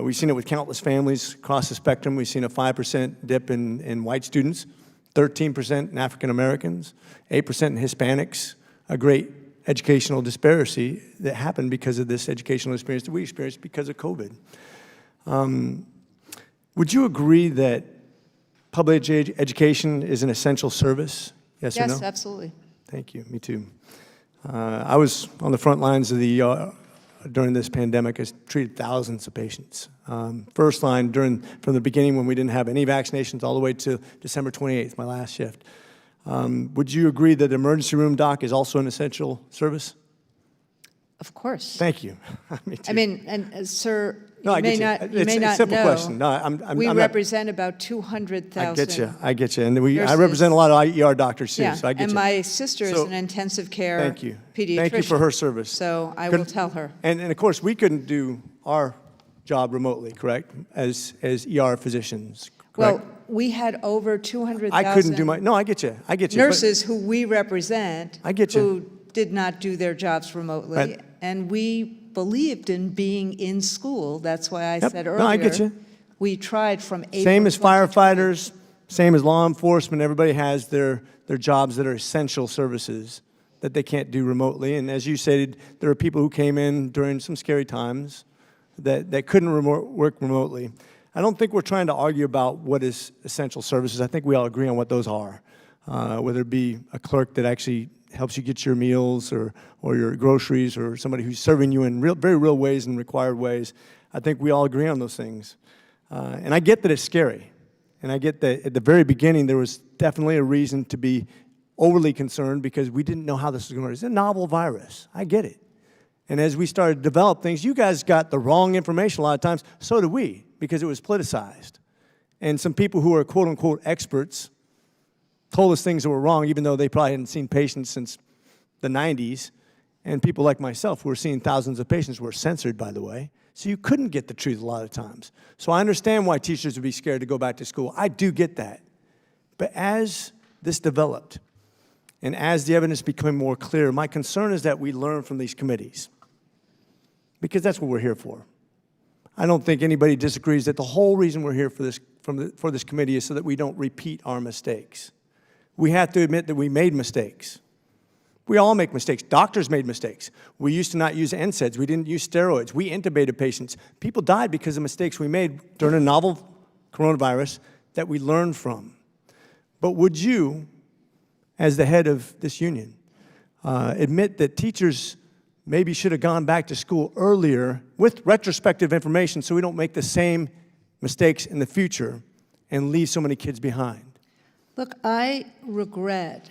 We've seen it with countless families across the spectrum. We've seen a 5% dip in white students, 13% in African Americans, 8% in Hispanics, a great educational disparity that happened because of this educational experience that we experienced because of COVID. Would you agree that public education is an essential service? Yes or no? Yes, absolutely. Thank you. Me too. I was on the front lines of during this pandemic. I treated thousands of patients. First line from the beginning when we didn't have any vaccinations all the way to December 28th, my last shift. Would you agree that the emergency room doc is also an essential service? Of course. Thank you. Me too. I mean, and sir, No, you may not It's a simple know. question. No, I'm We not. represent about 200,000. I get you. And I nurses. represent a lot of ER doctors too, Yeah, so I get and you. my sister is So, an intensive care Thank you. pediatrician. Thank you for her service. So I will tell her. And of course, we couldn't do our job remotely, correct? As ER physicians, correct? Well, we had over 200,000. I couldn't do no, I get you. I get you. but- Nurses who we represent. I get you. Who did not do their jobs remotely. Right. And we believed in being in school. That's why I Yep. said No, earlier. I get you. We tried from April. Same as 2020. firefighters, same as law enforcement. Everybody has their jobs that are essential services that they can't do remotely. And as you said, there are people who came in during some scary times that couldn't work remotely. I don't think we're trying to argue about what is essential services. I think we all agree on what those are, whether it be a clerk that actually helps you get your meals or your groceries, or somebody who's serving you in very real ways and required ways. I think we all agree on those things. And I get that it's scary. And I get that at the very beginning, there was definitely a reason to be overly concerned because we didn't know how this was going to work. It's a novel virus. I get it. And as we started to develop things, you guys got the wrong information a lot of times. So did we, because it was politicized. And some people who are quote-unquote experts told us things that were wrong, even though they probably hadn't seen patients since the 90s. And people like myself who were seeing thousands of patients were censored, by the way. So you couldn't get the truth a lot of times. So I understand why teachers would be scared to go back to school. I do get that. But as this developed, and as the evidence became more clear, my concern is that we learn from these committees, because that's what we're here for. I don't think anybody disagrees that the whole reason we're here for this committee is so that we don't repeat our mistakes. We have to admit that we made mistakes. We all make mistakes. Doctors made mistakes. We used to not use NSAIDs. We didn't use steroids. We intubated patients. People died because of mistakes we made during a novel coronavirus that we learned from. But would you, as the head of this union, admit that teachers maybe should have gone back to school earlier with retrospective information so we don't make the same mistakes in the future and leave so many kids behind? Look, I regret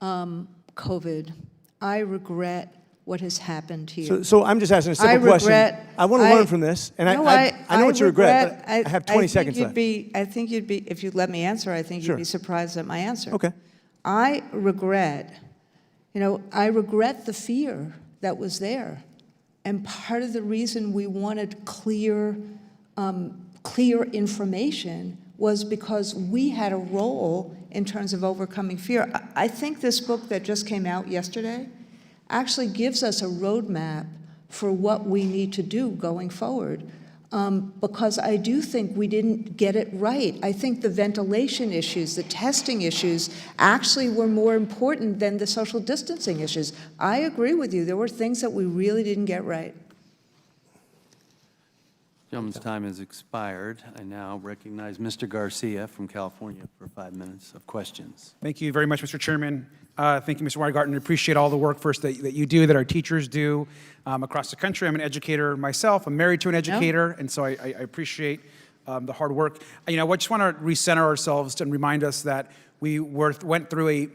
COVID. I regret what has happened here. So I'm just asking a simple question. I want to learn from this, and I know what you regret, but I have 20 seconds left. I think you'd be, if you'd let me answer, I think Sure. you'd be surprised at my answer. Okay. I regret the fear that was there. And part of the reason we wanted clear information was because we had a role in terms of overcoming fear. I think this book that just came out yesterday actually gives us a roadmap for what we need to do going forward, because I do think we didn't get it right. I think the ventilation issues, the testing issues, actually were more important than the social distancing issues. I agree with you. There were things that we really didn't get right. Gentleman's time has expired. I now recognize Mr. Garcia from California for 5 minutes of questions. Thank you very much, Mr. Chairman. Thank you, Mr. Weingarten. I appreciate all the work first that you do, that our teachers do across the country. I'm an educator myself. I'm married to an educator, and so I appreciate the hard work. I just want to recenter ourselves and remind us that we went through a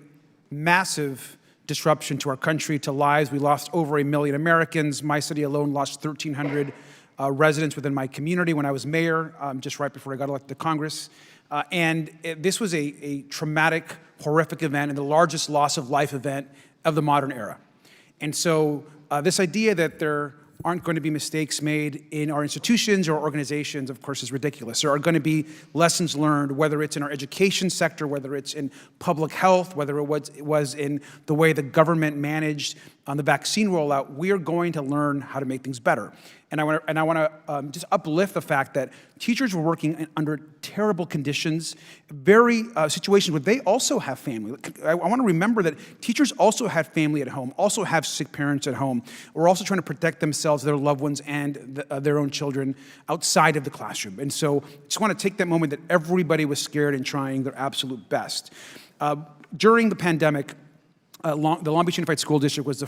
massive disruption to our country, to lives. We lost over 1 million Americans. My city alone lost 1,300 residents within my community when I was mayor, just right before I got elected to Congress. This was a traumatic, horrific event and the largest loss of life event of the modern era. And so this idea that there aren't going to be mistakes made in our institutions or organizations, of course, is ridiculous. There are going to be lessons learned, whether it's in our education sector, whether it's in public health, whether it was in the way the government managed on the vaccine rollout. We are going to learn how to make things better. And I want to just uplift the fact that teachers were working under terrible conditions, very situations where they also have family. I want to remember that teachers also have family at home, also have sick parents at home. We're also trying to protect themselves, their loved ones, and their own children outside of the classroom. And so I just want to take that moment that everybody was scared and trying their absolute best. During the pandemic, the Long Beach Unified School District was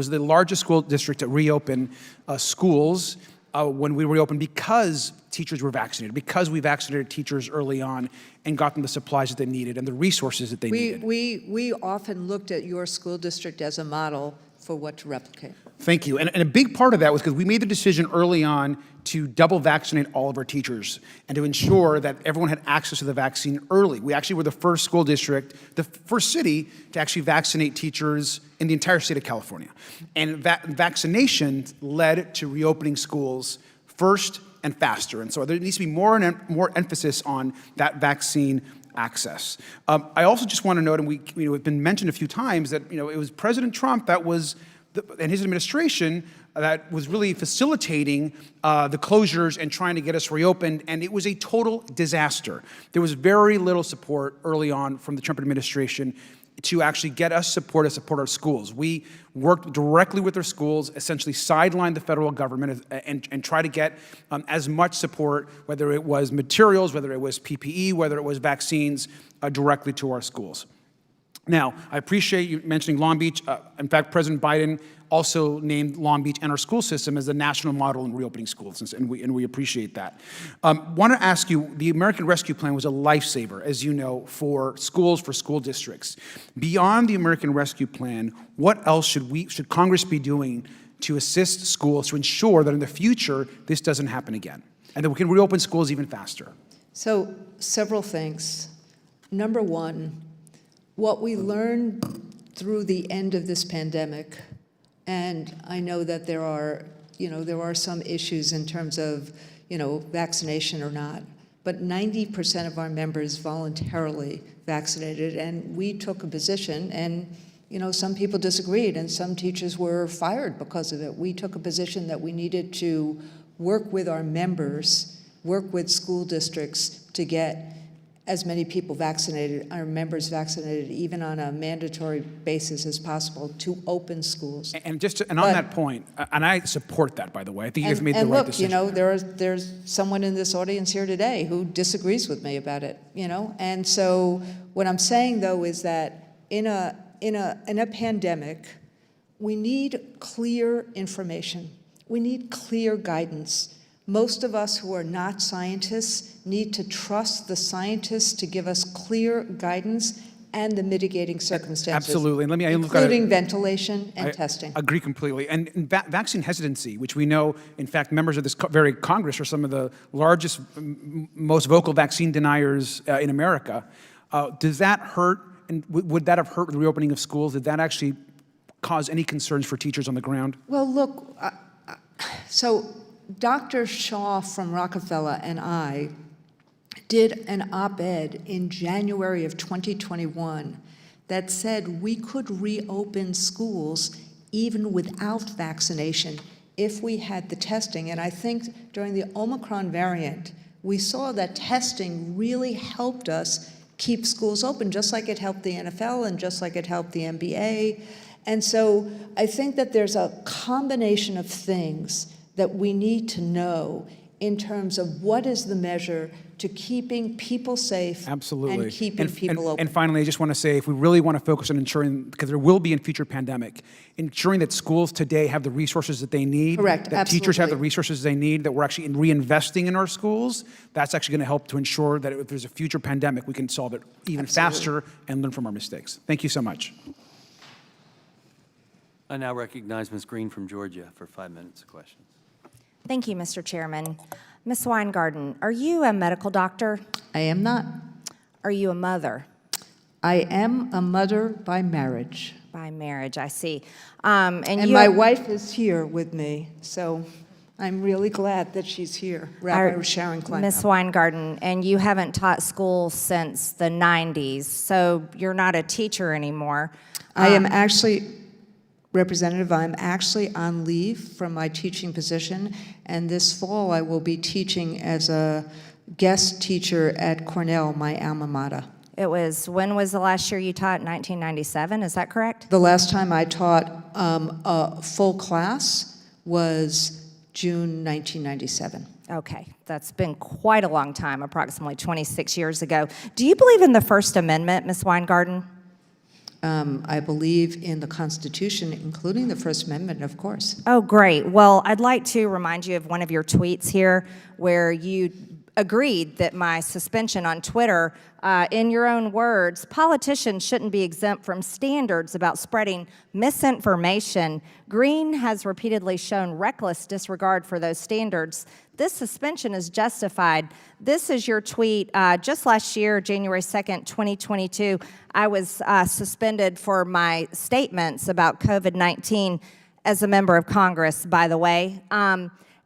the largest school district to reopen schools when we reopened because teachers were vaccinated, because we vaccinated teachers early on and got them the supplies that they needed and the resources that they needed. We often looked at your school district as a model for what to replicate. Thank you. And a big part of that was because we made the decision early on to double vaccinate all of our teachers and to ensure that everyone had access to the vaccine early. We actually were the first school district, the first city to actually vaccinate teachers in the entire state of California. And vaccination led to reopening schools first and faster. And so there needs to be more emphasis on that vaccine access. I also just want to note, and it's been mentioned a few times, that it was President Trump that was, and his administration, that was really facilitating the closures and trying to get us reopened, and it was a total disaster. There was very little support early on from the Trump administration to actually get us support to support our schools. We worked directly with our schools, essentially sidelined the federal government and try to get as much support, whether it was materials, whether it was PPE, whether it was vaccines, directly to our schools. Now, I appreciate you mentioning Long Beach. In fact, President Biden also named Long Beach and our school system as the national model in reopening schools, and we appreciate that. Want to ask you, the American Rescue Plan was a lifesaver, as you know, for schools, for school districts. Beyond the American Rescue Plan, what else should Congress be doing to assist schools to ensure that in the future this doesn't happen again, and that we can reopen schools even faster? So, several things. Number one, what we learned through the end of this pandemic, and I know that there are some issues in terms of, vaccination or not, but 90% of our members voluntarily vaccinated, and we took a position, and, some people disagreed, and some teachers were fired because of it. We took a position that we needed to work with our members, work with school districts to get as many people vaccinated, our members vaccinated, even on a mandatory basis as possible, to open schools. And on that point, and I support that, by the way. I think you've made the right decision. And look, there's someone in this audience here today who disagrees with me about it, And so what I'm saying, though, is that in a pandemic, we need clear information. We need clear guidance. Most of us who are not scientists need to trust the scientists to give us clear guidance and the mitigating circumstances. Absolutely. And including ventilation and testing. I agree completely. And vaccine hesitancy, which we know, in fact, members of this very Congress are some of the largest, most vocal vaccine deniers in America. Does that hurt? And would that have hurt the reopening of schools? Did that actually cause any concerns for teachers on the ground? Well, look, so Dr. Shaw from Rockefeller and I did an op-ed in January of 2021 that said we could reopen schools even without vaccination if we had the testing. And I think during the Omicron variant, we saw that testing really helped us keep schools open, just like it helped the NFL and just like it helped the NBA. And so I think that there's a combination of things that we need to know in terms of what is the measure to keeping people safe. Absolutely. And keeping people open. And finally, I just want to say, if we really want to focus on ensuring, because there will be in future pandemic, ensuring that schools today have the resources that they need. Correct, that absolutely. Teachers have the resources they need, that we're actually reinvesting in our schools, that's actually going to help to ensure that if there's a future pandemic, we can solve it even faster and learn from our mistakes. Thank you so much. I now recognize Ms. Green from Georgia for 5 minutes of questions. Thank you, Mr. Chairman. Ms. Weingarten, are you a medical doctor? I am not. Are you a mother? I am a mother by marriage. By marriage, I see. And my wife is here with me, so I'm really glad that she's here, Rabbi Sharon Klein. Ms. Weingarten, and you haven't taught school since the 90s, so you're not a teacher anymore. I am actually, Representative, I'm actually on leave from my teaching position, and this fall I will be teaching as a guest teacher at Cornell, my alma mater. When was the last year you taught? 1997, is that correct? The last time I taught a full class was June 1997. Okay, that's been quite a long time, approximately 26 years ago. Do you believe in the First Amendment, Ms. Weingarten? I believe in the Constitution, including the First Amendment, of course. Oh, great. Well, I'd like to remind you of one of your tweets here where you agreed that my suspension on Twitter, in your own words, politicians shouldn't be exempt from standards about spreading misinformation. Green has repeatedly shown reckless disregard for those standards. This suspension is justified. This is your tweet. Just last year, January 2nd, 2022, I was suspended for my statements about COVID-19 as a member of Congress, by the way.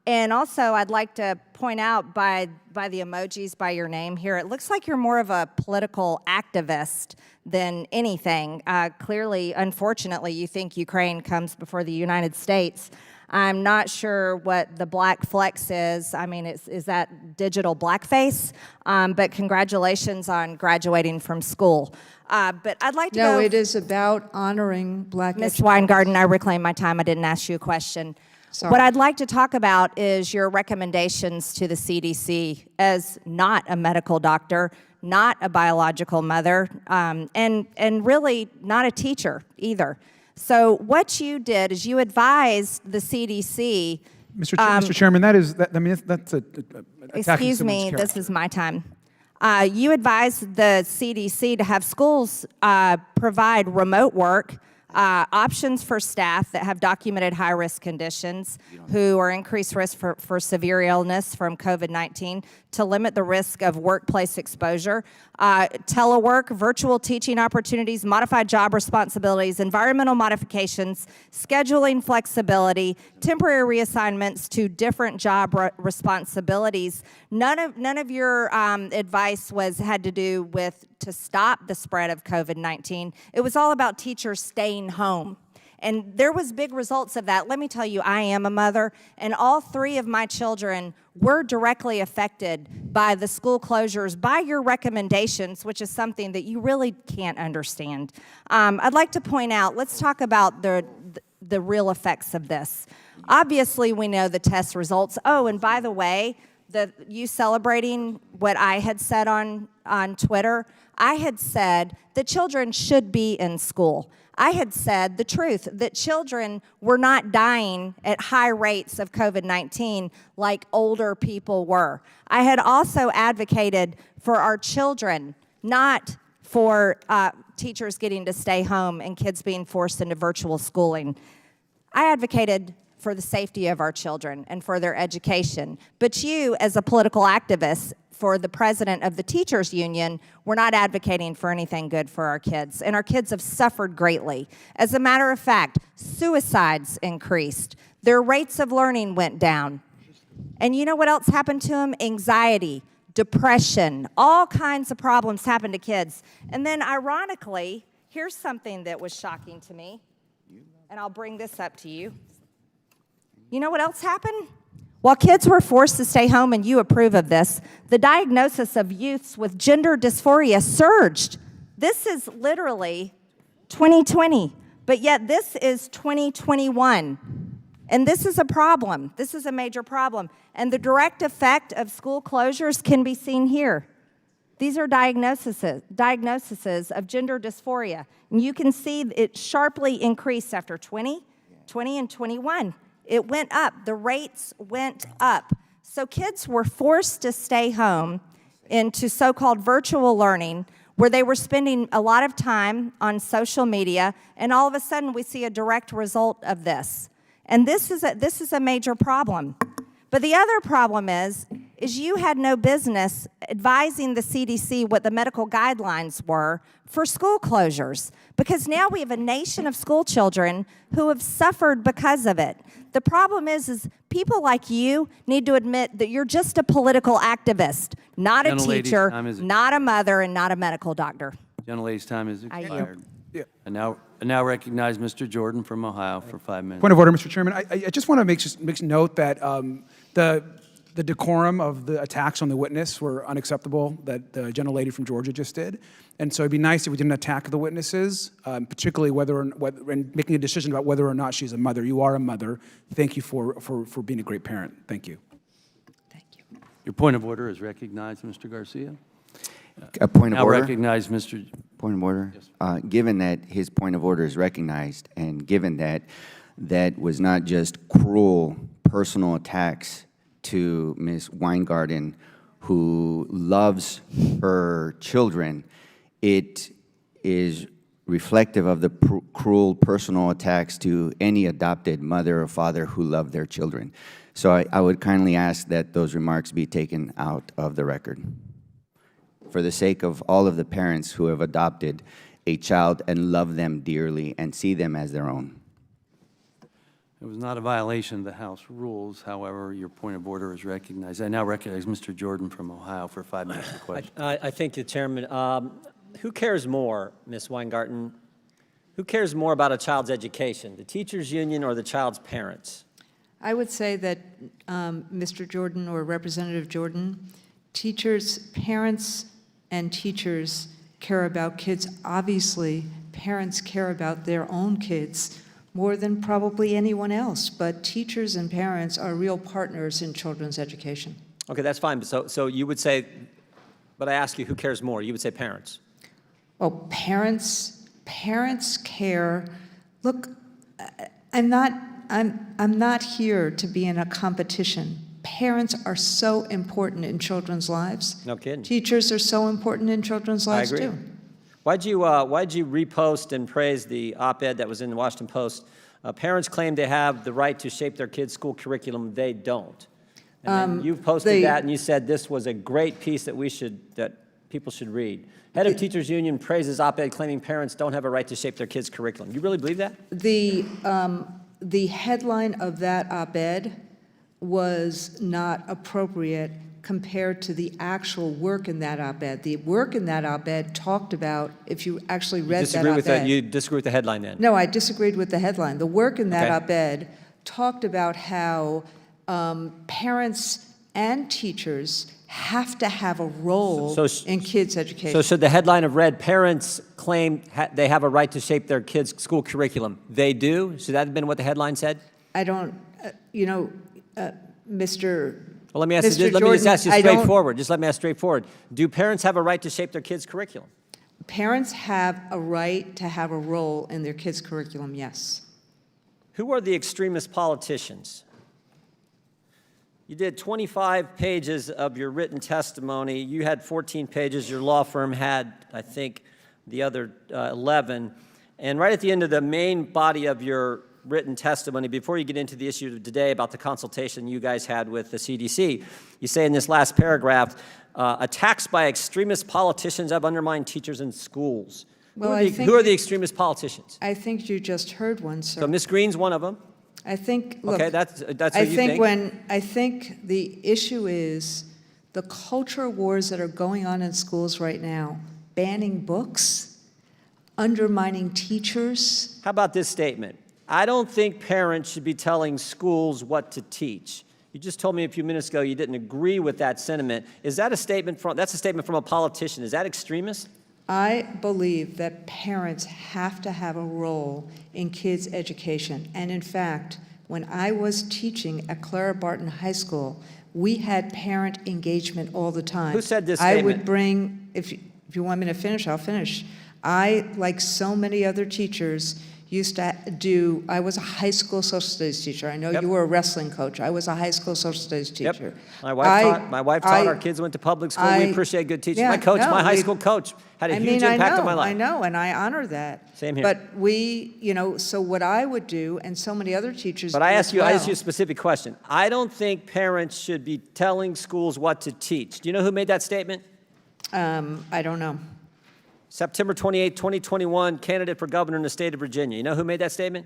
And also, I'd like to point out by the emojis by your name here, it looks like you're more of a political activist than anything. Clearly, unfortunately, you think Ukraine comes before the United States. I'm not sure what the black flex is. I mean, is that digital blackface? But congratulations on graduating from school. But I'd like to No, it is about honoring black Ms. Weingarten, I reclaim my time. I didn't ask you a question. Sorry. What I'd like to talk about is your recommendations to the CDC as not a medical doctor, not a biological mother, and really not a teacher either. So what you did is you advised the CDC. Mr. Chairman, that's a Excuse me, this is my time. You advised the CDC to have schools provide remote work, options for staff that have documented high-risk conditions who are increased risk for severe illness from COVID-19 to limit the risk of workplace exposure, telework, virtual teaching opportunities, modified job responsibilities, environmental modifications, scheduling flexibility, temporary reassignments to different job responsibilities. None of your advice had to do with to stop the spread of COVID-19. It was all about teachers staying home. And there was big results of that. Let me tell you, I am a mother, and all 3 of my children were directly affected by the school closures, by your recommendations, which is something that you really can't understand. I'd like to point out, let's talk about the real effects of this. Obviously, we know the test results. Oh, and by the way, you celebrating what I had said on Twitter, I had said that children should be in school. I had said the truth, that children were not dying at high rates of COVID-19 like older people were. I had also advocated for our children, not for teachers getting to stay home and kids being forced into virtual schooling. I advocated for the safety of our children and for their education. But you, as a political activist, for the president of the teachers union, we're not advocating for anything good for our kids, and our kids have suffered greatly. As a matter of fact, suicides increased. Their rates of learning went down. And you know what else happened to them? Anxiety, depression, all kinds of problems happened to kids. And then ironically, here's something that was shocking to me, and I'll bring this up to you. You know what else happened? While kids were forced to stay home, and you approve of this, the diagnosis of youths with gender dysphoria surged. This is literally 2020, but yet this is 2021. And this is a problem. This is a major problem. And the direct effect of school closures can be seen here. These are diagnoses of gender dysphoria. And you can see it sharply increased after 20, and 21. It went up. The rates went up. So kids were forced to stay home into so-called virtual learning, where they were spending a lot of time on social media, and all of a sudden we see a direct result of this. And this is a major problem. But the other problem is you had no business advising the CDC what the medical guidelines were for school closures, because now we have a nation of school children who have suffered because of it. The problem is people like you need to admit that you're just a political activist, not a Gentlelady's teacher, time is not a mother, and not a medical doctor. Gentlelady's time is I yield. expired. I now recognize Mr. Jordan from Ohio for 5 minutes. Point of order, Mr. Chairman. I just want to make note that the decorum of the attacks on the witness were unacceptable that the gentlelady from Georgia just did. And so it'd be nice if we didn't attack the witnesses, particularly whether and making a decision about whether or not she's a mother. You are a mother. Thank you for being a great parent. Thank you. Your point of order is recognized, Mr. Garcia. A point of Now order? recognize Mr. Point of order? Given that his point of order is recognized, and given that that was not just cruel personal attacks to Ms. Weingarten, who loves her children, it is reflective of the cruel personal attacks to any adopted mother or father who love their children. So I would kindly ask that those remarks be taken out of the record, for the sake of all of the parents who have adopted a child and love them dearly and see them as their own. It was not a violation of the House rules. However, your point of order is recognized. I now recognize Mr. Jordan from Ohio for 5 minutes of question. I thank the chairman. Who cares more, Ms. Weingarten? Who cares more about a child's education, the teachers union or the child's parents? I would say that, Mr. Jordan or Representative Jordan, teachers, parents and teachers care about kids. Obviously, parents care about their own kids more than probably anyone else, but teachers and parents are real partners in children's education. Okay, that's fine. So you would say, but I ask you, who cares more? You would say parents. Oh, parents care. Look, I'm not here to be in a competition. Parents are so important in children's lives. No kidding. Teachers are so important in children's lives, I agree. too. Why'd you repost and praise the op-ed that was in the Washington Post? Parents claim they have the right to shape their kids' school curriculum. They don't. And then you posted that, and you said this was a great piece that people should read. Head of Teachers Union praises op-ed claiming parents don't have a right to shape their kids' curriculum. You really believe that? The headline of that op-ed was not appropriate compared to the actual work in that op-ed. The work in that op-ed talked about, if you actually read that op-ed. You disagree with the headline then? No, I disagreed with the headline. The work in that op-ed talked about how parents and teachers have to have a role in kids' education. So should the headline have read, parents claim they have a right to shape their kids' school curriculum? They do? Should that have been what the headline said? I don't, Mr. Well, let me ask you, let me just ask you straightforward. Just let me ask straightforward. Do parents have a right to shape their kids' curriculum? Parents have a right to have a role in their kids' curriculum, yes. Who are the extremist politicians? You did 25 pages of your written testimony. You had 14 pages. Your law firm had, I think, the other 11. And right at the end of the main body of your written testimony, before you get into the issue of today about the consultation you guys had with the CDC, you say in this last paragraph, attacks by extremist politicians have undermined teachers in schools. Well, who are the extremist politicians? I think you just heard one, sir. So Ms. Green's one of them. I think, look, okay, that's what you think. I think the issue is the culture wars that are going on in schools right now, banning books, undermining teachers. How about this statement? I don't think parents should be telling schools what to teach. You just told me a few minutes ago you didn't agree with that sentiment. Is that a statement that's a statement from a politician? Is that extremist? I believe that parents have to have a role in kids' education. And in fact, when I was teaching at Clara Barton High School, we had parent engagement all the time. Who said this I statement? would bring, if you want me to finish, I'll finish. I, like so many other teachers, used to do, I was a high school social studies teacher. I know you were a wrestling coach. I was a high school social studies teacher. My wife taught, our kids went to public school. We appreciate good teachers. Yeah, my high school coach had a huge impact on my life. I know, and I honor that. Same here. But we, so what I would do, and so many other teachers But do I as ask you well. a specific question. I don't think parents should be telling schools what to teach. Do you know who made that statement? I don't know. September 28, 2021, candidate for governor in the state of Virginia. You know who made that statement?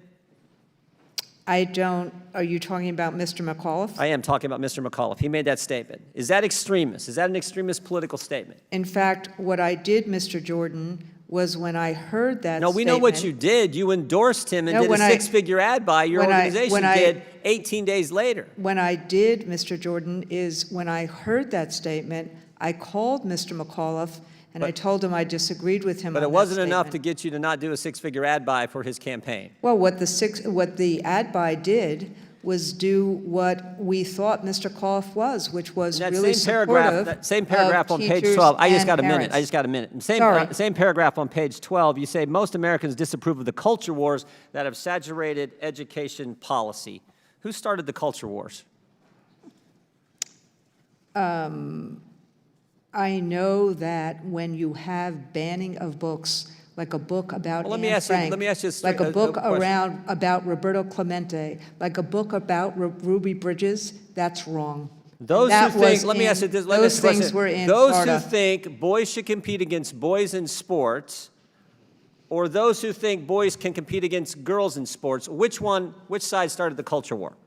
I don't, are you talking about Mr. McAuliffe? I am talking about Mr. McAuliffe. He made that statement. Is that extremist? Is that an extremist political statement? In fact, what I did, Mr. Jordan, was when I heard that No, we know what you did. You endorsed him and did a six-figure ad buy your organization did 18 days later. When I did, Mr. Jordan, is when I heard that statement, I called Mr. McAuliffe and I told him I disagreed with him. But on it wasn't that enough to statement. get you to not do a six-figure ad buy for his campaign. Well, what the ad buy did was do what we thought Mr. McAuliffe was, which was That really supportive that same paragraph of on page teachers 12. I just and got a minute. parents. I just got a minute. Sorry. Same paragraph on page 12. You say most Americans disapprove of the culture wars that have saturated education policy. Who started the culture wars? I know that when you have banning of books, like a book about Well, Anne Frank, let me ask you like a book question. about Roberto Clemente, like a book about Ruby Bridges, that's wrong. Those That who think, was let me in- ask you this, let me those ask you a things question. were in Those Florida. who think boys should compete against boys in sports, or those who think boys can compete against girls in sports, which side started the culture war?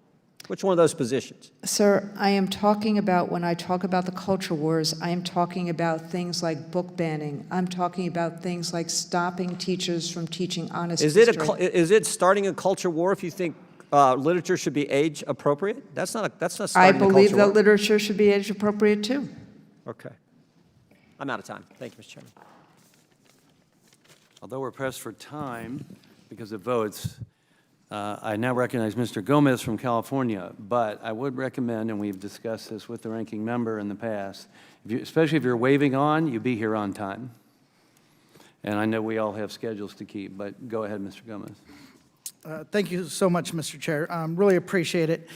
Which one of those positions? Sir, I am talking about, when I talk about the culture wars, I am talking about things like book banning. I'm talking about things like stopping teachers from teaching honest history. Is it starting a culture war if you think literature should be age appropriate? That's not I starting a believe culture that war. literature should be age appropriate too. Okay. I'm out of time. Thank you, Mr. Chairman. Although we're pressed for time because of votes, I now recognize Mr. Gomez from California, but I would recommend, and we've discussed this with the ranking member in the past, especially if you're waving on, you be here on time. And I know we all have schedules to keep, but go ahead, Mr. Gomez. Thank you so much, Mr. Chair. Really appreciate it.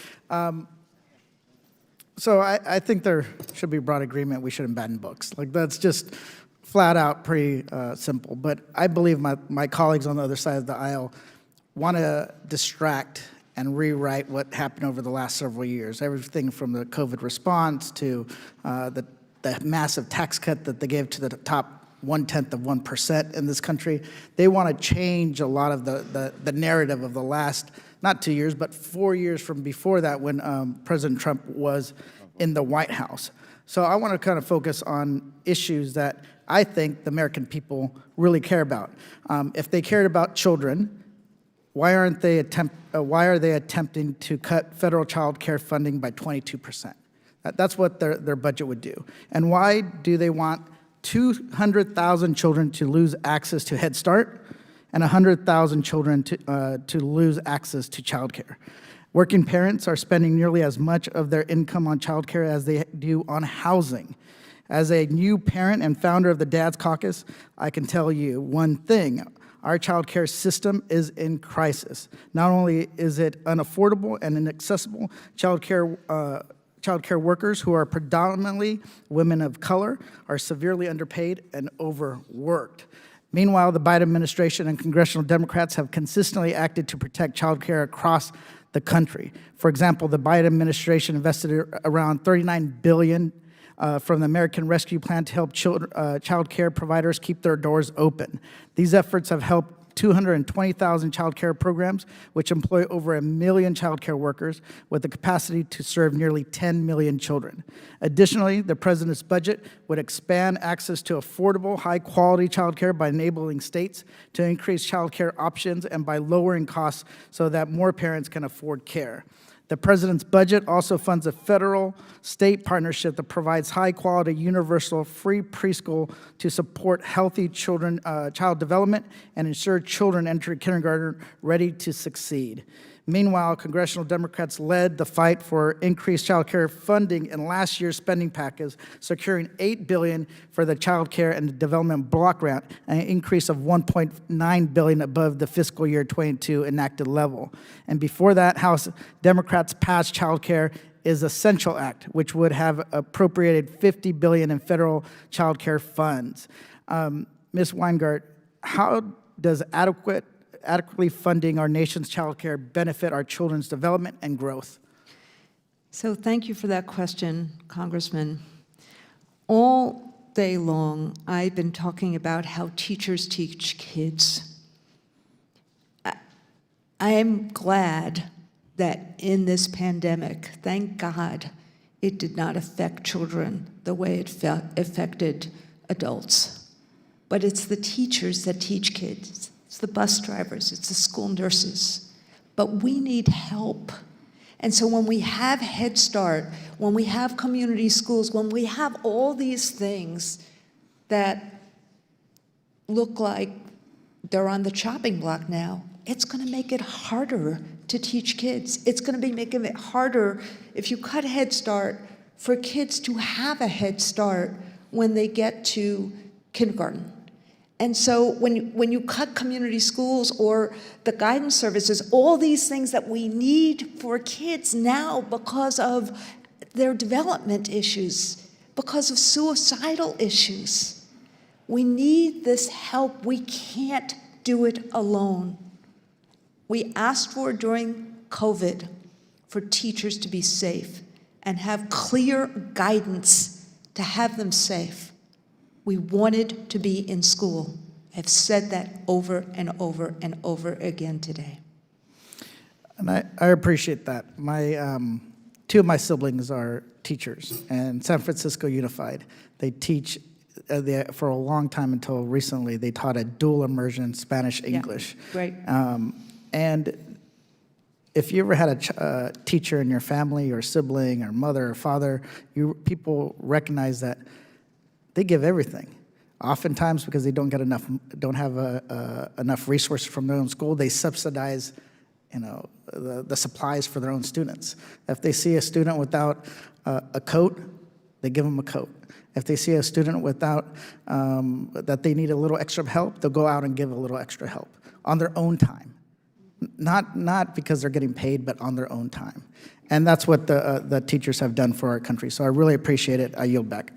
So I think there should be broad agreement we shouldn't ban books. Like, that's just flat out pretty simple. But I believe my colleagues on the other side of the aisle want to distract and rewrite what happened over the last several years. Everything from the COVID response to the massive tax cut that they gave to the top 0.1% in this country. They want to change a lot of the narrative of the last, not 2 years, but 4 years from before that when President Trump was in the White House. So I want to kind of focus on issues that I think the American people really care about. If they cared about children, why are they attempting to cut federal child care funding by 22%? That's what their budget would do. And why do they want 200,000 children to lose access to Head Start and 100,000 children to lose access to child care? Working parents are spending nearly as much of their income on child care as they do on housing. As a new parent and founder of the Dad's Caucus, I can tell you one thing. Our child care system is in crisis. Not only is it unaffordable and inaccessible, child care workers who are predominantly women of color are severely underpaid and overworked. Meanwhile, the Biden administration and congressional Democrats have consistently acted to protect child care across the country. For example, the Biden administration invested around $39 billion from the American Rescue Plan to help child care providers keep their doors open. These efforts have helped 220,000 child care programs, which employ over 1 million child care workers with the capacity to serve nearly 10 million children. Additionally, the president's budget would expand access to affordable, high-quality child care by enabling states to increase child care options and by lowering costs so that more parents can afford care. The president's budget also funds a federal-state partnership that provides high-quality, universal, free preschool to support healthy child development and ensure children enter kindergarten ready to succeed. Meanwhile, congressional Democrats led the fight for increased child care funding in last year's spending package, securing $8 billion for the child care and development block grant, an increase of $1.9 billion above the fiscal year 22 enacted level. And before that, House Democrats passed Child Care is Essential Act, which would have appropriated $50 billion in federal child care funds. Ms. Weingart, how does adequately funding our nation's child care benefit our children's development and growth? So thank you for that question, Congressman. All day long, I've been talking about how teachers teach kids. I am glad that in this pandemic, thank God, it did not affect children the way it affected adults. But it's the teachers that teach kids. It's the bus drivers, it's the school nurses. But we need help. And so when we have Head Start, when we have community schools, when we have all these things that look like they're on the chopping block now, it's going to make it harder to teach kids. It's going to be making it harder if you cut Head Start for kids to have a head start when they get to kindergarten. And so when you cut community schools or the guidance services, all these things that we need for kids now because of their development issues, because of suicidal issues, we need this help. We can't do it alone. We asked for during COVID for teachers to be safe and have clear guidance to have them safe. We wanted to be in school. I've said that over and over and over again today. And I appreciate that. My, two of my siblings are teachers, and San Francisco Unified. They teach, for a long time until recently, they taught a dual immersion Spanish-English. Yeah, right. And if you ever had a teacher in your family or sibling or mother or father, people recognize that they give everything. Oftentimes, because they don't have enough resources from their own school, they subsidize, the supplies for their own students. If they see a student without a coat, they give them a coat. If they see a student without that they need a little extra help, they'll go out and give a little extra help on their own time. Not because they're getting paid, but on their own time. And that's what the teachers have done for our country. So I really appreciate it. I yield back.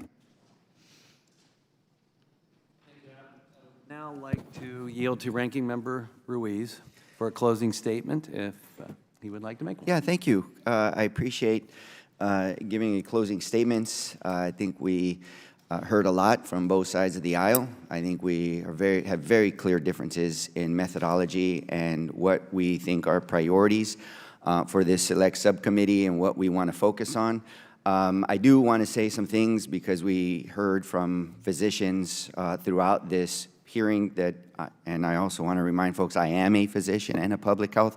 Now I'd like to yield to Ranking Member Ruiz for a closing statement, if he would like to make one. Yeah, thank you. I appreciate giving a closing statements. I think we heard a lot from both sides of the aisle. I think we have very clear differences in methodology and what we think are priorities for this select subcommittee and what we want to focus on. I do want to say some things because we heard from physicians throughout this hearing that, and I also want to remind folks, I am a physician and a public health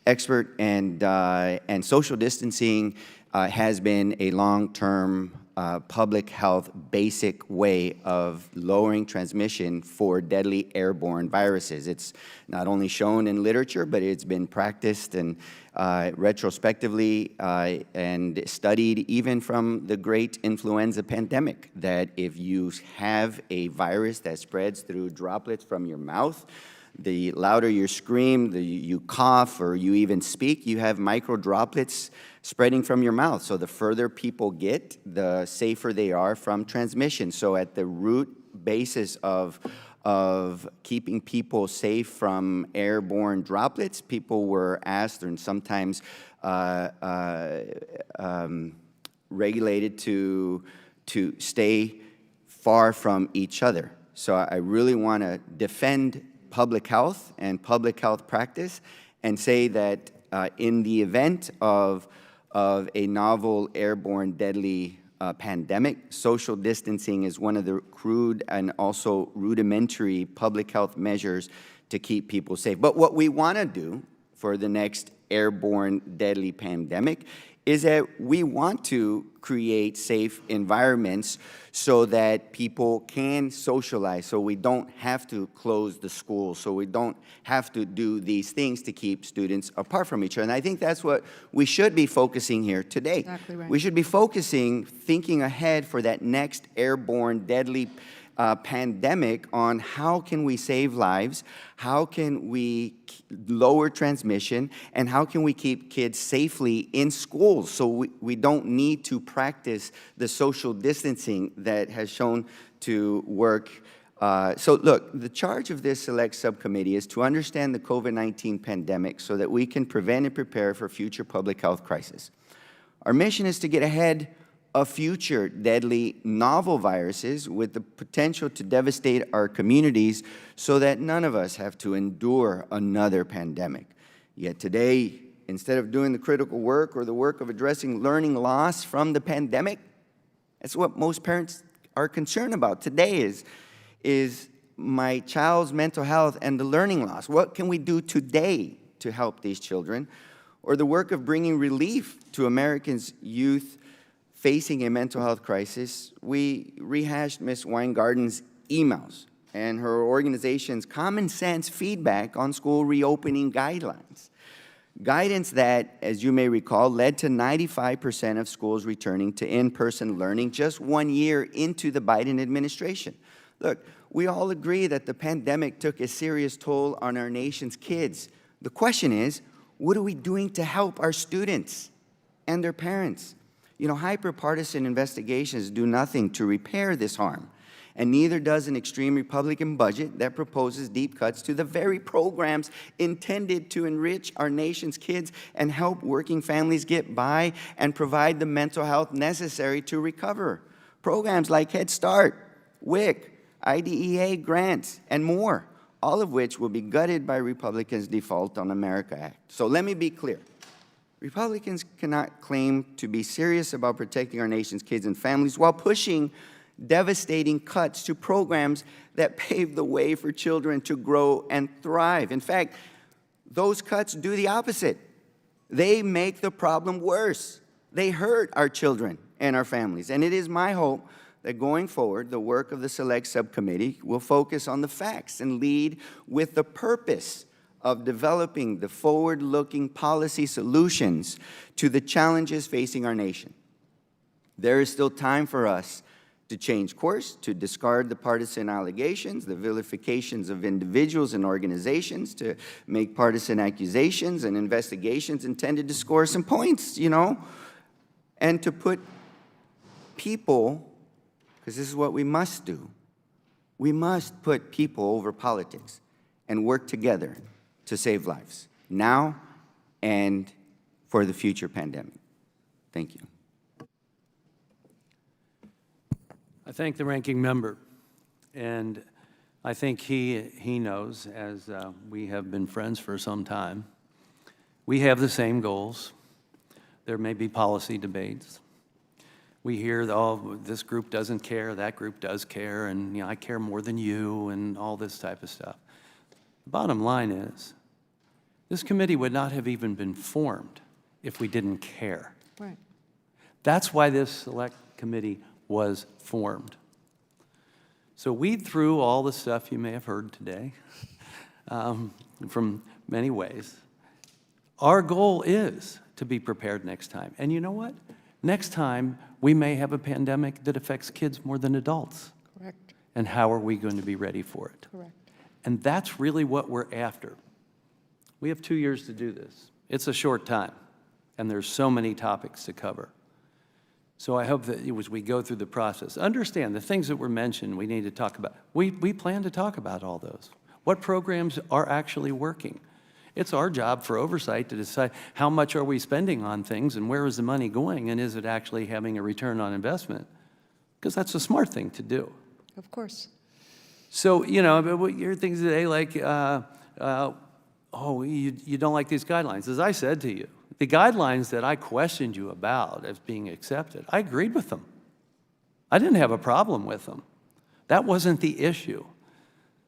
expert, and social distancing has been a long-term public health basic way of lowering transmission for deadly airborne viruses. It's not only shown in literature, but it's been practiced and retrospectively and studied even from the great influenza pandemic, that if you have a virus that spreads through droplets from your mouth, the louder you scream, you cough, or you even speak, you have micro droplets spreading from your mouth. So the further people get, the safer they are from transmission. So at the root basis of keeping people safe from airborne droplets, people were asked and sometimes regulated to stay far from each other. So I really want to defend public health and public health practice and say that in the event of a novel airborne deadly pandemic, social distancing is one of the crude and also rudimentary public health measures to keep people safe. But what we want to do for the next airborne deadly pandemic is that we want to create safe environments so that people can socialize, so we don't have to close the school, so we don't have to do these things to keep students apart from each other. And I think that's what we should be focusing here today. Exactly right. We should be focusing, thinking ahead for that next airborne, deadly pandemic on how can we save lives, how can we lower transmission, and how can we keep kids safely in schools so we don't need to practice the social distancing that has shown to work. So look, the charge of this select subcommittee is to understand the COVID-19 pandemic so that we can prevent and prepare for future public health crises. Our mission is to get ahead of future deadly novel viruses with the potential to devastate our communities so that none of us have to endure another pandemic. Yet today, instead of doing the critical work or the work of addressing learning loss from the pandemic, that's what most parents are concerned about today is my child's mental health and the learning loss. What can we do today to help these children? Or the work of bringing relief to Americans' youth facing a mental health crisis. We rehashed Ms. Weingarten's emails and her organization's common sense feedback on school reopening guidelines. Guidance that, as you may recall, led to 95% of schools returning to in-person learning just 1 year into the Biden administration. Look, we all agree that the pandemic took a serious toll on our nation's kids. The question is, what are we doing to help our students and their parents? You know, hyper-partisan investigations do nothing to repair this harm, and neither does an extreme Republican budget that proposes deep cuts to the very programs intended to enrich our nation's kids and help working families get by and provide the mental health necessary to recover. Programs like Head Start, WIC, IDEA grants, and more, all of which will be gutted by Republicans' Default on America Act. So let me be clear. Republicans cannot claim to be serious about protecting our nation's kids and families while pushing devastating cuts to programs that pave the way for children to grow and thrive. In fact, those cuts do the opposite. They make the problem worse. They hurt our children and our families. And it is my hope that going forward, the work of the Select Subcommittee will focus on the facts and lead with the purpose of developing the forward-looking policy solutions to the challenges facing our nation. There is still time for us to change course, to discard the partisan allegations, the vilifications of individuals and organizations, to make partisan accusations and investigations intended to score some points, you know, and to put people, because this is what we must do, we must put people over politics and work together to save lives, now and for the future pandemic. Thank you. I thank the ranking member, and I think he knows, as we have been friends for some time, we have the same goals. There may be policy debates. We hear, oh, this group doesn't care, that group does care, and you know, I care more than you, and all this type of stuff. The bottom line is, this committee would not have even been formed if we didn't care. Right. That's why this select committee was formed. So weed through all the stuff you may have heard today from many ways. Our goal is to be prepared next time. And you know what? Next time, we may have a pandemic that affects kids more than adults. Correct. And how are we going to be ready for it? Correct. And that's really what we're after. We have 2 years to do this. It's a short time, and there's so many topics to cover. So I hope that as we go through the process, understand the things that were mentioned we need to talk about. We plan to talk about all those. What programs are actually working? It's our job for oversight to decide how much are we spending on things and where is the money going and is it actually having a return on investment? Because that's a smart thing to do. Of course. So, you know, your things today like, oh, you don't like these guidelines. As I said to you, the guidelines that I questioned you about as being accepted, I agreed with them. I didn't have a problem with them. That wasn't the issue.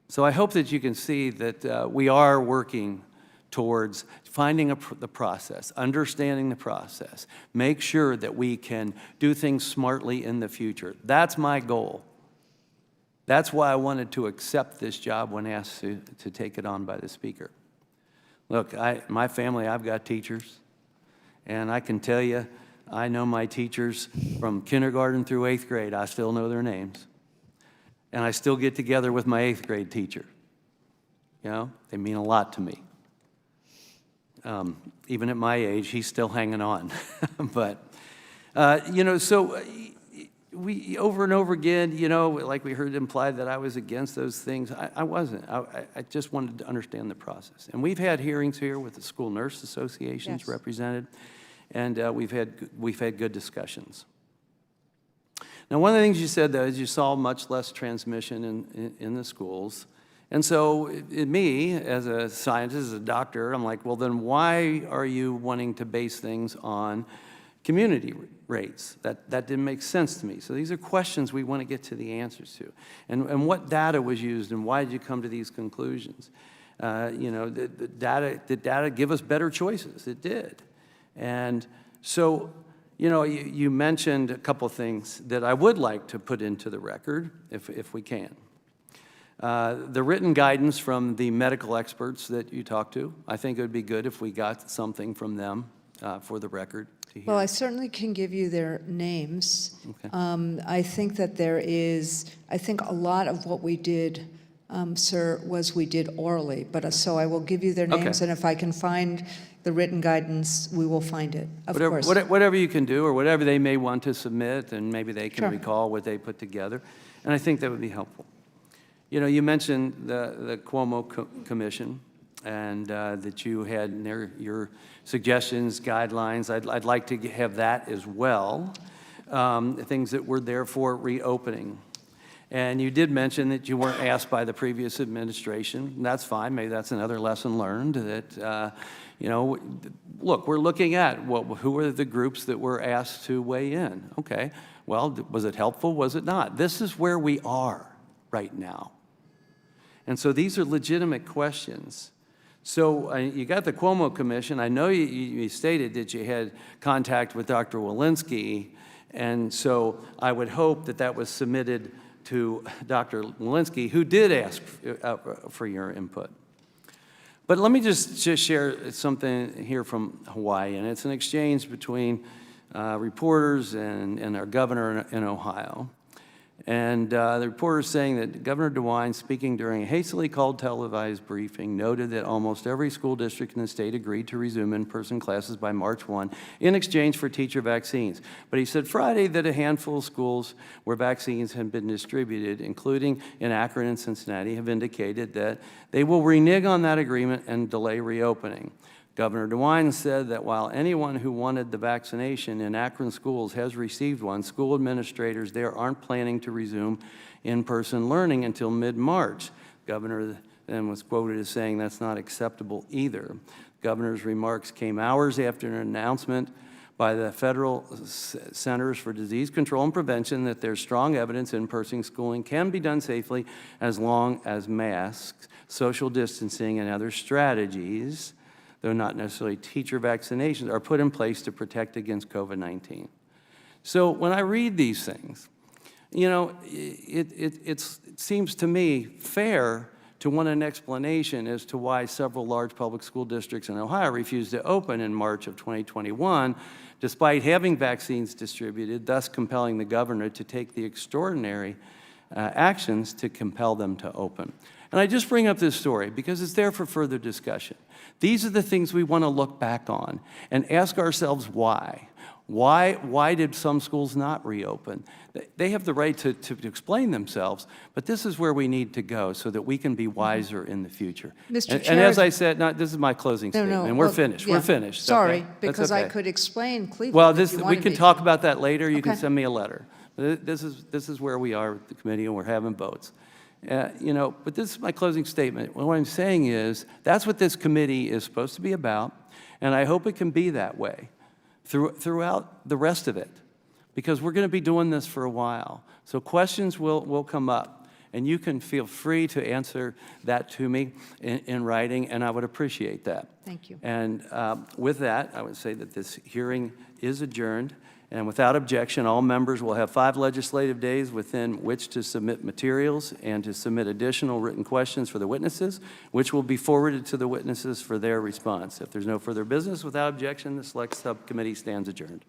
So I hope that you can see that we are working towards finding the process, understanding the process, make sure that we can do things smartly in the future. That's my goal. That's why I wanted to accept this job when asked to take it on by the Speaker. Look, my family, I've got teachers, and I can tell you, I know my teachers from kindergarten through 8th grade. I still know their names. And I still get together with my 8th grade teacher. You know, they mean a lot to me. Even at my age, he's still hanging on. But, you know, so we, over and over again, you know, like we heard implied that I was against those things. I wasn't. I just wanted to understand the process. And we've had hearings here with the school nurse associations represented, and we've had good discussions. Now, one of the things you said, though, is you saw much less transmission in the schools. And so me, as a scientist, as a doctor, I'm like, well, then why are you wanting to base things on community rates? That didn't make sense to me. So these are questions we want to get to the answers to. And what data was used, and why did you come to these conclusions? You know, did data give us better choices? It did. And so, you know, you mentioned a couple things that I would like to put into the record, if we can. The written guidance from the medical experts that you talked to, I think it would be good if we got something from them for the record to hear. Well, I certainly can give you their names. Okay. I think that I think a lot of what we did, sir, was we did orally, but so I will give you their names, Okay. and if I can find the written guidance, we will find it, of course. Whatever you can do, or whatever they may want to submit, and maybe they can Sure. recall what they put together, and I think that would be helpful. You know, you mentioned the Cuomo Commission, and that you had your suggestions, guidelines. I'd like to have that as well, things that were there for reopening. And you did mention that you weren't asked by the previous administration, and that's fine. Maybe that's another lesson learned, that, you know, look, we're looking at who are the groups that were asked to weigh in. Okay, well, was it helpful? Was it not? This is where we are right now. And so these are legitimate questions. So you got the Cuomo Commission. I know you stated that you had contact with Dr. Walensky, and so I would hope that that was submitted to Dr. Walensky, who did ask for your input. But let me just share something here from Hawaii, and it's an exchange between reporters and our governor in Ohio. And the reporter is saying that Governor DeWine, speaking during a hastily called televised briefing, noted that almost every school district in the state agreed to resume in-person classes by March 1 in exchange for teacher vaccines. But he said Friday that a handful of schools where vaccines had been distributed, including in Akron and Cincinnati, have indicated that they will renege on that agreement and delay reopening. Governor DeWine said that while anyone who wanted the vaccination in Akron schools has received one, school administrators there aren't planning to resume in-person learning until mid-March. Governor then was quoted as saying that's not acceptable either. Governor's remarks came hours after an announcement by the Federal Centers for Disease Control and Prevention that there's strong evidence in-person schooling can be done safely as long as masks, social distancing, and other strategies, though not necessarily teacher vaccinations, are put in place to protect against COVID-19. So when I read these things, you know, it seems to me fair to want an explanation as to why several large public school districts in Ohio refused to open in March of 2021, despite having vaccines distributed, thus compelling the governor to take the extraordinary actions to compel them to open. And I just bring up this story because it's there for further discussion. These are the things we want to look back on and ask ourselves why. Why did some schools not reopen? They have the right to explain themselves, but this is where we need to go so that we can be wiser in the future. Mr. And as I said, this is my closing statement, and we're well, finished. yeah. We're finished. Sorry, okay? That's because I okay. could explain Cleveland Well, if you we wanted can me talk to. about that later. You can Okay. send me a letter. This is where we are with the committee, and we're having votes. You know, but this is my closing statement. What I'm saying is that's what this committee is supposed to be about, and I hope it can be that way throughout the rest of it, because we're going to be doing this for a while. So questions will come up, And you can feel free to answer that to me in writing, and I would appreciate that. Thank you. And with that, I would say that this hearing is adjourned. And without objection, all members will have 5 legislative days within which to submit materials and to submit additional written questions for the witnesses, which will be forwarded to the witnesses for their response. If there's no further business, without objection, the Select Subcommittee stands adjourned.